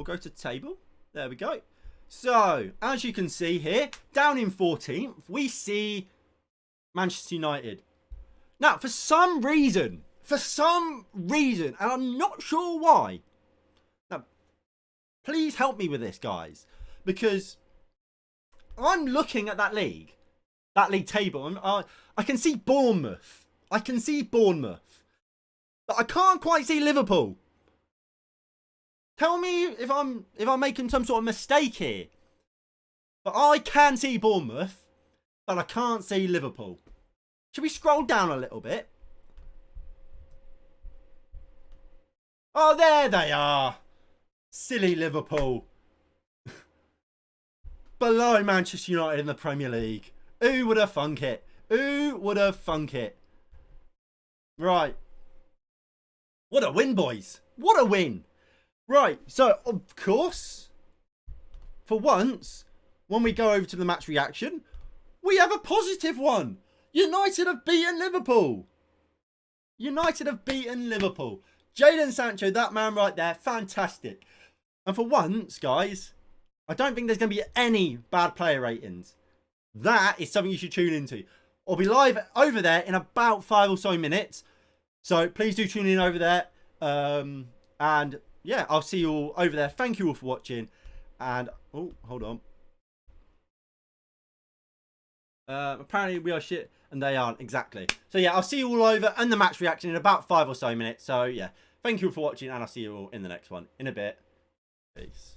go to table. There we go. So, as you can see here, down in 14th, we see Manchester United. Now, for some reason, and I'm not sure why. Now, please help me with this, guys, because I'm looking at that league table, and I can see Bournemouth. But I can't quite see Liverpool. Tell me if I'm making some sort of mistake here. But I can see Bournemouth, but I can't see Liverpool. Should we scroll down a little bit? Oh, there they are. Silly Liverpool. Below Manchester United in the Premier League. Who would have thunk it? Right. What a win, boys. What a win. Right, so, of course, for once, when we go over to the match reaction, we have a positive one. United have beaten Liverpool. Jadon Sancho, that man right there, fantastic. And for once, guys, I don't think there's going to be any bad player ratings. That is something you should tune into. I'll be live over there in about 5 or so minutes. So please do tune in over there. And yeah, I'll see you all over there. Thank you all for watching. And, oh, hold on. Apparently we are shit and they aren't, exactly. So yeah, I'll see you all over and the match reaction in about 5 or so minutes. So yeah, thank you all for watching and I'll see you all in the next one in a bit. Peace.